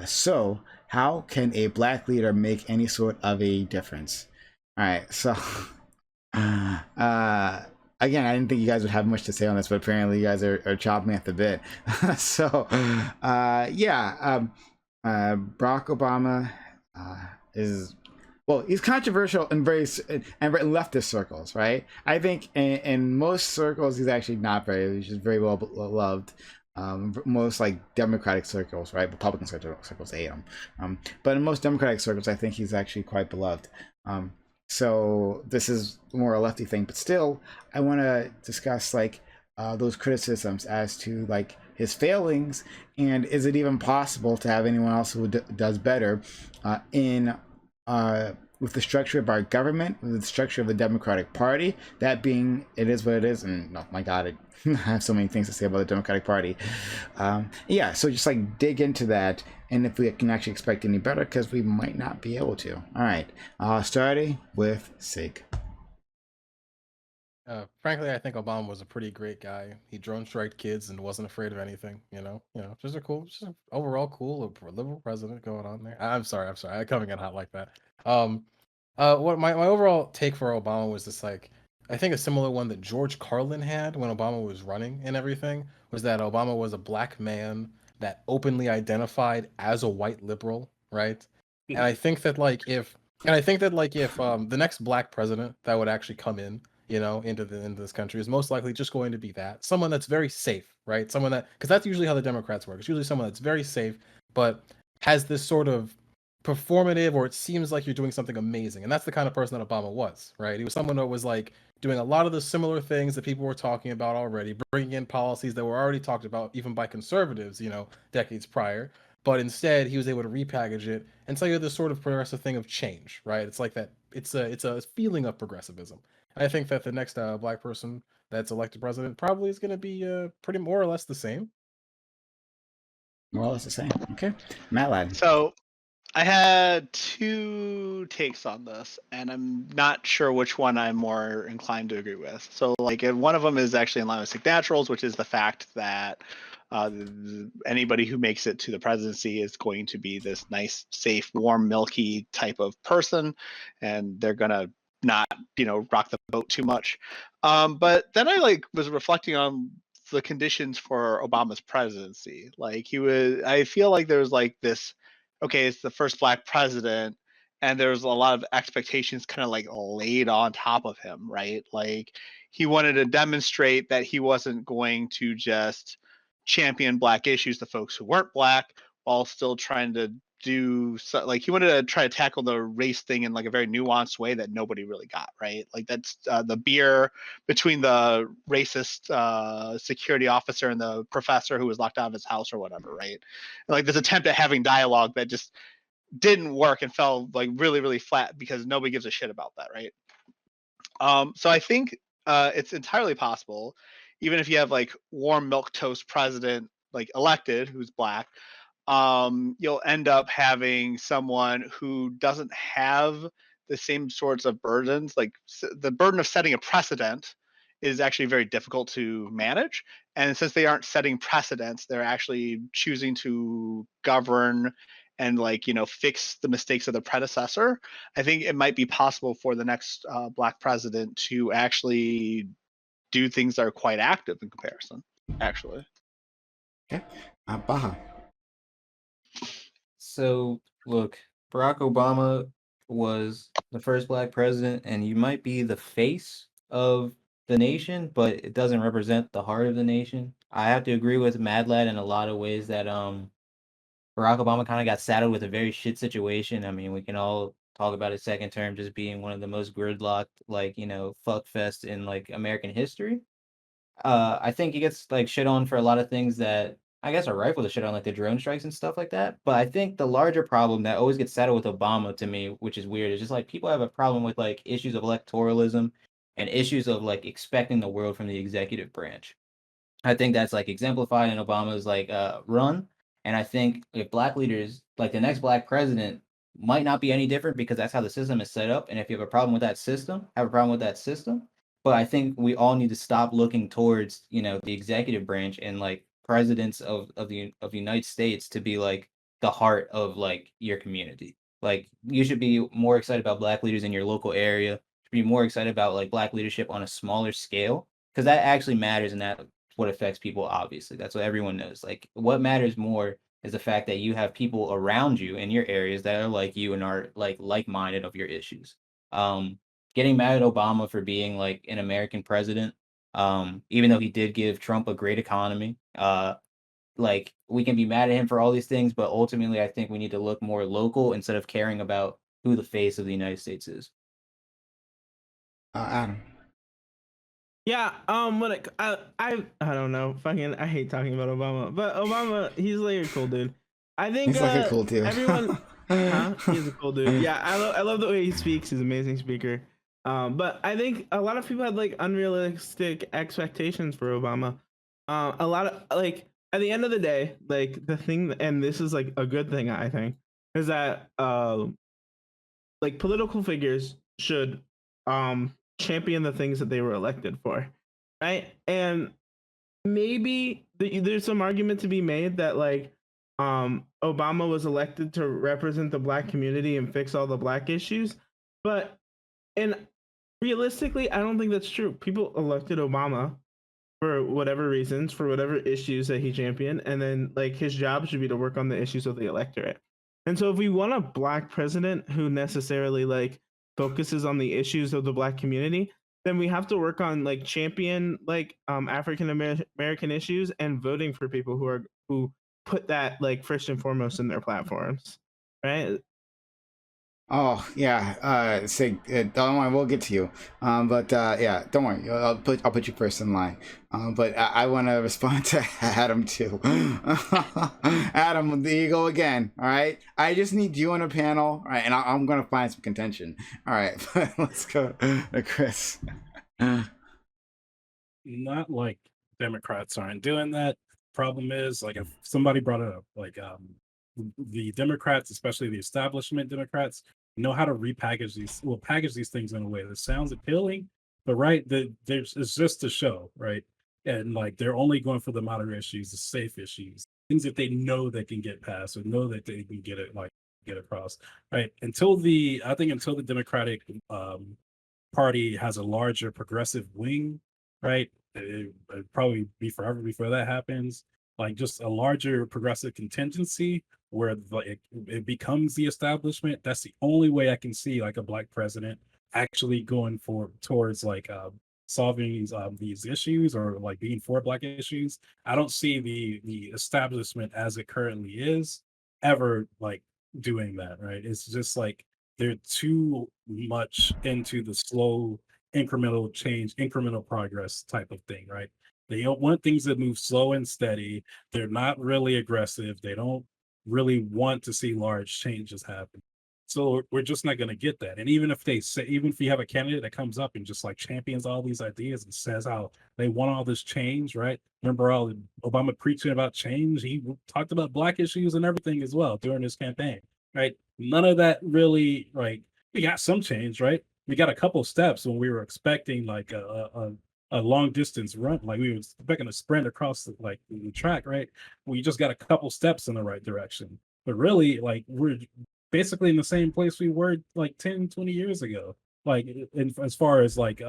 So how can a Black leader make any sort of a difference? All right, so again, I didn't think you guys would have much to say on this, but apparently you guys are chopping at the bit. So Barack Obama is, well, he's controversial in leftist circles, right? I think in most circles he's actually not he's just very well loved. Most like Democratic circles, right? Republican circles hate him. But in most Democratic circles, I think he's actually quite beloved. So this is more a lefty thing, but still, I want to discuss like those criticisms as to like his failings, and is it even possible to have anyone else who does better with the structure of our government, with the structure of the Democratic Party, that being, it is what it is, and oh my God, I have so many things to say about the Democratic Party. Yeah, so just like dig into that, and if we can actually expect any better, because we might not be able to. All right, starting with Sig. Frankly, I think Obama was a pretty great guy. He drone striked kids and wasn't afraid of anything. Just an overall cool liberal president going on there. I'm sorry, I'm coming in hot like that. What my overall take for Obama was this, like, I think a similar one that George Carlin had when Obama was running and everything, was that Obama was a Black man that openly identified as a white liberal, right? And I think that if the next Black president that would actually come in, into this country is most likely just going to be someone that's very safe, right? Someone because that's usually how the Democrats work. It's usually someone that's very safe, but has this sort of performative, or it seems like you're doing something amazing. And that's the kind of person that Obama was, right? He was someone that was like doing a lot of the similar things that people were talking about already, bringing in policies that were already talked about even by conservatives, decades prior. But instead, he was able to repackage it and tell you this sort of progressive thing of change, right? It's like that. It's a feeling of progressivism. I think that the next black person that's elected president probably is going to be pretty more or less the same. More or less the same. Okay, Matt Lad. So I had two takes on this, and I'm not sure which one I'm more inclined to agree with. So, like, one of them is actually in line with Sick Naturals, which is the fact that anybody who makes it to the presidency is going to be this nice, safe, warm, milky type of person, and they're gonna not, rock the boat too much. But then I was reflecting on the conditions for Obama's presidency. I feel like there's this, okay, it's the first black president, and there's a lot of expectations kind of laid on top of him, right? Like, he wanted to demonstrate that he wasn't going to just champion black issues to folks who weren't black, while still trying to do so, he wanted to try to tackle the race thing in a very nuanced way that nobody really got, right? Like, that's the beer between the racist security officer and the professor who was locked out of his house or whatever, right? And, this attempt at having dialogue that just didn't work and fell really, really flat because nobody gives a shit about that, right? So I think it's entirely possible, even if you have warm milk toast president elected who's black, you'll end up having someone who doesn't have the same sorts of burdens. The burden of setting a precedent is actually very difficult to manage. And since they aren't setting precedents, they're actually choosing to govern and fix the mistakes of the predecessor. I think it might be possible for the next black president to actually do things that are quite active in comparison, actually. Okay, Baha. So, look, Barack Obama was the first black president, and you might be the face of the nation, but it doesn't represent the heart of the nation. I have to agree with Mad Lad in a lot of ways that Barack Obama kind of got saddled with a very shit situation. I mean, we can all talk about his second term just being one of the most gridlocked, fuck fest in American history. I think he gets shit on for a lot of things that I guess are rightful to shit on, like the drone strikes and stuff like that. But I think the larger problem that always gets settled with Obama to me, which is weird, is just people have a problem with issues of electoralism and issues of expecting the world from the executive branch. I think that's exemplified in Obama's run. And I think if black leaders, the next black president, might not be any different because that's how the system is set up. And if you have a problem with that system, have a problem with that system. But I think we all need to stop looking towards, the executive branch and presidents of the United States to be the heart of your community. You should be more excited about black leaders in your local area. You should be more excited about black leadership on a smaller scale because that actually matters and that what affects people. Obviously, that's what everyone knows. What matters more is the fact that you have people around you in your areas that are like you and are like-minded of your issues. Getting mad at Obama for being an American president, even though he did give Trump a great economy, we can be mad at him for all these things, but ultimately I think we need to look more local instead of caring about who the face of the United States is. Adam. Yeah, I don't know. Fucking, I hate talking about Obama, but Obama, he's a cool dude. I think He's a cool dude. everyone, he's a cool dude. Yeah, I love the way he speaks. He's an amazing speaker. But I think a lot of people had unrealistic expectations for Obama. A lot of at the end of the day, the thing, and this is a good thing I think, is that political figures should champion the things that they were elected for, right? And maybe there's some argument to be made that Obama was elected to represent the black community and fix all the black issues, but realistically, I don't think that's true. People elected Obama for whatever reasons, for whatever issues that he championed, and then his job should be to work on the issues of the electorate. And so if we want a black president who necessarily focuses on the issues of the black community, then we have to work on champion African American issues and voting for people who put that first and foremost in their platforms, right? Oh yeah, say don't worry, we'll get to you. But yeah, don't worry, I'll put you first in line. But I want to respond to Adam too. Adam, there you go again. All right, I just need you on a panel, all right, and I'm gonna find some contention. All right, let's go to Chris. Not like Democrats aren't doing that. Problem is, like, if somebody brought it up, like, the Democrats, especially the establishment Democrats, know how to package these things in a way that sounds appealing, but right, there's it's just a show, right? And like they're only going for the moderate issues, the safe issues, things that they know they can get passed or know that they can get across, right? Until the Democratic party has a larger progressive wing, right? It'd probably be forever before that happens. Like just a larger progressive contingency where it becomes the establishment. That's the only way I can see like a black president actually going towards like solving these issues or like being for black issues. I don't see the establishment as it currently is ever like doing that, right? It's just like they're too much into the slow incremental change, incremental progress type of thing, right? They don't want things that move slow and steady. They're not really aggressive. They don't really want to see large changes happen. So we're just not going to get that. And even if you have a candidate that comes up and just like champions all these ideas and says how they want all this change, right? Remember all Obama preaching about change? He talked about black issues and everything as well during his campaign, right? None of that really, like, we got some change, right? We got a couple steps when we were expecting like a long distance run, like we were expecting a sprint across the track, right? We just got a couple steps in the right direction. But really, like we're basically in the same place we were like 10, 20 years ago. Like as far as like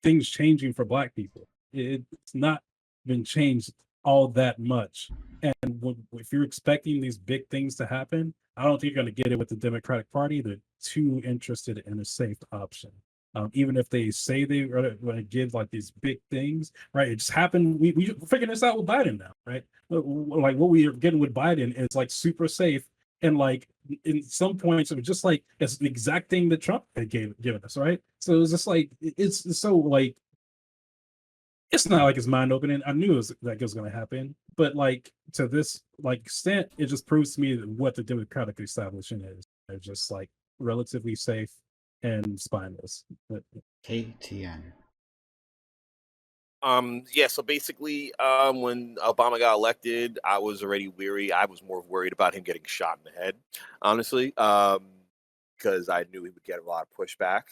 things changing for black people. It's not been changed all that much. And if you're expecting these big things to happen, I don't think you're going to get it with the Democratic Party. They're too interested in a safe option. Even if they say they are going to give like these big things, right? It just happened. We figuring this out with Biden now, right? Like what we are getting with Biden is like super safe. And like in some points, it was just like it's the exact thing that Trump had given us, right? So it was just like it's so like it's not like it's mind opening. I knew that was going to happen, but like to this like extent, it just proves to me what the Democratic establishment is. They're just like relatively safe and spineless. But KTN. Yeah, so basically, when Obama got elected, I was already weary. I was more worried about him getting shot in the head, honestly, because I knew he would get a lot of pushback.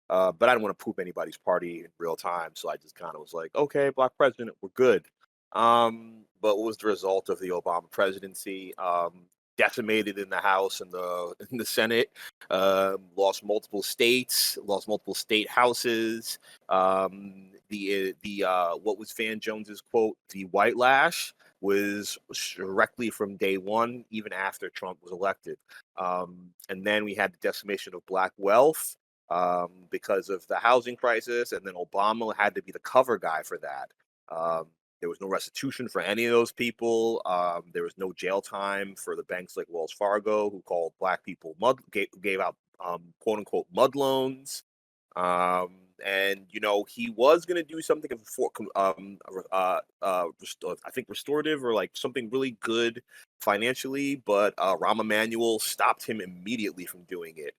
But I didn't want to poop anybody's party in real time, so I just kind of was like, okay, black president, we're good. But what was the result of the Obama presidency? Decimated in the House and the Senate. Lost multiple states, lost multiple state houses. What was Van Jones's quote? The white lash was directly from day one, even after Trump was elected. And then we had the decimation of black wealth because of the housing crisis, and then Obama had to be the cover guy for that. There was no restitution for any of those people. There was no jail time for the banks like Wells Fargo, who called black people gave out quote unquote mud loans. And he was going to do something for I think restorative or like something really good financially, but Rahm Emanuel stopped him immediately from doing it.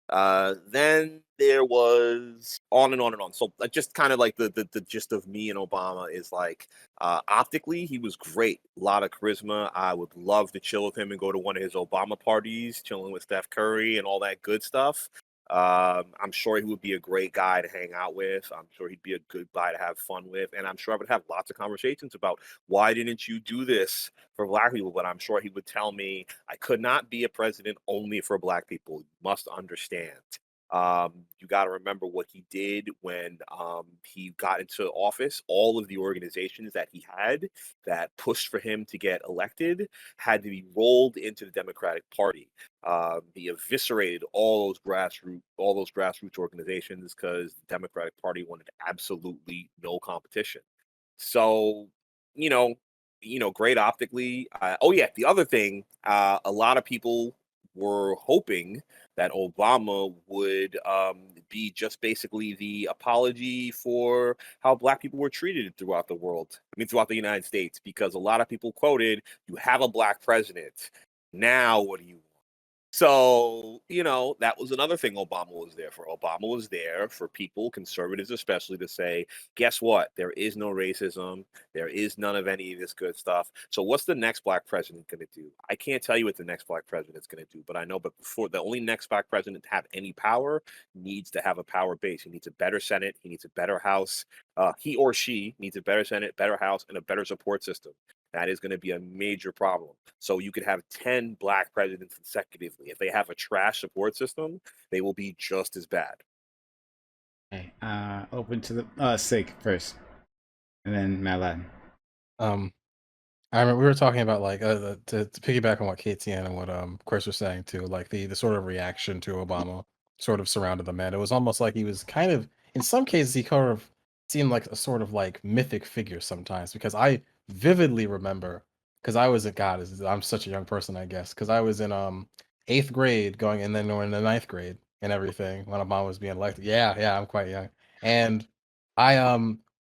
Then there was on and on and on. So just kind of like the gist of me and Obama is like optically he was great, a lot of charisma. I would love to chill with him and go to one of his Obama parties, chilling with Steph Curry and all that good stuff. I'm sure he would be a great guy to hang out with. I'm sure he'd be a good guy to have fun with, and I'm sure I would have lots of conversations about why didn't you do this for black people. But I'm sure he would tell me I could not be a president only for black people. You must understand. You got to remember what he did when he got into office. All of the organizations that he had that pushed for him to get elected had to be rolled into the Democratic Party. He eviscerated all those grassroots organizations because the Democratic Party wanted absolutely no competition. So, you know, great optically. Oh yeah, the other thing, a lot of people were hoping that Obama would be just basically the apology for how Black people were treated throughout the world. I mean, throughout the United States, because a lot of people quoted, "You have a Black president. Now what do you want?" So, that was another thing Obama was there for. Obama was there for people, conservatives especially, to say, guess what? There is no racism. There is none of any of this good stuff. So what's the next Black president going to do? I can't tell you what the next Black president is going to do, but I know, but before the only next Black president to have any power needs to have a power base. He needs a better Senate. He needs a better House. He or she needs a better Senate, better House, and a better support system. That is going to be a major problem. So you could have 10 Black presidents consecutively. If they have a trash support system, they will be just as bad. Okay, open to the Sig first, and then Madeline. I remember we were talking about like to piggyback on what KTN and what Chris was saying too, like the sort of reaction to Obama sort of surrounded the man. It was almost like he was kind of, in some cases, he kind of seemed like a sort of like mythic figure sometimes, because I vividly remember, because I was I'm such a young person, I guess, because I was in 8th grade going, and then in the 9th grade and everything when Obama was being elected. Yeah, I'm quite young, and I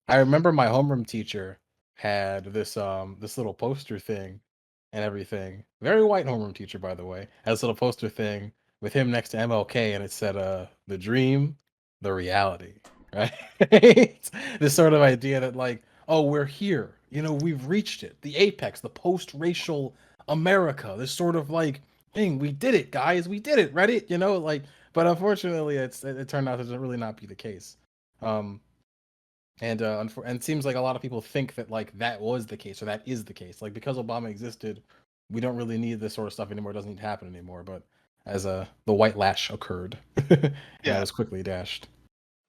remember my homeroom teacher had this little poster thing and everything. Very white homeroom teacher, by the way. Had this little poster thing with him next to MLK, and it said the dream, the reality. Right? This sort of idea that like, oh, we're here. We've reached it. The apex, the post-racial America. This sort of like thing. We did it, guys. We did it. Reddit, like, but unfortunately it turned out to really not be the case. And it seems like a lot of people think that like that was the case, or that is the case. Like, because Obama existed, we don't really need this sort of stuff anymore. It doesn't need to happen anymore. But as the white lash occurred, and Yeah. it was quickly dashed.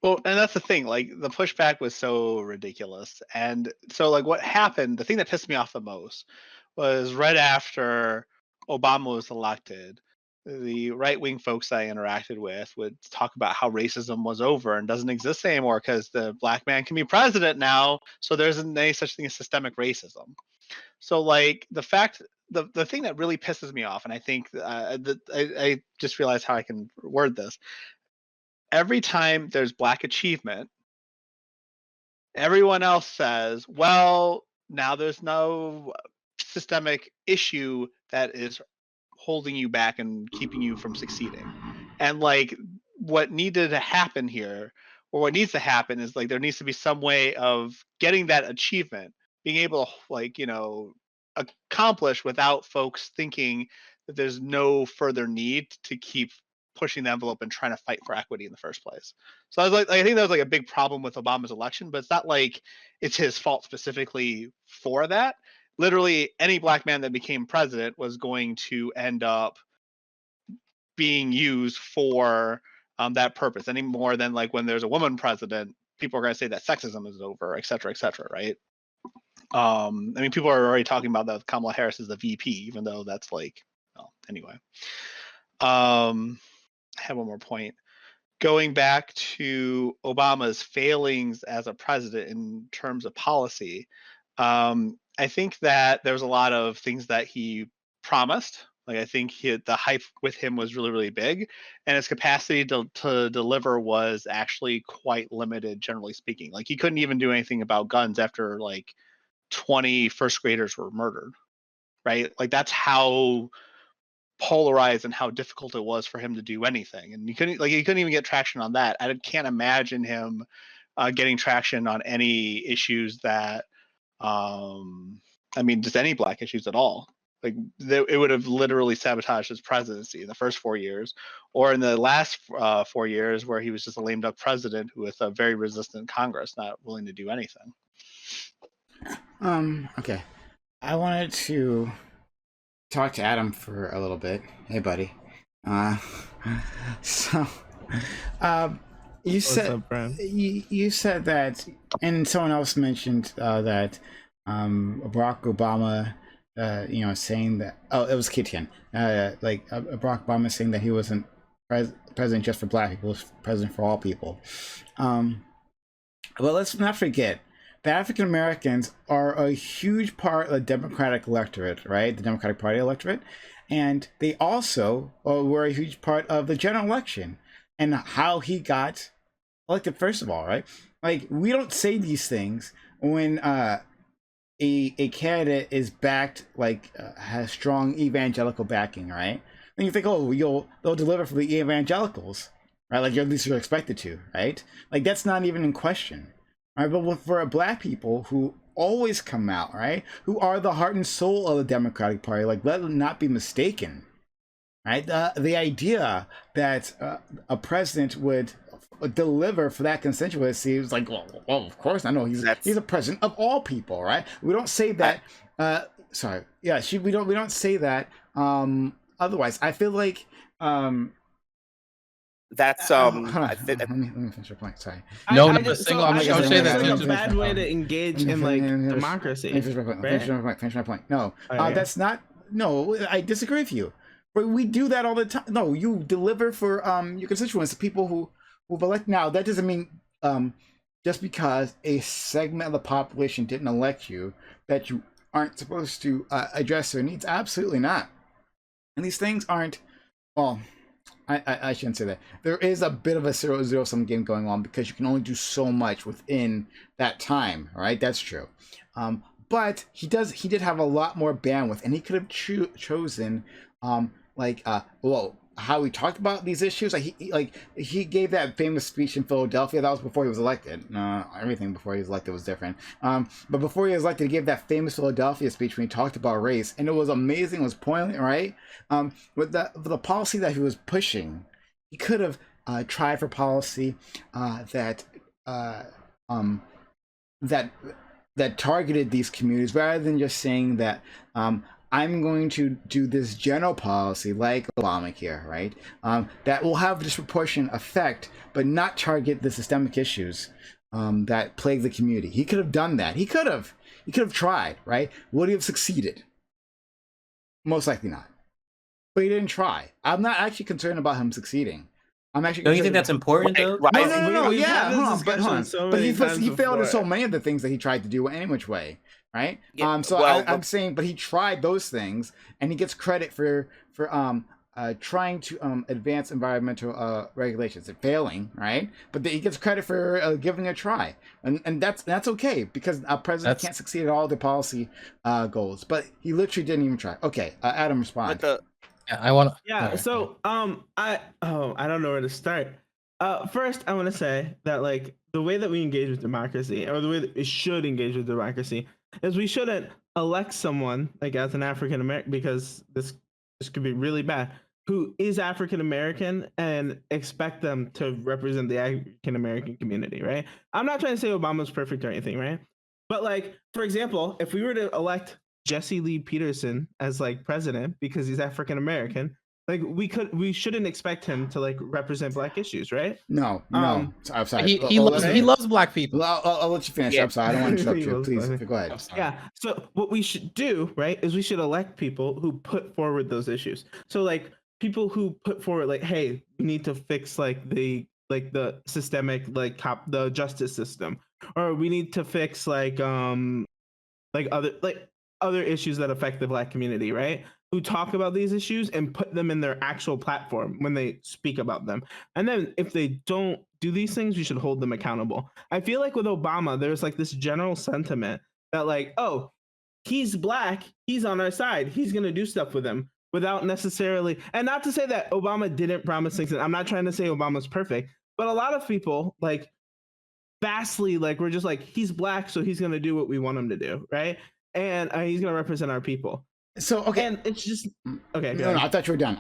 Well, and that's the thing. Like, the pushback was so ridiculous, and so like what happened. The thing that pissed me off the most was right after Obama was elected, the right wing folks I interacted with would talk about how racism was over and doesn't exist anymore because the Black man can be president now. So there isn't any such thing as systemic racism. So like the thing that really pisses me off, and I think that I just realized how I can word this. Every time there's Black achievement, everyone else says, well, now there's no systemic issue that is holding you back and keeping you from succeeding. And like what needed to happen here, or what needs to happen, is like there needs to be some way of getting that achievement, being able to like, accomplish without folks thinking that there's no further need to keep pushing the envelope and trying to fight for equity in the first place. So I was like, I think that was like a big problem with Obama's election, but it's not like it's his fault specifically for that. Literally any Black man that became president was going to end up being used for that purpose, any more than like when there's a woman president, people are going to say that sexism is over, et cetera, right? I mean, people are already talking about that Kamala Harris is the VP, even though that's like, well, anyway. I have one more point. Going back to Obama's failings as a president in terms of policy, I think that there's a lot of things that he promised. Like, I think the hype with him was really, really big, and his capacity to deliver was actually quite limited, generally speaking. Like, he couldn't even do anything about guns after like 20 first graders were murdered, right? Like, that's how polarized and how difficult it was for him to do anything, and he couldn't even get traction on that. I can't imagine him getting traction on any issues that I mean, just any Black issues at all. Like, it would have literally sabotaged his presidency in the first 4 years, or in the last 4 years where he was just a lame duck president with a very resistant Congress not willing to do anything. Okay. I wanted to talk to Adam for a little bit. Hey, buddy. So, you said up, Brian? you said that, and someone else mentioned that Barack Obama, saying that. Oh, it was KTN. Barack Obama saying that he wasn't president just for Black people, he was president for all people. But let's not forget, the African Americans are a huge part of the Democratic electorate, right? The Democratic Party electorate. And they also were a huge part of the general election and how he got elected, first of all, right? Like, we don't say these things when a candidate is backed, like, has strong evangelical backing, right? And you think, oh, they'll deliver for the evangelicals, right? Like, at least you're expected to, right? Like, that's not even in question, right? But for Black people who always come out, right, who are the heart and soul of the Democratic Party, like, let them not be mistaken, right? The idea that a president would deliver for that constituency is like, well, of course, I know he's a president of all people, right? We don't say that. Sorry, yeah, we don't say that. Otherwise, I feel like that's let me finish your point. Sorry. No, I not a just- single. so I'm I just just gonna think say it's that. like a bad way to engage in like democracy. Finish my point. Finish my point. No, Okay. that's not. No, I disagree with you. But we do that all the time. No, you deliver for your constituents, the people who've elected. Now, that doesn't mean just because a segment of the population didn't elect you that you aren't supposed to address their needs. Absolutely not. And these things aren't. Well, I shouldn't say that. There is a bit of a 0-0 game going on because you can only do so much within that time, right? That's true. But he did have a lot more bandwidth, and he could have chosen how he talked about these issues. He gave that famous speech in Philadelphia. That was before he was elected. Everything before he was elected was different. But before he was elected, he gave that famous Philadelphia speech when he talked about race, and it was amazing. It was poignant, right? With the policy that he was pushing, he could have tried for policy that targeted these communities rather than just saying that I'm going to do this general policy like Obamacare, right? That will have disproportionate effect, but not target the systemic issues that plague the community. He could have done that. He could have tried, right? Would he have succeeded? Most likely not. But he didn't try. I'm not actually concerned about him succeeding. I'm actually. Don't you think that's important though? No. We've Yeah, had this hold on, discussion so but many he times failed in before. so many of the things that he tried to do any which way, right? Yeah, I'm saying, but he tried those things, and he gets credit for trying to advance environmental regulations and failing, right? But he gets credit for giving it a try, and that's okay because a president can't succeed at all the policy goals. But he literally didn't even try. Okay, Adam, respond. I want to. Yeah. So I don't know where to start. First, I want to say that like the way that we engage with democracy, or the way that we should engage with democracy, is we shouldn't elect someone like as an African American, because this could be really bad, who is African American and expect them to represent the African American community, right? I'm not trying to say Obama's perfect or anything, right? But like, for example, if we were to elect Jesse Lee Peterson as like president because he's African American, like we shouldn't expect him to like represent Black issues, right? No. I'm sorry. He loves Black people. I'll let you finish. Yeah. I'm sorry. I don't want to interrupt you. Please, go ahead. Yeah. So what we should do, right, is we should elect people who put forward those issues. So like people who put forward like, hey, we need to fix like the systemic the justice system, or we need to fix other issues that affect the Black community, right? Who talk about these issues and put them in their actual platform when they speak about them. And then if they don't do these things, we should hold them accountable. I feel like with Obama, there's like this general sentiment that like, oh, he's Black, he's on our side, he's gonna do stuff with him without necessarily, and not to say that Obama didn't promise things, and I'm not trying to say Obama's perfect, but a lot of people like vastly like we're just like, he's Black, so he's gonna do what we want him to do, right? And he's gonna represent our people. So okay, and it's just okay. No, I thought you were done.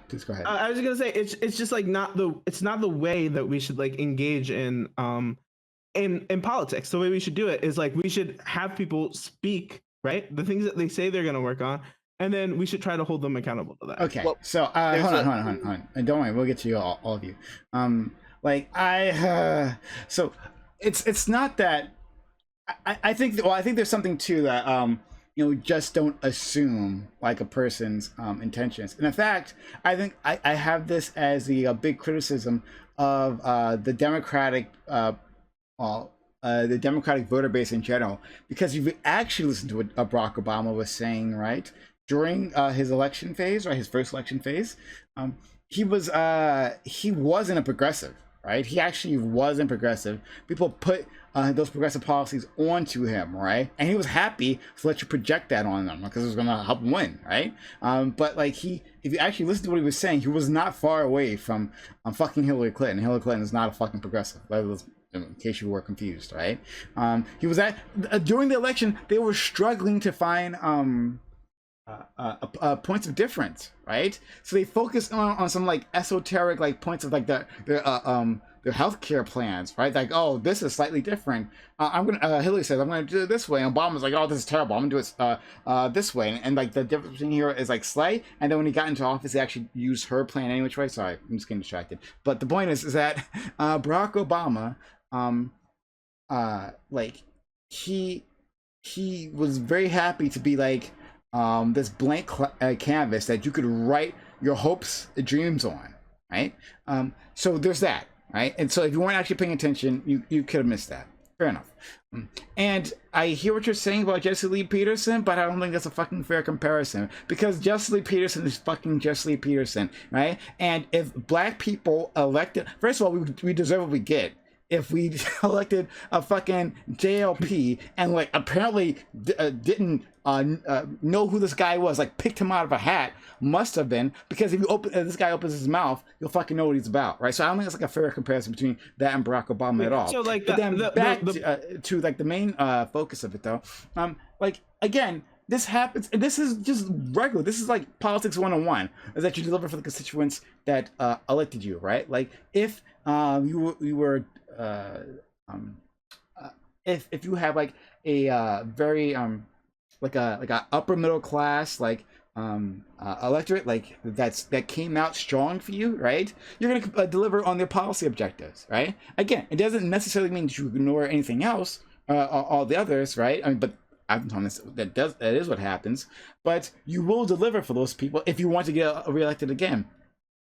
Please go ahead. I was gonna say it's just like not the way that we should like engage in politics. The way we should do it is like we should have people speak, right, the things that they say they're gonna work on, and then we should try to hold them accountable to that. Okay, Well, so hold on, and don't worry, we'll get to you all of you. So it's not that I think there's something to that. Just don't assume like a person's intentions. And in fact, I think I have this as the big criticism of the Democratic the Democratic voter base in general, because you've actually listened to what Barack Obama was saying, right, during his election phase, right, his first election phase, he wasn't a progressive, right? He actually wasn't progressive. People put those progressive policies onto him, right? And he was happy to let you project that on them because it was going to help him win, right? But like if you actually listen to what he was saying, he was not far away from fucking Hillary Clinton. Hillary Clinton is not a fucking progressive. That was, in case you were confused, right? He was during the election, they were struggling to find points of difference, right? So they focused on some like esoteric like points of like their healthcare plans, right? Like, oh, this is slightly different. Hillary says I'm gonna do it this way, and Obama's like, oh, this is terrible. I'm gonna do it this way, and like the difference between here is like slight. And then when he got into office, he actually used her plan any which way. Sorry, I'm just getting distracted. But the point is that Barack Obama, like he was very happy to be like this blank canvas that you could write your hopes, dreams on, right? So there's that, right? And so if you weren't actually paying attention, you could have missed that. Fair enough. And I hear what you're saying about Jesse Lee Peterson, but I don't think that's a fucking fair comparison, because Jesse Lee Peterson is fucking Jesse Lee Peterson, right? And if black people elected, first of all, we deserve what we get. If we elected a fucking JLP and like apparently didn't know who this guy was, like picked him out of a hat, must have been, because if this guy opens his mouth, you'll fucking know what he's about, right? So I don't think it's like a fair comparison between that and Barack Obama at all. So like, but then back to like the main focus of it though, like again, this happens, and this is just regular. This is like politics 101, is that you deliver for the constituents that elected you, right? Like if you were if you have like a very like a upper middle class like electorate like that came out strong for you, right? You're gonna deliver on their policy objectives, right? Again, it doesn't necessarily mean that you ignore anything else, all the others, right? I mean, but I've been honest, that is what happens. But you will deliver for those people if you want to get reelected again.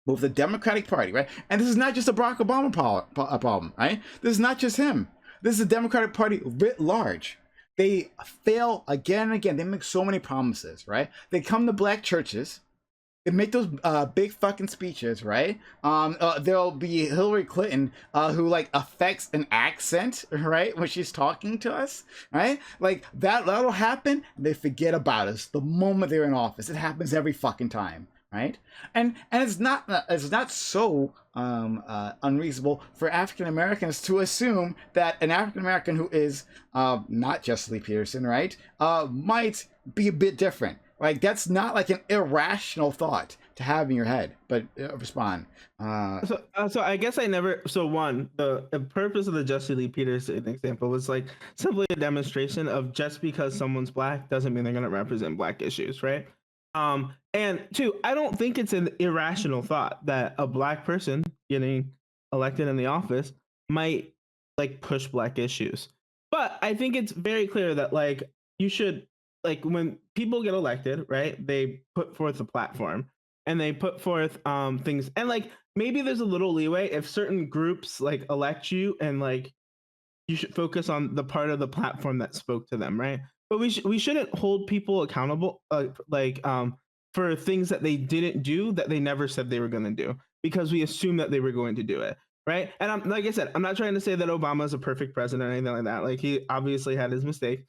With the Democratic Party, right? And this is not just a Barack Obama problem, right? This is not just him. This is the Democratic Party writ large. They fail again and again. They make so many promises, right? They come to black churches. They make those big fucking speeches, right? There'll be Hillary Clinton who like affects an accent, right, when she's talking to us, right? Like that'll happen. They forget about us the moment they're in office. It happens every fucking time. Right, and it's not so unreasonable for African Americans to assume that an African American who is not Jesse Lee Peterson, right, might be a bit different. Like that's not like an irrational thought to have in your head. But respond. So I guess I never. So one, the purpose of the Jesse Lee Peterson example was like simply a demonstration of just because someone's black doesn't mean they're going to represent black issues, right? And two, I don't think it's an irrational thought that a black person getting elected in the office might like push black issues. But I think it's very clear that like you should, like when people get elected, right, they put forth a platform and they put forth things, and like maybe there's a little leeway if certain groups like elect you, and like you should focus on the part of the platform that spoke to them, right? But we shouldn't hold people accountable for things that they didn't do that they never said they were going to do, because we assume that they were going to do it, right? And like I said, I'm not trying to say that Obama is a perfect president or anything like that. Like he obviously had his mistakes,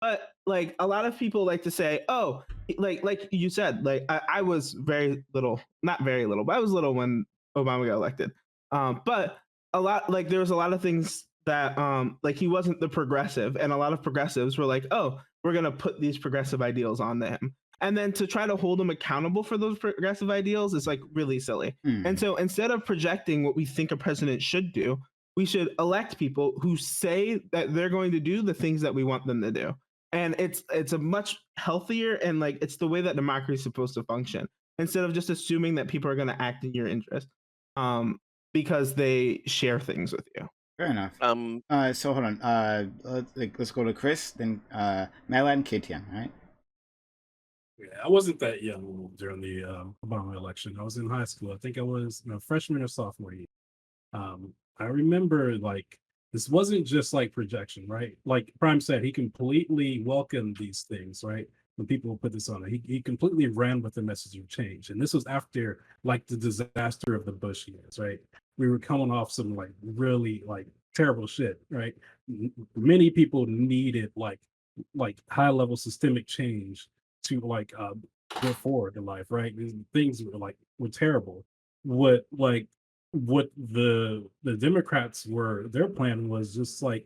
but like a lot of people like to say, oh, like you said, like I was very little, not very little, but I was little when Obama got elected. But a lot, like there was a lot of things that like he wasn't the progressive, and a lot of progressives were like, oh, we're gonna put these progressive ideals on him, and then to try to hold him accountable for those progressive ideals is like really silly. And so instead of projecting what we think a president should do, we should elect people who say that they're going to do the things that we want them to do. And it's a much healthier, and like it's the way that democracy is supposed to function, instead of just assuming that people are going to act in your interest because they share things with you. Fair enough. So hold on. Let's go to Chris, then Madeline, and KTN, right? Yeah, I wasn't that young during the Obama election. I was in high school. I think I was freshman or sophomore year. I remember like This wasn't just like projection, right? Like Prime said, he completely welcomed these things, right? When people put this on, he completely ran with the message of change. And this was after like the disaster of the Bush years, right? We were coming off some like really like terrible shit, right? Many people needed like high level systemic change to like go forward in life, right? These things were terrible. What like what the Democrats were their plan was just like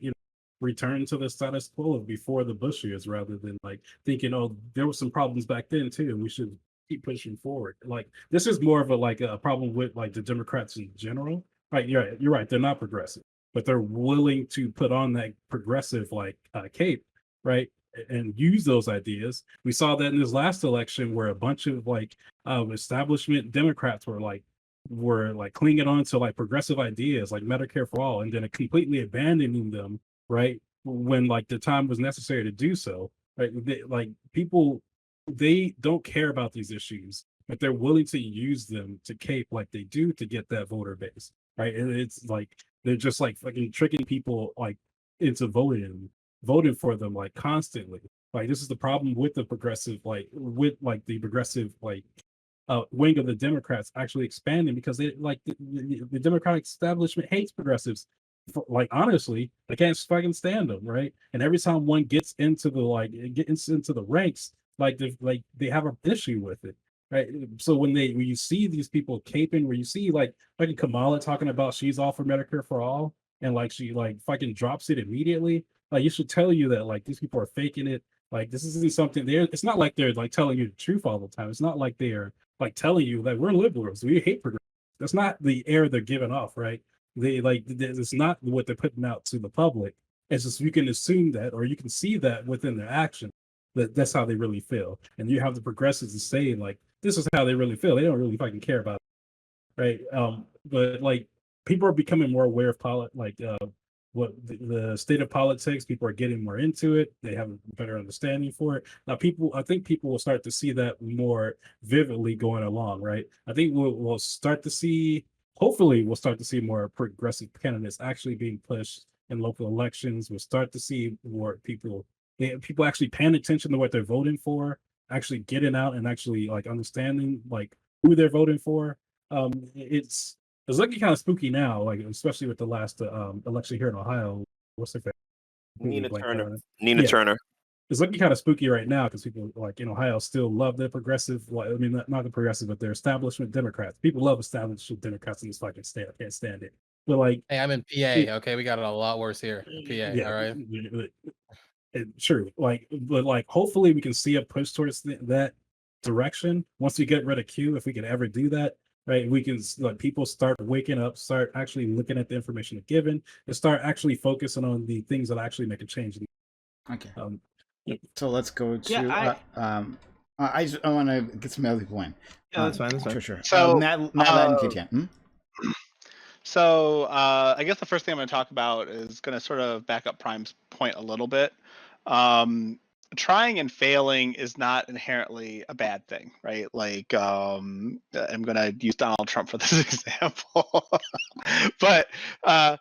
return to the status quo of before the Bush years rather than like thinking, oh, there were some problems back then too, and we should keep pushing forward. Like this is more of a like a problem with like the Democrats in general. Right, you're right. They're not progressive, but they're willing to put on that progressive like cape, right? And use those ideas. We saw that in this last election where a bunch of like establishment Democrats were like clinging on to like progressive ideas like Medicare for all and then completely abandoning them, right? When like the time was necessary to do so, right? Like people, they don't care about these issues, but they're willing to use them to cape like they do to get that voter base, right? And it's like they're just like fucking tricking people like into voting for them like constantly. Like this is the problem with the progressive, like with like the progressive like wing of the Democrats actually expanding because they like the Democratic establishment hates progressives. Like honestly, they can't fucking stand them, right? And every time one gets into the into the ranks, like they have an issue with it, right? So when you see these people caping, where you see like fucking Kamala talking about she's all for Medicare for all, and like she like fucking drops it immediately, like you should tell you that like these people are faking it. Like this isn't something they're. It's not like they're like telling you the truth all the time. It's not like they're like telling you that we're liberals, we hate progressives. That's not the air they're giving off, right? They like it's not what they're putting out to the public. It's just you can assume that, or you can see that within their action, that that's how they really feel. And you have the progressives to say like this is how they really feel. They don't really fucking care about it, right? But like people are becoming more aware of what the state of politics. People are getting more into it. They have a better understanding for it. Now, I think people will start to see that more vividly going along, right? I think we'll start to see, hopefully, we'll start to see more progressive candidates actually being pushed in local elections. We'll start to see more people actually paying attention to what they're voting for, actually getting out and actually like understanding like who they're voting for. It's looking kind of spooky now, like especially with the last election here in Ohio. What's her name? Nina Like, Turner. Nina yeah, Turner. it's looking kind of spooky right now because people like in Ohio still love their progressive. Like, I mean, not the progressive, but their establishment Democrats. People love establishment Democrats in this fucking state. I can't stand it. But like, Hey, I'm in PA. Okay, we got it a lot worse here. PA. yeah, All right. Sure. Like, but like, hopefully, we can see a push towards that direction once we get rid of Q. If we can ever do that, right? We can like people start waking up, start actually looking at the information they're given, and start actually focusing on the things that actually make a change. Okay. Um, So let's go to. Yeah, I want to get some other people in. Yeah, that's fine. That's fine. Sure. So, Matt Latin KTN. So I guess the first thing I'm going to talk about is going to sort of back up Prime's point a little bit. Trying and failing is not inherently a bad thing, right? Like I'm going to use Donald Trump for this example. But I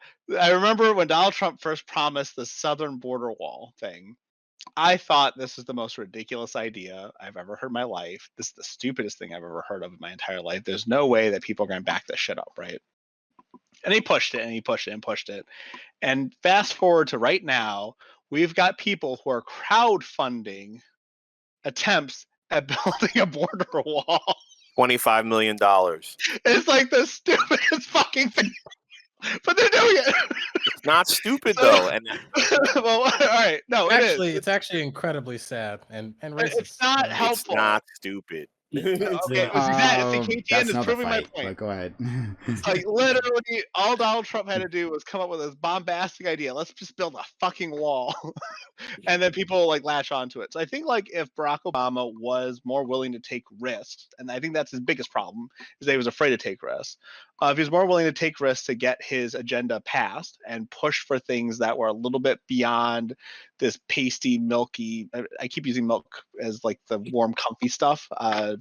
remember when Donald Trump first promised the southern border wall thing, I thought this is the most ridiculous idea I've ever heard in my life. This is the stupidest thing I've ever heard of in my entire life. There's no way that people are going to back this shit up, right? And he pushed it and he pushed it and pushed it. And fast forward to right now, we've got people who are crowdfunding attempts at building a border wall. $25 million. It's like the stupidest fucking thing. But they're doing it. It's not stupid though. And well, all right. No, It's actually incredibly sad and racist. It's not it's helpful. not stupid. Okay, it was exactly. See, That's KTN is proving my fight, point. but go ahead. Like literally, all Donald Trump had to do was come up with this bombastic idea. Let's just build a fucking wall, and then people like latch onto it. So I think like if Barack Obama was more willing to take risks, and I think that's his biggest problem is that he was afraid to take risks. If he was more willing to take risks to get his agenda passed and push for things that were a little bit beyond this pasty, milky. I keep using milk as like the warm, comfy stuff,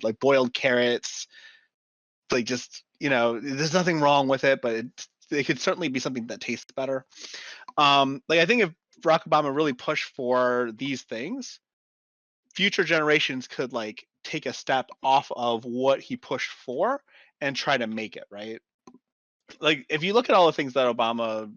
like boiled carrots. Like just there's nothing wrong with it, but it could certainly be something that tastes better. Like I think if Barack Obama really pushed for these things, future generations could like take a step off of what he pushed for and try to make it right. Like if you look at all the things that Obama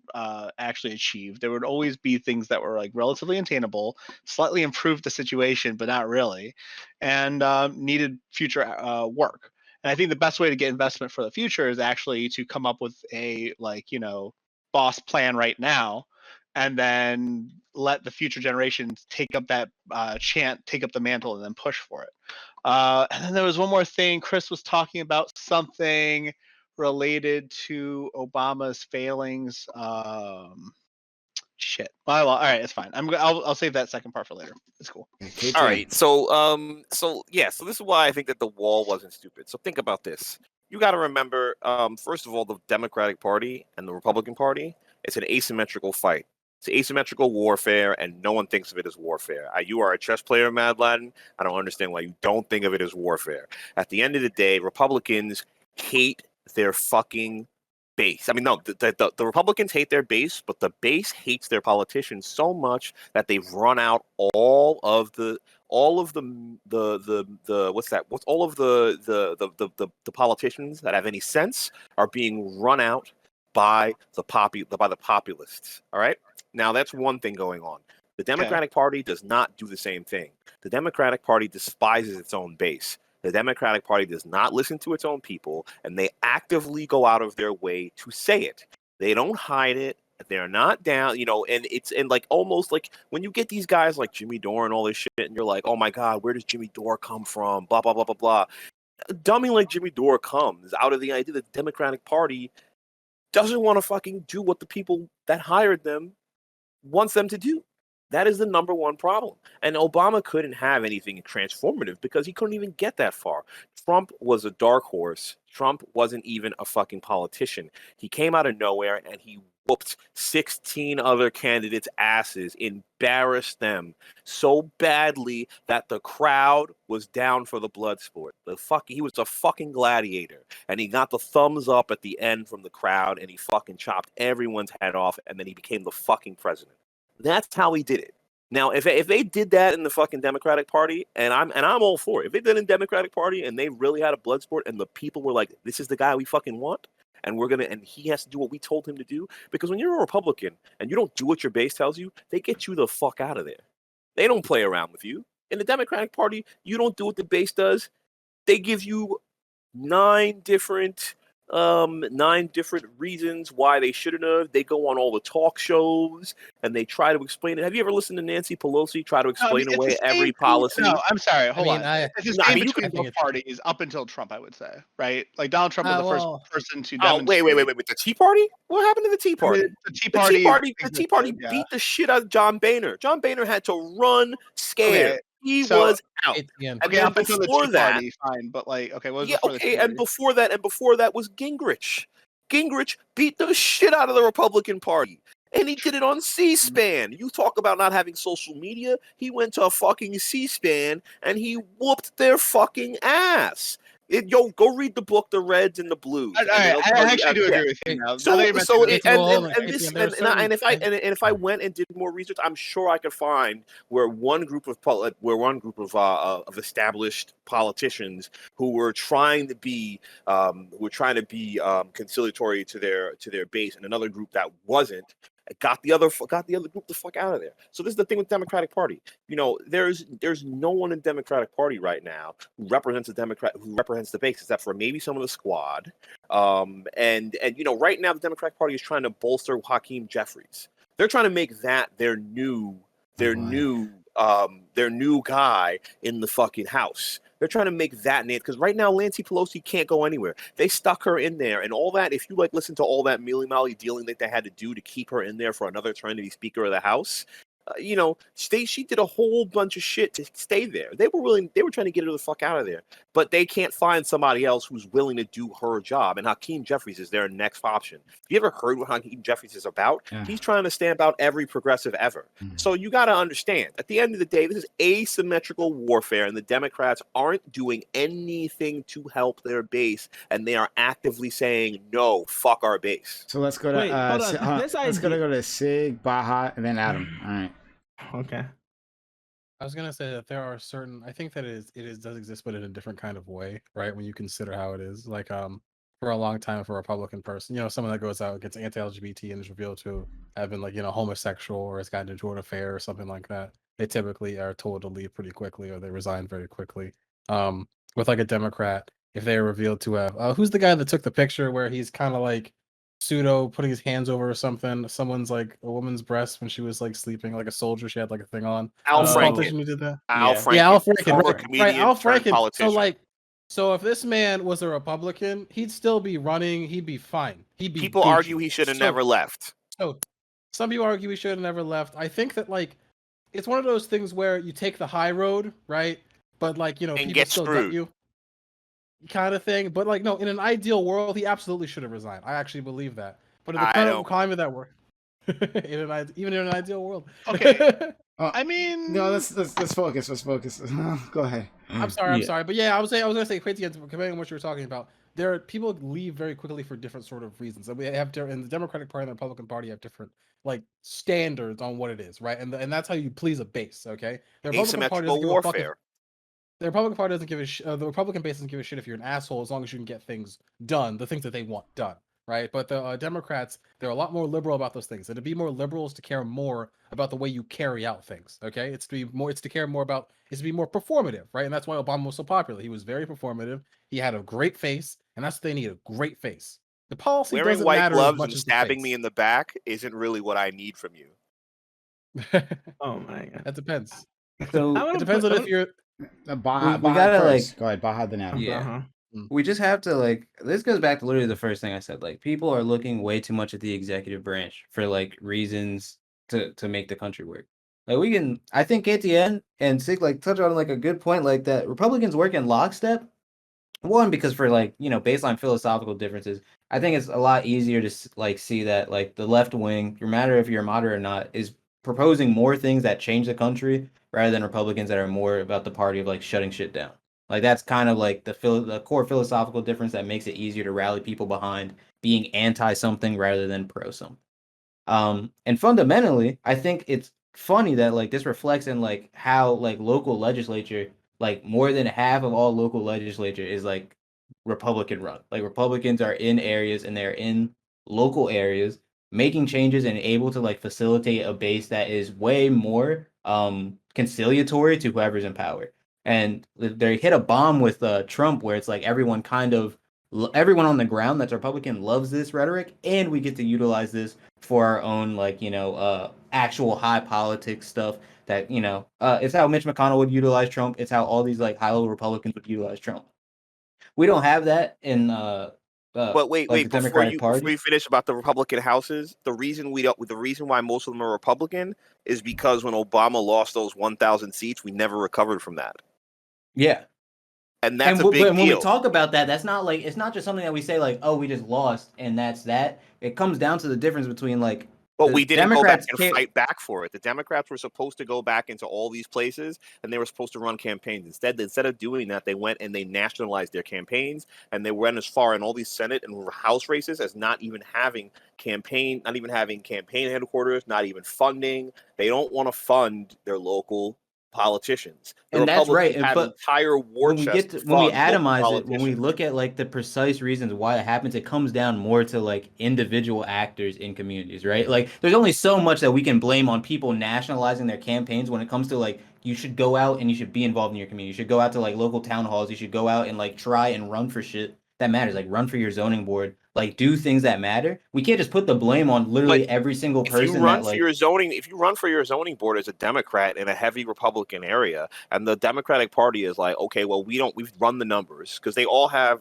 actually achieved, there would always be things that were like relatively attainable, slightly improved the situation, but not really, and needed future work. And I think the best way to get investment for the future is actually to come up with a like boss plan right now, and then let the future generations take up that take up the mantle and then push for it. And then there was one more thing. Chris was talking about something related to Obama's failings. Shit. Well, all right, it's fine. I'll save that second part for later. It's cool. KT. All right, so so this is why I think that the wall wasn't stupid. So think about this. You got to remember, first of all, the Democratic Party and the Republican Party, it's an asymmetrical fight. It's asymmetrical warfare, and no one thinks of it as warfare. You are a chess player, Mad Latin. I don't understand why you don't think of it as warfare. At the end of the day, Republicans hate their fucking base. I mean, no, the Republicans hate their base, but the base hates their politicians so much that they've run out all of the politicians that have any sense are being run out by the populists. All right. Now that's one thing going on. The Democratic Party does not do the same thing. The Democratic Party despises its own base. The Democratic Party does not listen to its own people, and they actively go out of their way to say it. They don't hide it. They're not down, and it's like almost like when you get these guys like Jimmy Dore and all this shit, and you're like, oh my God, where does Jimmy Dore come from? Blah, blah, blah, blah, blah. A dummy like Jimmy Dore comes out of the idea that the Democratic Party doesn't want to fucking do what the people that hired them wants them to do. That is the number one problem. And Obama couldn't have anything transformative because he couldn't even get that far. Trump was a dark horse. Trump wasn't even a fucking politician. He came out of nowhere and he whooped 16 other candidates' asses, embarrassed them so badly that the crowd was down for the blood sport. He was a fucking gladiator. And he got the thumbs up at the end from the crowd and he fucking chopped everyone's head off and then he became the fucking president. That's how he did it. Now, if they did that in the fucking Democratic Party, and I'm all for it. If they did it in the Democratic Party and they really had a blood sport and the people were like, this is the guy we fucking want, and he has to do what we told him to do, because when you're a Republican and you don't do what your base tells you, they get you the fuck out of there. They don't play around with you. In the Democratic Party, you don't do what the base does. They give you 9 different reasons why they shouldn't have. They go on all the talk shows and they try to explain it. Have you ever listened to Nancy Pelosi try to explain away every policy? No, I'm sorry. Hold on. It's the same between both parties up until Trump, I would say, right? Like Donald Trump was the first person to demonstrate. Wait. With the Tea Party? What happened to the Tea Party? The Tea Party beat the shit out of John Boehner. John Boehner had to run scared. Okay. He was out. Okay, up until the Tea Party, fine, but like, okay, what was before the Tea Party? And before that was Gingrich. Gingrich beat the shit out of the Republican Party. And he did it on C-SPAN. You talk about not having social media. He went to a fucking C-SPAN and he whooped their fucking ass. Go read the book, The Reds and the Blues. I actually do agree with you now. If I went and did more research, I'm sure I could find where one group of established politicians who were trying to be conciliatory to their base, and another group that wasn't. Got the other group the fuck out of there. So this is the thing with the Democratic Party. There's no one in the Democratic Party right now who represents the base, except for maybe some of the squad. And right now the Democratic Party is trying to bolster Hakeem Jeffries. They're trying to make that their new guy in the fucking House. They're trying to make that name, because right now Nancy Pelosi can't go anywhere. They stuck her in there, and all that. If you listen to all that mealy-moly dealing that they had to do to keep her in there for another term to be Speaker of the House, she did a whole bunch of shit to stay there. They were trying to get her the fuck out of there, but they can't find somebody else who's willing to do her job. And Hakeem Jeffries is their next option. Have you ever heard what Hakeem Jeffries is about? Yeah. He's trying to stamp out every progressive ever. So you got to understand, at the end of the day, this is asymmetrical warfare, and the Democrats aren't doing anything to help their base, and they are actively saying, no, fuck our base. So let's go to Wait, hold on. let's go to Sig, Baja, and then Adam. All right. Okay. I was gonna say that there are certain. I think that does exist, but in a different kind of way, right? When you consider how it is, like for a long time, if a Republican person, someone that goes out gets anti-LGBT and is revealed to have been like homosexual or has gotten into an affair or something like that, they typically are told to leave pretty quickly or they resign very quickly. With like a Democrat, if they are revealed to have who's the guy that took the picture where he's kind of like pseudo putting his hands over or something, someone's like a woman's breast when she was like sleeping, like a soldier, she had like a thing on. Al The Franken. politician who did that. Al Yeah. Franken. Yeah, Al Franken, former right, comedian Al turned Franken. politician. So if this man was a Republican, he'd still be running. He'd be fine. He'd be. People Gucci. argue he should have never left. So some people argue he should have never left. I think that like it's one of those things where you take the high road, right? But like people get still screwed. get you, kind of thing. But like no, in an ideal world, he absolutely should have resigned. I actually believe that. But in the I current don't. climate that we're even in an ideal world. Okay. I mean, No, let's focus. Let's focus. Go ahead. I'm sorry, Yeah. But yeah, I was gonna say crazy again, comparing on what you were talking about. There are people leave very quickly for different sort of reasons. And we have in the Democratic Party and the Republican Party have different like standards on what it is, right? And that's how you please a base, okay? The Republican Party doesn't Asymmetrical give a fuck if, warfare. the Republican Party doesn't give a the Republican base doesn't give a shit if you're an asshole as long as you can get things done, the things that they want done, right? But the Democrats, they're a lot more liberal about those things. And to be more liberal is to care more about the way you carry out things, okay? It's to be more performative, right? And that's why Obama was so popular. He was very performative. He had a great face, and that's what they need, a great face. The policy Wearing doesn't white matter as gloves much and as stabbing the me in the back isn't really what I need from you. face. Oh my god. That depends. So It depends on if you're Baja, we gotta, first. Go ahead, Baja, then Adam. Yeah. Uh-huh. we just have to like this goes back to literally the first thing I said. Like people are looking way too much at the executive branch for like reasons to make the country work. Like I think KTN and Sig like touch on like a good point like that Republicans work in lockstep. One, because for like baseline philosophical differences, I think it's a lot easier to like see that like the left wing, no matter if you're moderate or not, is proposing more things that change the country rather than Republicans that are more about the party of like shutting shit down. Like that's kind of like the core philosophical difference that makes it easier to rally people behind being anti something rather than pro something. And fundamentally, I think it's funny that like this reflects in like how like local legislature, like more than half of all local legislature is like Republican run. Like Republicans are in areas and they're in local areas making changes and able to like facilitate a base that is way more conciliatory to whoever's in power. And they hit a bomb with Trump where it's like everyone on the ground that's Republican loves this rhetoric, and we get to utilize this for our own like actual high politics stuff that it's how Mitch McConnell would utilize Trump. It's how all these like high level Republicans would utilize Trump. We don't have that in But wait, like the Democratic Party. before you finish about the Republican houses, the reason why most of them are Republican is because when Obama lost those 1,000 seats, we never recovered from that. Yeah. And that's and a big when we deal. talk about that, that's not like it's not just something that we say like, oh, we just lost and that's that. It comes down to the difference between like But the we didn't Democrats go back and fight back for it. The Democrats were supposed to go back into all these places, and they were supposed to run campaigns. Instead of doing that, they went and they nationalized their campaigns, and they went as far in all these Senate and House races as not even having campaign headquarters, not even funding. They don't want to fund their local politicians. The And that's right. Republicans have But entire war when we chests get to, to when we fund local atomize it, when we politicians. look at like the precise reasons why it happens, it comes down more to like individual actors in communities, right? Like there's only so much that we can blame on people nationalizing their campaigns when it comes to like you should go out and you should be involved in your community. You should go out to like local town halls. You should go out and like try and run for shit that matters. Like run for your zoning board. Like do things that matter. We can't just put the blame on literally every single person. If you run for your zoning board as a Democrat in a heavy Republican area, and the Democratic Party is like, okay, well we've run the numbers because they all have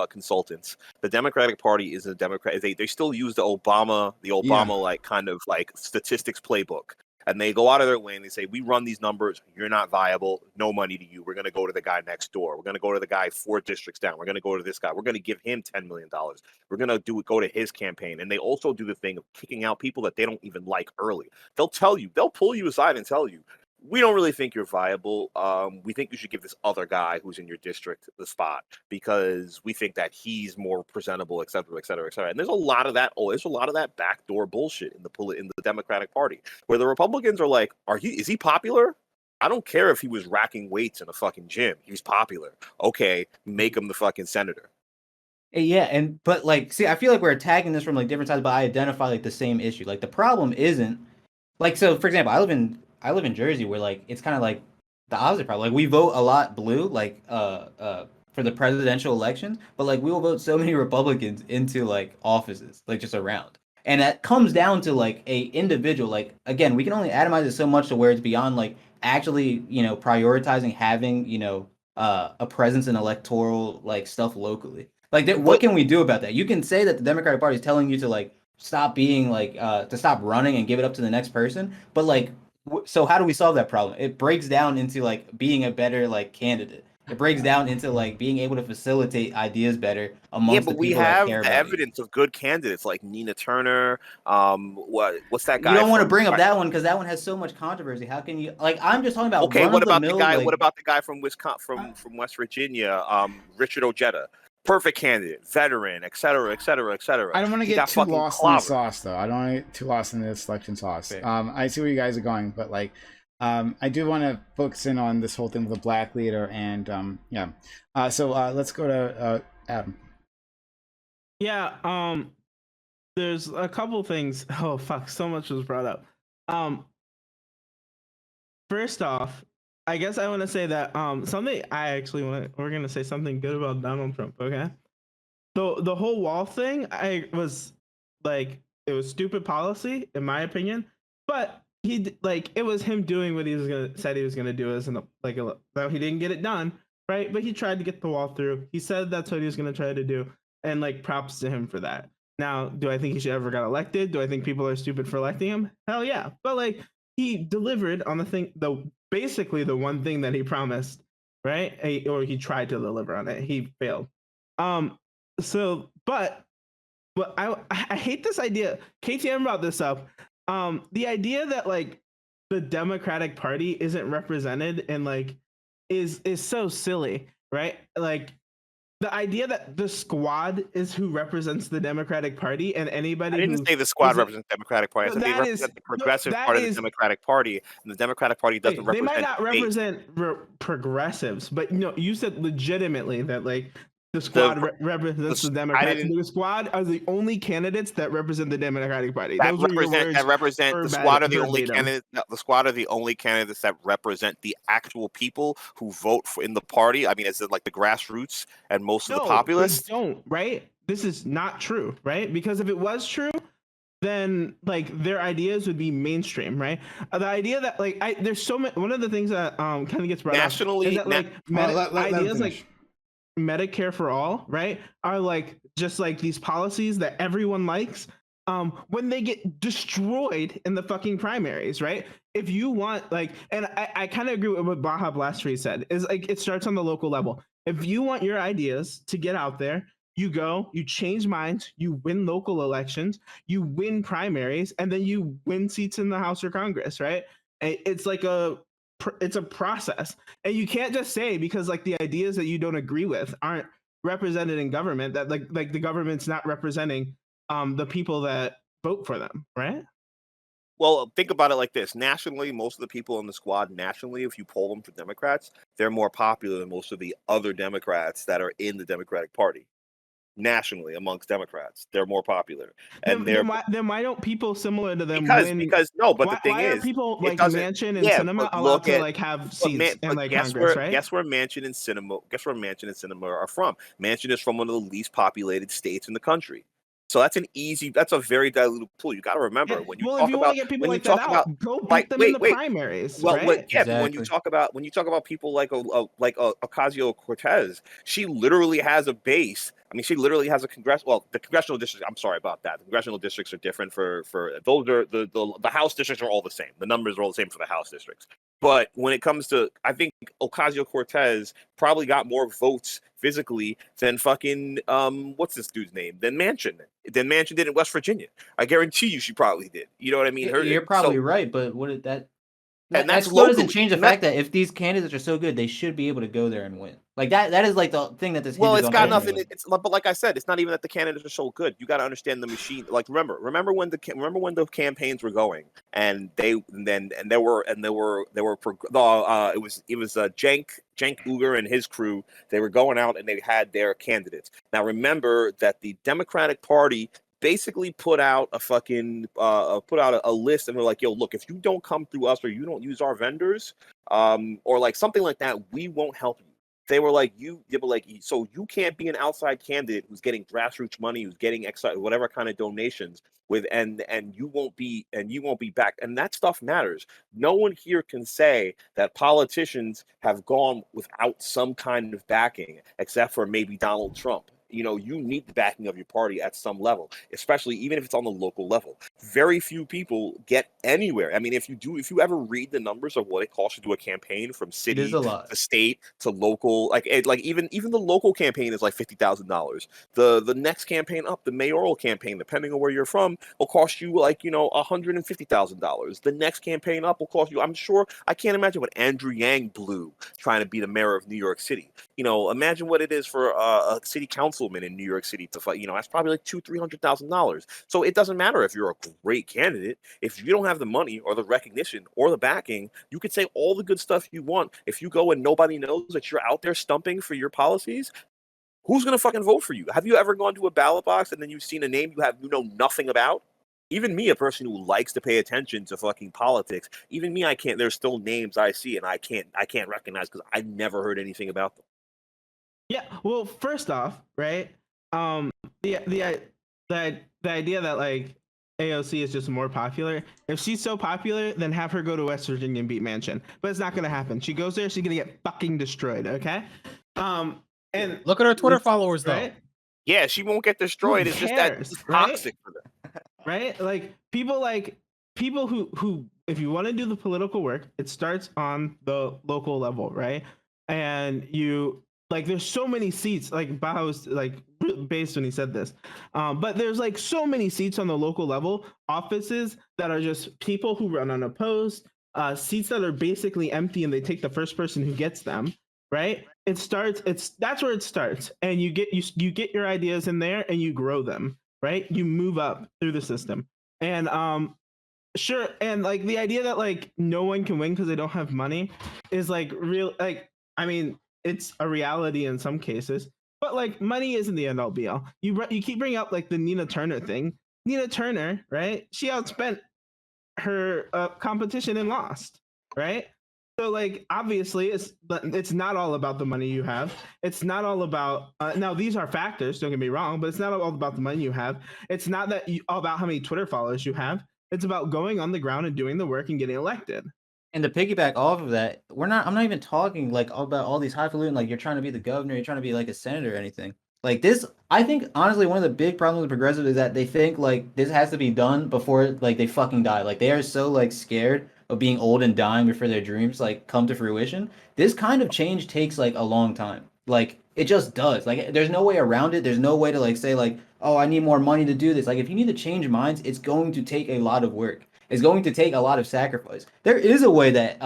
consultants. The Democratic Party is a Democrat. They still use the Obama like kind of like statistics playbook. and they go out of their way and they say, we run these numbers, you're not viable, no money to you. We're going to go to the guy next door. We're going to go to the guy 4 districts down. We're going to go to this guy. We're going to give him $10 million. We're going to go to his campaign. And they also do the thing of kicking out people that they don't even like early. They'll tell you, they'll pull you aside and tell you, we don't really think you're viable. We think you should give this other guy who's in your district the spot because we think that he's more presentable, et cetera, et cetera, et cetera. And there's a lot of that. Oh, there's a lot of that backdoor bullshit in the Democratic Party, where the Republicans are like, is he popular? I don't care if he was racking weights in a fucking gym. He's popular. Okay, make him the fucking senator. Yeah, but like, see, I feel like we're attacking this from like different sides, but I identify like the same issue. Like the problem isn't like, so for example, I live in Jersey, where like it's kind of like the opposite problem. Like we vote a lot blue, like for the presidential elections, but like we will vote so many Republicans into like offices, like just around. And that comes down to like a individual. Like again, we can only atomize it so much to where it's beyond like actually, prioritizing having, a presence in electoral like stuff locally. Like what can we do about that? You can say that the Democratic Party is telling you to like stop being like to stop running and give it up to the next person, but like so how do we solve that problem? It breaks down into like being a better like candidate. It breaks down into like being able to facilitate ideas better amongst the people that care about evidence of good candidates like Nina Turner. What's that guy? You don't want to bring up that one because that one has so much controversy. How can you like? I'm just talking about. Okay, what about the guy? What about the guy from Wisconsin, from West Virginia? Richard Ojeda. Perfect candidate, veteran, et cetera, et cetera, et cetera. I don't want to get too lost in the sauce, though. I don't want to get too lost in the selection sauce. I see where you guys are going, but like, I do want to focus in on this whole thing with the black leader, and yeah. So let's go to Adam. Yeah. There's a couple things. Oh fuck, so much was brought up. First off, I guess I want to say that something we're gonna say something good about Donald Trump, okay? The whole wall thing, I was like, it was stupid policy in my opinion, but it was him doing what said he was gonna do, though he didn't get it done, right? But he tried to get the wall through. He said that's what he was gonna try to do, and like props to him for that. Now, do I think he should ever got elected? Do I think people are stupid for electing him? Hell yeah, but like he delivered on basically the one thing that he promised, right? Or he tried to deliver on it. He failed. But I hate this idea. KTM brought this up. The idea that like the Democratic Party isn't represented and like is so silly, right? Like the idea that the squad is who represents the Democratic Party, and anybody I didn't say the squad represents the Democratic Party. I said they represent the progressive part of the Democratic Party, and the Democratic Party doesn't represent. They might not represent progressives, but you said legitimately that like the squad represents the Democrats. The squad are the only candidates that represent the Democratic Party. The squad are the only candidates. The squad are the only candidates that represent the actual people who vote in the party. I mean, is it like the grassroots and most of the populists? They don't, right? This is not true, right? Because if it was true, then like their ideas would be mainstream, right? The idea that like there's so many. One of the things that kind of gets brought up is that like ideas like Medicare for all, right, are like just like these policies that everyone likes when they get destroyed in the fucking primaries, right? If you want like, and I kind of agree with what Baja Blastry said, is like it starts on the local level. If you want your ideas to get out there, you go, you change minds, you win local elections, you win primaries, and then you win seats in the House or Congress, right? It's like it's a process, and you can't just say because like the ideas that you don't agree with aren't represented in government that like the government's not representing the people that vote for them, right? Well, think about it like this. Nationally, most of the people in the squad nationally, if you poll them for Democrats, they're more popular than most of the other Democrats that are in the Democratic Party. Nationally, amongst Democrats, they're more popular, and then why don't people similar to them because no, but the thing why is, are people like Manchin and Sinema allowed to like have seats in like Congress, right? Guess where Manchin and Sinema are from? Manchin is from one of the least populated states in the country. So that's that's a very diluted pool. You got to remember Yeah. when you Well, if talk you want about to get people when you like that talk about out, go beat like them in the wait. primaries, Well, right? yeah, but when you Exactly. talk about people like Ocasio-Cortez, she literally has a base. I mean, she literally has a the congressional districts. I'm sorry about that. The congressional districts are different for those are the House districts are all the same. The numbers are all the same for the House districts. But when it comes to, I think Ocasio-Cortez probably got more votes physically than fucking what's this dude's name? Than Manchin did in West Virginia. I guarantee you, she probably did. You know what I mean? You're probably right, but what did that And that that's still doesn't locally. change the And that, fact that if these candidates are so good, they should be able to go there and win. Like that is like the thing that this Well, hinges it's on got nothing. ultimately. It's but like I said, it's not even that the candidates are so good. You got to understand the machine. Like remember when the campaigns were going, and there were it was Cenk Uygur and his crew. They were going out and they had their candidates. Now remember that the Democratic Party basically put out a fucking a list, and they're like, yo, look, if you don't come through us or you don't use our vendors, or like something like that, we won't help you. They were like, so you can't be an outside candidate who's getting grassroots money, who's getting extra whatever kind of donations with, and you won't be backed. And that stuff matters. No one here can say that politicians have gone without some kind of backing, except for maybe Donald Trump. You know, you need the backing of your party at some level, especially even if it's on the local level. Very few people get anywhere. I mean, if you ever read the numbers of what it costs to do a campaign from It is city a lot. to state to local, even the local campaign is like $50,000. The next campaign up, the mayoral campaign, depending on where you're from, will cost you $150,000. The next campaign up will cost you. I can't imagine what Andrew Yang blew trying to be the mayor of New York City. Imagine what it is for a city councilman in New York City to fight. That's probably like $200,000-$300,000. So it doesn't matter if you're a great candidate. If you don't have the money or the recognition or the backing, you could say all the good stuff you want. If you go and nobody knows that you're out there stumping for your policies, who's gonna fucking vote for you? Have you ever gone to a ballot box and then you've seen a name you know nothing about? Even me, a person who likes to pay attention to fucking politics, even me, I can't. There's still names I see and I can't recognize because I never heard anything about them. Yeah. Well, first off, right? The idea that like AOC is just more popular. If she's so popular, then have her go to West Virginia and beat Manchin. But it's not gonna happen. She goes there, she's gonna get fucking destroyed. Okay. And Look at her Twitter followers, though. right? Yeah, she won't get destroyed. Who It's just that cares, it's right? toxic for them. Right? Like people who if you want to do the political work, it starts on the local level, right? And you like there's so many seats, like Baha was like based when he said this. But there's like so many seats on the local level, offices that are just people who run unopposed, seats that are basically empty and they take the first person who gets them, right? That's where it starts. And you get your ideas in there and you grow them, right? You move up through the system. And sure, and like the idea that like no one can win because they don't have money is like real. Like, I mean, it's a reality in some cases, but like money isn't the end all be all. You keep bringing up like the Nina Turner thing. Nina Turner, right? She outspent her competition and lost, right? So like obviously it's not all about the money you have. It's not all about now these are factors, don't get me wrong, but it's not all about the money you have. It's not all about how many Twitter followers you have. It's about going on the ground and doing the work and getting elected. And to piggyback off of that, I'm not even talking like about all these highfalutin, like you're trying to be the governor, you're trying to be like a senator or anything. Like this, I think honestly one of the big problems with progressives is that they think like this has to be done before like they fucking die. Like they are so like scared of being old and dying before their dreams like come to fruition. This kind of change takes like a long time. Like it just does. Like there's no way around it. There's no way to like say like, oh, I need more money to do this. Like if you need to change minds, it's going to take a lot of work. It's going to take a lot of sacrifice. There is a way that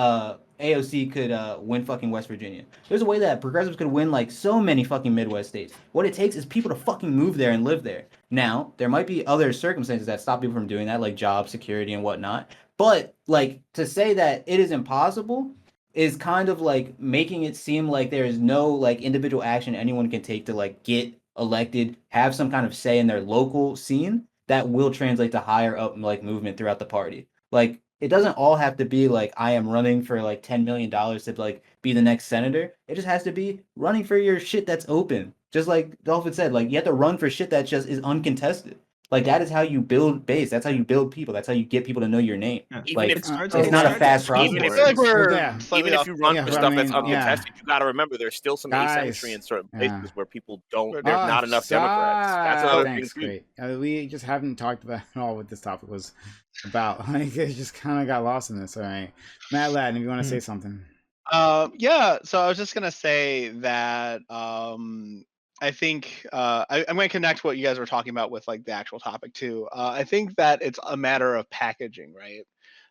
AOC could win fucking West Virginia. There's a way that progressives could win like so many fucking Midwest states. What it takes is people to fucking move there and live there. Now, there might be other circumstances that stop people from doing that, like job security and whatnot. But like to say that it is impossible is kind of like making it seem like there is no like individual action anyone can take to like get elected, have some kind of say in their local scene that will translate to higher up like movement throughout the party. Like it doesn't all have to be like I am running for like $10 million to like be the next senator. It just has to be running for your shit that's open. Just like Dolphin said, like you have to run for shit that just is uncontested. Like that is how you build base. That's how you build people. That's how you get people to know your name. Yeah. Even Like if It starts. it's It not a starts fast at even process. I if feel like Well, we're yeah. slightly even if off. you run Yeah, for but I stuff that's mean, yeah. uncontested, you got to remember there's still some asymmetry Guys, in certain yeah. places where people don't. We're- There's Ah, not enough Democrats. That's another thing thanks, too. great. We just haven't talked about at all what this topic was about. Like, it just kind of got lost in this. All right, Matt Ladd, if you want to say something. Yeah, so I was just gonna say that I think I'm gonna connect what you guys were talking about with like the actual topic too. I think that it's a matter of packaging, right?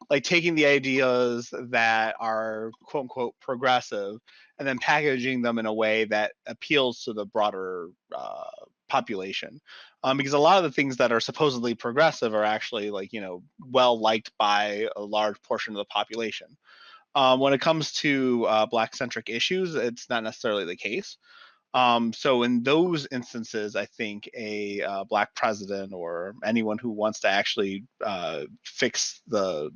Like taking the ideas that are quote unquote progressive and then packaging them in a way that appeals to the broader population. Because a lot of the things that are supposedly progressive are actually like, well liked by a large portion of the population. When it comes to Black centric issues, it's not necessarily the case. So in those instances, I think a Black president or anyone who wants to actually fix the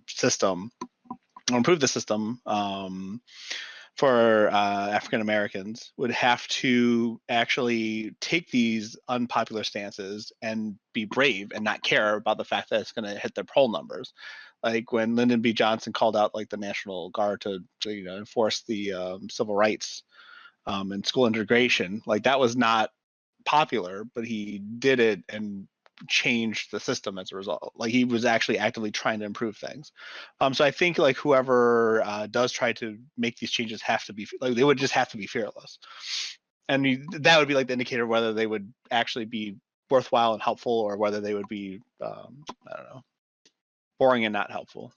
system or improve the system for African Americans would have to actually take these unpopular stances and be brave and not care about the fact that it's going to hit their poll numbers. Like when Lyndon B. Johnson called out like the National Guard to enforce the civil rights and school integration, like that was not popular, but he did it and changed the system as a result. Like he was actually actively trying to improve things. So I think like whoever does try to make these changes have to be like they would just have to be fearless, and that would be like the indicator of whether they would actually be worthwhile and helpful, or whether they would be I don't know, boring and not helpful.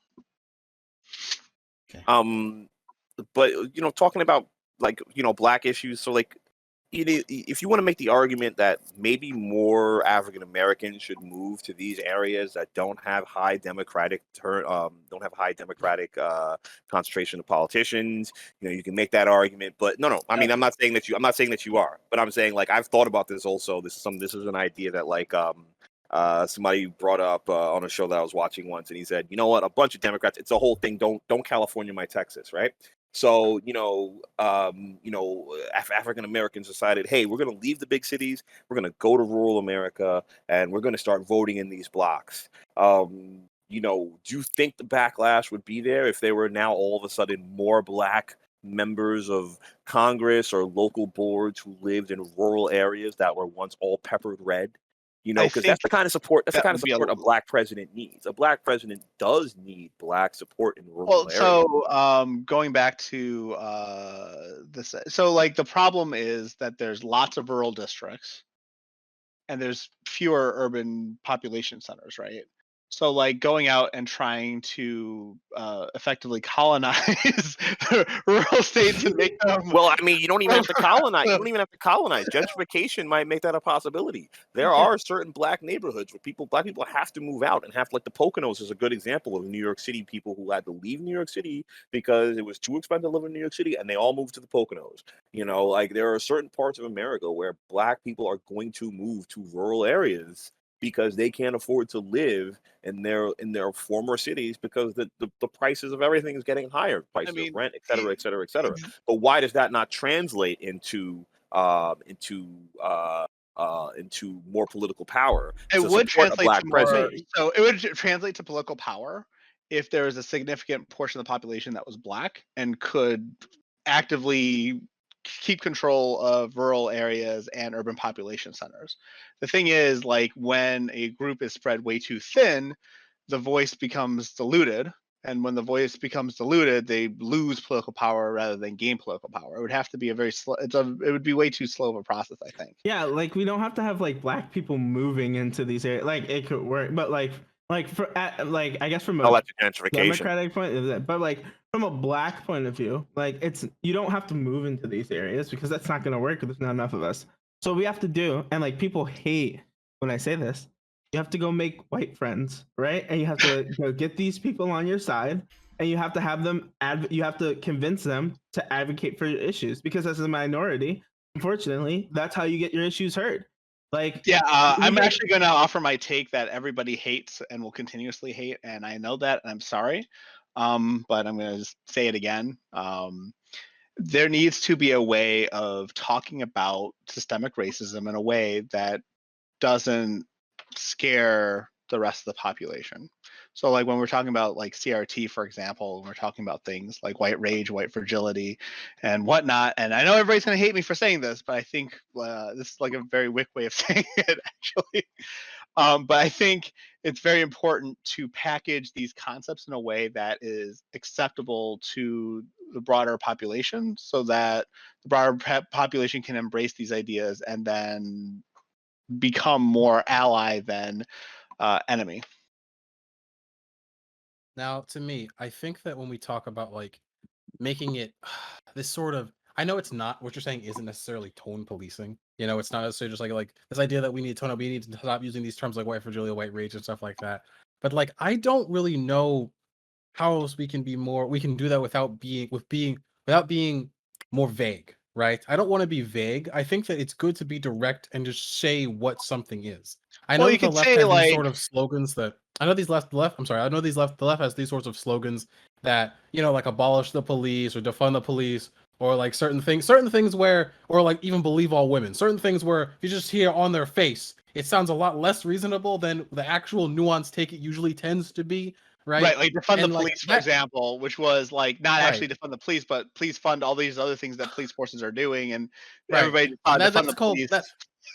But talking about like Black issues, so like if you want to make the argument that maybe more African Americans should move to these areas that don't have high democratic concentration of politicians, you can make that argument. But no, I mean, I'm not saying that you are, but I'm saying like I've thought about this also. This is an idea that like somebody brought up on a show that I was watching once, and he said, you know what, a bunch of Democrats, it's a whole thing. Don't California my Texas, right? So, African Americans decided, hey, we're going to leave the big cities, we're going to go to rural America, and we're going to start voting in these blocks. Do you think the backlash would be there if there were now all of a sudden more Black members of Congress or local boards who lived in rural areas that were once all peppered red? Because that's the kind of support. That's the kind of support a Black president needs. A Black president does need Black support in rural areas. So going back to this, so like the problem is that there's lots of rural districts, and there's fewer urban population centers, right? So like going out and trying to effectively colonize rural states and make them. Well, I mean, you don't even have to colonize. You don't even have to colonize. Gentrification might make that a possibility. There are certain Black neighborhoods where Black people have to move out and have, like the Poconos is a good example of New York City people who had to leave New York City because it was too expensive to live in New York City, and they all moved to the Poconos. Like there are certain parts of America where Black people are going to move to rural areas because they can't afford to live in their former cities because the prices of everything is getting higher, prices of rent, et cetera, et cetera, et cetera. But why does that not translate into more political power? It would translate to more. president? So it would translate to political power if there was a significant portion of the population that was Black and could actively keep control of rural areas and urban population centers. The thing is, like when a group is spread way too thin, the voice becomes diluted. And when the voice becomes diluted, they lose political power rather than gain political power. It would have to be a very slow. It would be way too slow of a process, I think. Yeah, like we don't have to have like Black people moving into these areas. Like it could work, but like for like I guess from a gentrification. Democratic point of that, but like from a Black point of view, like it's you don't have to move into these areas because that's not going to work. There's not enough of us. So we have to do, and like people hate when I say this, you have to go make white friends, right? And you have to go get these people on your side, and you have to have them you have to convince them to advocate for your issues because as a minority, unfortunately, that's how you get your issues heard. Like, yeah, I'm actually going to offer my take that everybody hates and will continuously hate, and I know that, and I'm sorry, but I'm going to just say it again. There needs to be a way of talking about systemic racism in a way that doesn't scare the rest of the population. So like when we're talking about like CRT, for example, when we're talking about things like white rage, white fragility, and whatnot. And I know everybody's going to hate me for saying this, but I think this is like a very wick way of saying it, actually. But I think it's very important to package these concepts in a way that is acceptable to the broader population, so that the broader population can embrace these ideas and then become more ally than enemy. Now, to me, I think that when we talk about like making it this sort of, I know it's not what you're saying isn't necessarily tone policing. You know, it's not necessarily just like this idea that we need tone up, we need to stop using these terms like white fragility, white rage, and stuff like that. But like, I don't really know how else we can do that without being more vague, right? I don't want to be vague. I think that it's good to be direct and just say what something is. I know Well, you that the could left say has these like, sort of slogans that I know these left the left. I'm sorry. I know the left has these sorts of slogans that, you know, like abolish the police or defund the police, or like certain things where, or like even believe all women, certain things where you just hear on their face, it sounds a lot less reasonable than the actual nuanced take it usually tends to be, right? like defund the And like police, for that, example, which was like not right, actually defund the police, but please fund all these other things that police forces are doing, and right. everybody And defund that's the called police.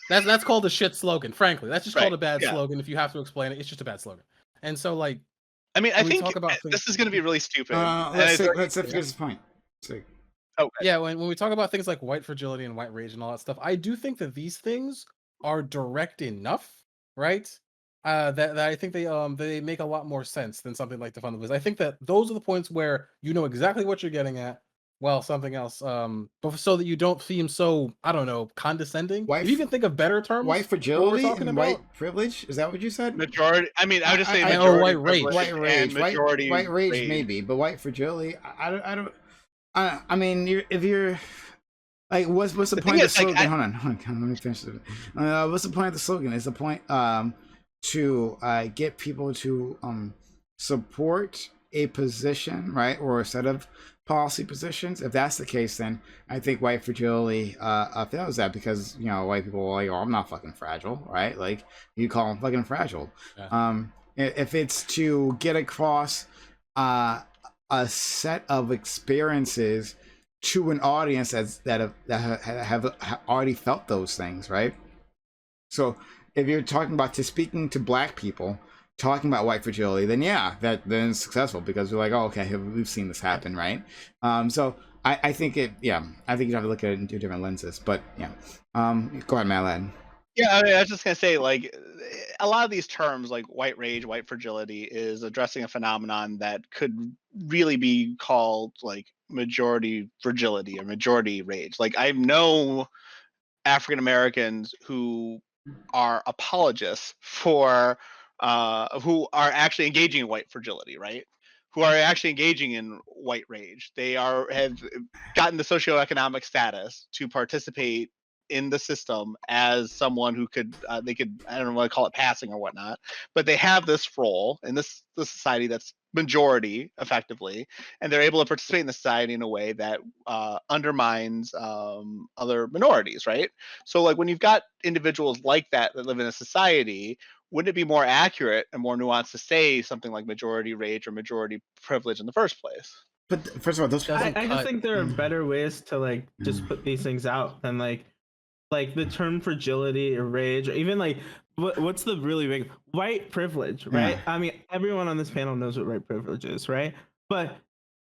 that's called a shit slogan. Frankly, that's just Right. called a bad Yeah. slogan. If you have to explain it, it's just a bad slogan. And so, like, I mean, I when we think talk about things, this is going to be really stupid. And Let's it's see. already- Let's finish this point. See. oh, yeah, when we talk about things like white fragility and white rage and all that stuff, I do think that these things are direct enough, right? That I think they make a lot more sense than something like defund the police. I think that those are the points where you know exactly what you're getting at. Well, something else, but so that you don't seem so, I don't know, condescending. White If you can think of better terms White for what we're fragility talking and about, white privilege. Is that what you said? majority. I mean, I would just say I- oh, majority white rage. privilege White and rage, majority white rage, maybe, but white fragility. I mean, if you're like, what's the point of the is, like, slogan? Hold on, let me finish it. What's the point of the slogan? Is the point to get people to support a position, right, or a set of policy positions? If that's the case, then I think white fragility fails that, because you know white people are like, oh, I'm not fucking fragile, right? Like you call them fucking fragile. Yeah. If it's to get across a set of experiences to an audience that have already felt those things, right? So if you're talking about speaking to black people, talking about white fragility, then yeah, then it's successful, because we're like, oh, okay, we've seen this happen, right? So I think you have to look at it in two different lenses. But yeah, go ahead, Malad. Yeah, I mean, I was just gonna say, like, a lot of these terms, like white rage, white fragility, is addressing a phenomenon that could really be called like majority fragility or majority rage. Like, I know African Americans who are apologists for who are actually engaging in white fragility, right? Who are actually engaging in white rage. They have gotten the socioeconomic status to participate in the system as someone who could they could, I don't know what to call it, passing or whatnot, but they have this role in this society that's majority effectively, and they're able to participate in the society in a way that undermines other minorities, right? So like when you've got individuals like that live in a society, wouldn't it be more accurate and more nuanced to say something like majority rage or majority privilege in the first place? But first of all, those I just think there are better ways to like just put these things out than like the term fragility or rage, or even like what's the really big white privilege, right? Yeah. I mean, everyone on this panel knows what white privilege is, right? But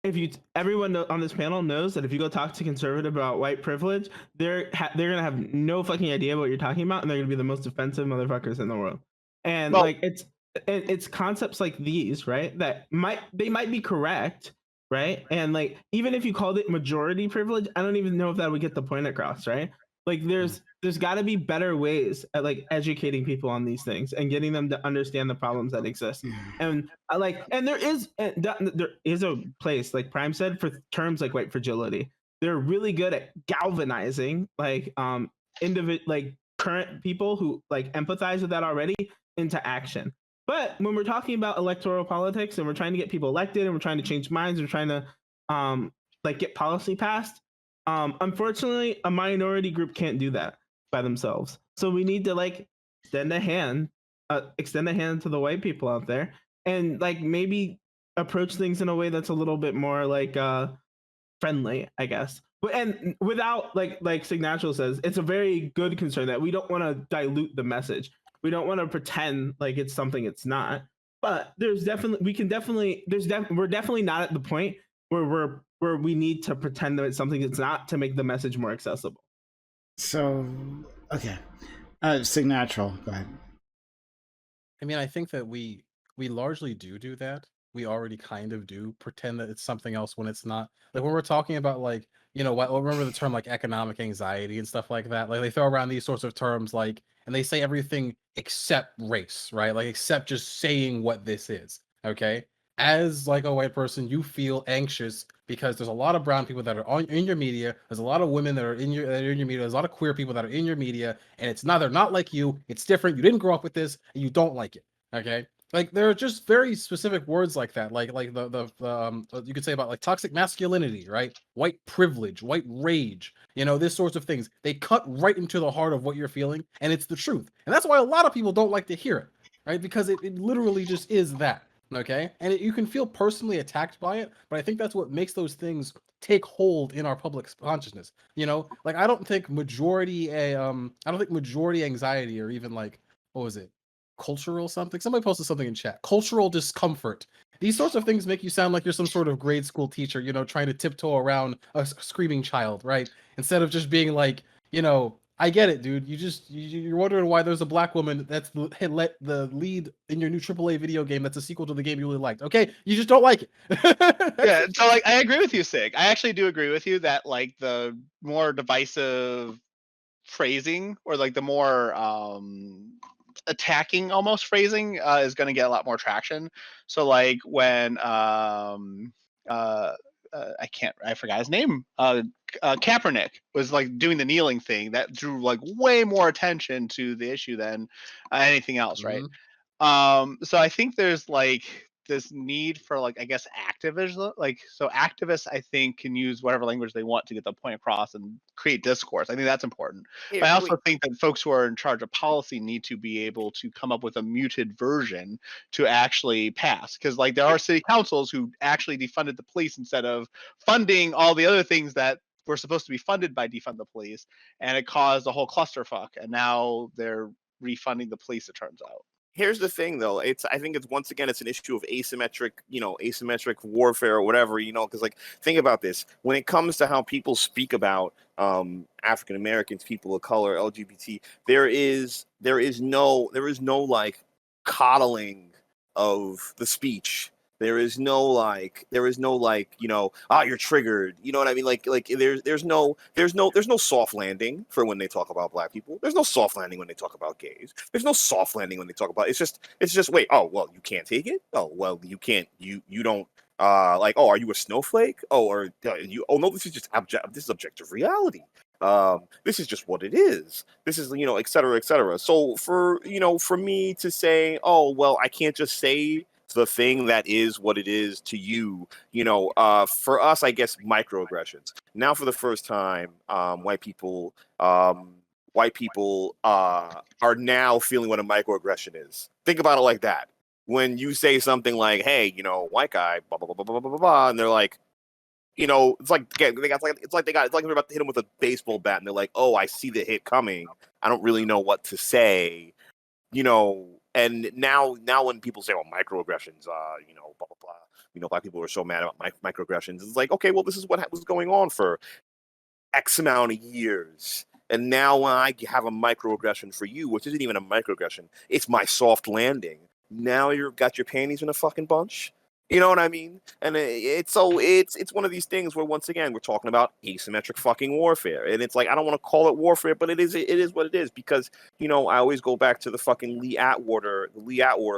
if everyone on this panel knows that if you go talk to conservative about white privilege, they're gonna have no fucking idea what you're talking about, and they're gonna be the most offensive motherfuckers in the world. And Well- like it's concepts like these, right, that might be correct, right? And like even if you called it majority privilege, I don't even know if that would get the point across, right? Like there's got to be better ways at like educating people on these things and getting them to understand the problems that exist. And there is a place, like Prime said, for terms like white fragility. They're really good at galvanizing like like current people who like empathize with that already into action. But when we're talking about electoral politics and we're trying to get people elected and we're trying to change minds, we're trying to like get policy passed, unfortunately a minority group can't do that by themselves. So we need to like extend a hand extend a hand to the white people out there, and like maybe approach things in a way that's a little bit more like friendly, I guess. But and without like Signatural says, it's a very good concern that we don't want to dilute the message. We don't want to pretend like it's something it's not. But there's definitely we're definitely not at the point where we need to pretend that it's something it's not to make the message more accessible. So, okay. Signatural, go ahead. I mean, I think that we largely do that. We already kind of do pretend that it's something else when it's not. Like when we're talking about like, you know, what remember the term like economic anxiety and stuff like that. Like they throw around these sorts of terms like, and they say everything except race, right? Like except just saying what this is. Okay. As like a white person, you feel anxious because there's a lot of brown people that are in your media. There's a lot of women that are in your media. There's a lot of queer people that are in your media, and it's they're not like you. It's different. You didn't grow up with this, and you don't like it. Okay, like there are just very specific words like that, like you could say about like toxic masculinity, right? White privilege, white rage, you know, this sorts of things. They cut right into the heart of what you're feeling, and it's the truth, and that's why a lot of people don't like to hear it, right? Because it literally just is that. Okay, and you can feel personally attacked by it, but I think that's what makes those things take hold in our public consciousness. You know, like I don't think majority anxiety or even like what was it, cultural something. Somebody posted something in chat. Cultural discomfort. These sorts of things make you sound like you're some sort of grade school teacher, you know, trying to tiptoe around a screaming child, right? Instead of just being like, you know, I get it, dude. You're wondering why there's a black woman that's let the lead in your new AAA video game that's a sequel to the game you really liked. Okay, you just don't like it. Yeah, so like I agree with you, Sig. I actually do agree with you that like the more divisive phrasing or like the more attacking almost phrasing is going to get a lot more traction. So like when I forgot his name. Kaepernick was like doing the kneeling thing that drew like way more attention to the issue than anything else, right? So I think there's like this need for like I guess activism, like so activists I think can use whatever language they want to get the point across and create discourse. I think that's important. Here, But I also wait, think that folks who are in charge of policy need to be able to come up with a muted version to actually pass, because like there are city councils who actually defunded the police instead of funding all the other things that were supposed to be funded by defund the police, and it caused a whole clusterfuck, and now they're refunding the police, it turns out. here's the thing though, I think it's once again it's an issue of asymmetric warfare or whatever, because like think about this. When it comes to how people speak about African Americans, people of color, LGBT, there is no like coddling of the speech. There is no like you're triggered. You know what I mean? Like there's no soft landing for when they talk about black people. There's no soft landing when they talk about gays. There's no soft landing when they talk about it's just wait, oh well, you can't take it? Oh well, you can't you don't like, oh, are you a snowflake? Oh, or you oh no, this is objective reality. This is just what it is. This is, et cetera, et cetera. So for me to say, oh well, I can't just say the thing that is what it is to you, for us, I guess microaggressions. Now, for the first time, white people are now feeling what a microaggression is. Think about it like that. When you say something like, "Hey, white guy," blah blah blah blah blah blah blah, and they're like, it's like they're about to hit him with a baseball bat, and they're like, "Oh, I see the hit coming. I don't really know what to say," And now when people say, "Oh, microaggressions," blah blah blah, black people are so mad about microaggressions. It's like, okay, well, this is what was going on for X amount of years, and now when I have a microaggression for you, which isn't even a microaggression, it's my soft landing. Now you've got your panties in a fucking bunch. You know what I mean? And it's one of these things where once again we're talking about asymmetric fucking warfare, and it's like I don't want to call it warfare, but it is what it is, because I always go back to the fucking Lee Atwater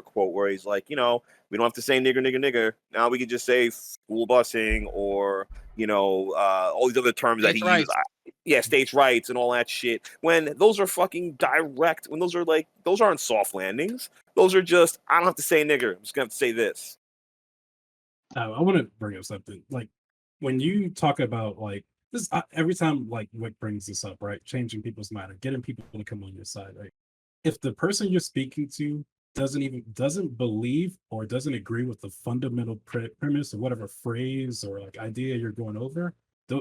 quote where he's like, we don't have to say nigger nigger nigger. Now we can just say school busing or all these other terms that he uses. Yeah, states' rights and all that shit. When those are fucking direct, when those aren't soft landings. Those are just I don't have to say nigger. I'm just gonna have to say this. I want to bring up something. Like when you talk about like this, every time like Wick brings this up, right? Changing people's mind or getting people to come on your side, right? If the person you're speaking to doesn't believe or doesn't agree with the fundamental premise or whatever phrase or like idea you're going over,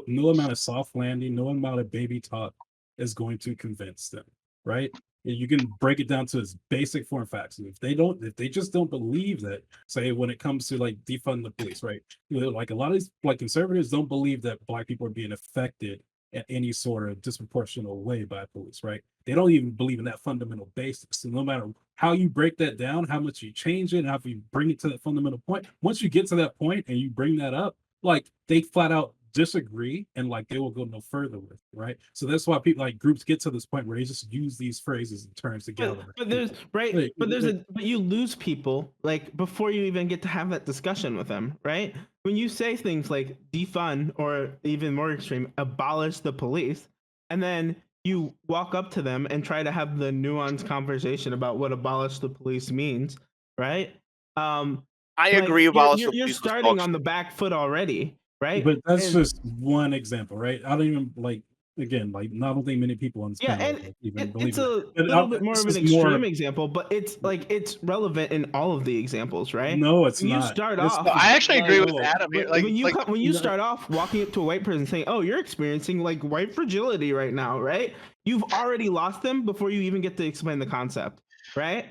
no amount of soft landing, no amount of baby talk is going to convince them, right? And you can break it down to its basic form facts. And if they just don't believe that, say when it comes to like defund the police, right? Like a lot of these like conservatives don't believe that black people are being affected in any sort of disproportionate way by police, right? They don't even believe in that fundamental basis. So no matter how you break that down, how much you change it, and how you bring it to that fundamental point, once you get to that point and you bring that up, like they flat out disagree and like they will go no further with it, right? So that's why people like groups get to this point where they just use these phrases and terms together. But there's but you lose people like before you even get to have that discussion with them, right? When you say things like defund or even more extreme, abolish the police, and then you walk up to them and try to have the nuanced conversation about what abolish the police means, right? I agree. Abolish the You're police. starting on the back foot already, right? But that's just one example, right? I don't even like again, like not only many people on this yeah, panel and like, even believe it's a it. little bit more of an This is extreme example, but it's like it's relevant in all of the examples, right? No, it's when not. you start This- off, No, I actually agree with no, Adam here. when you Like, when you no. start off walking up to a white person saying, "Oh, you're experiencing like white fragility right now," right? You've already lost them before you even get to explain the concept, right?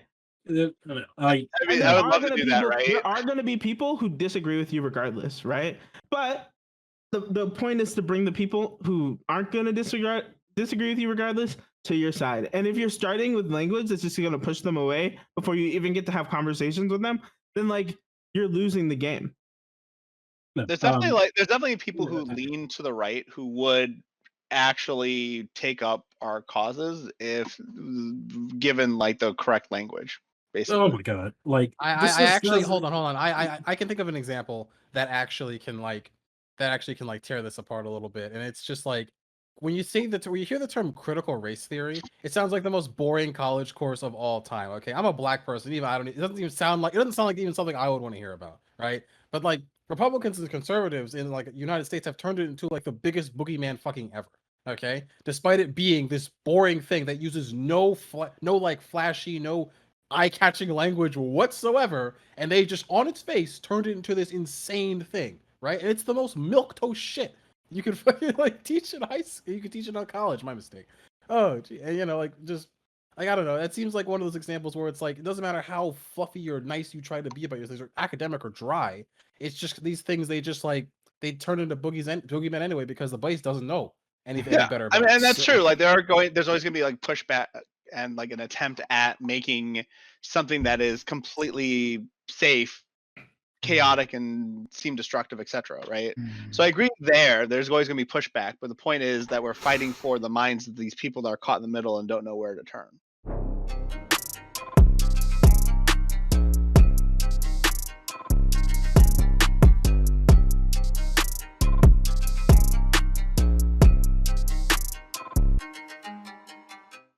I I mean, And I would love to do that, right? There are going to be people who disagree with you regardless, right? But the point is to bring the people who aren't going to disagree with you regardless to your side. And if you're starting with language that's just going to push them away before you even get to have conversations with them, then like you're losing the game. No, There's definitely people who lean to the right who would actually take up our causes if given like the correct language, basically. oh my god! Like I actually hold on. I can think of an example that actually can like tear this apart a little bit, and it's just like when you hear the term critical race theory, it sounds like the most boring college course of all time. Okay, I'm a black person, it doesn't sound like even something I would want to hear about, right? But like Republicans and conservatives in like the United States have turned it into like the biggest boogeyman fucking ever. Okay, despite it being this boring thing that uses no like flashy, no eye-catching language whatsoever, and they just on its face turned it into this insane thing, right? And it's the most milquetoast shit you could fucking like teach in high school. You could teach it in college. My mistake. Oh, gee. And, like just like I don't know. That seems like one of those examples where it's like it doesn't matter how fluffy or nice you try to be about your things, or academic or dry. It's just these things they just like they turn into boogeymen anyway because the base doesn't know anything any better. I mean, about and it. that's true. Like there's always gonna be like pushback and like an attempt at making something that is completely safe chaotic and seem destructive, etc. Right? So I agree there's always going to be pushback, but the point is that we're fighting for the minds of these people that are caught in the middle and don't know where to turn.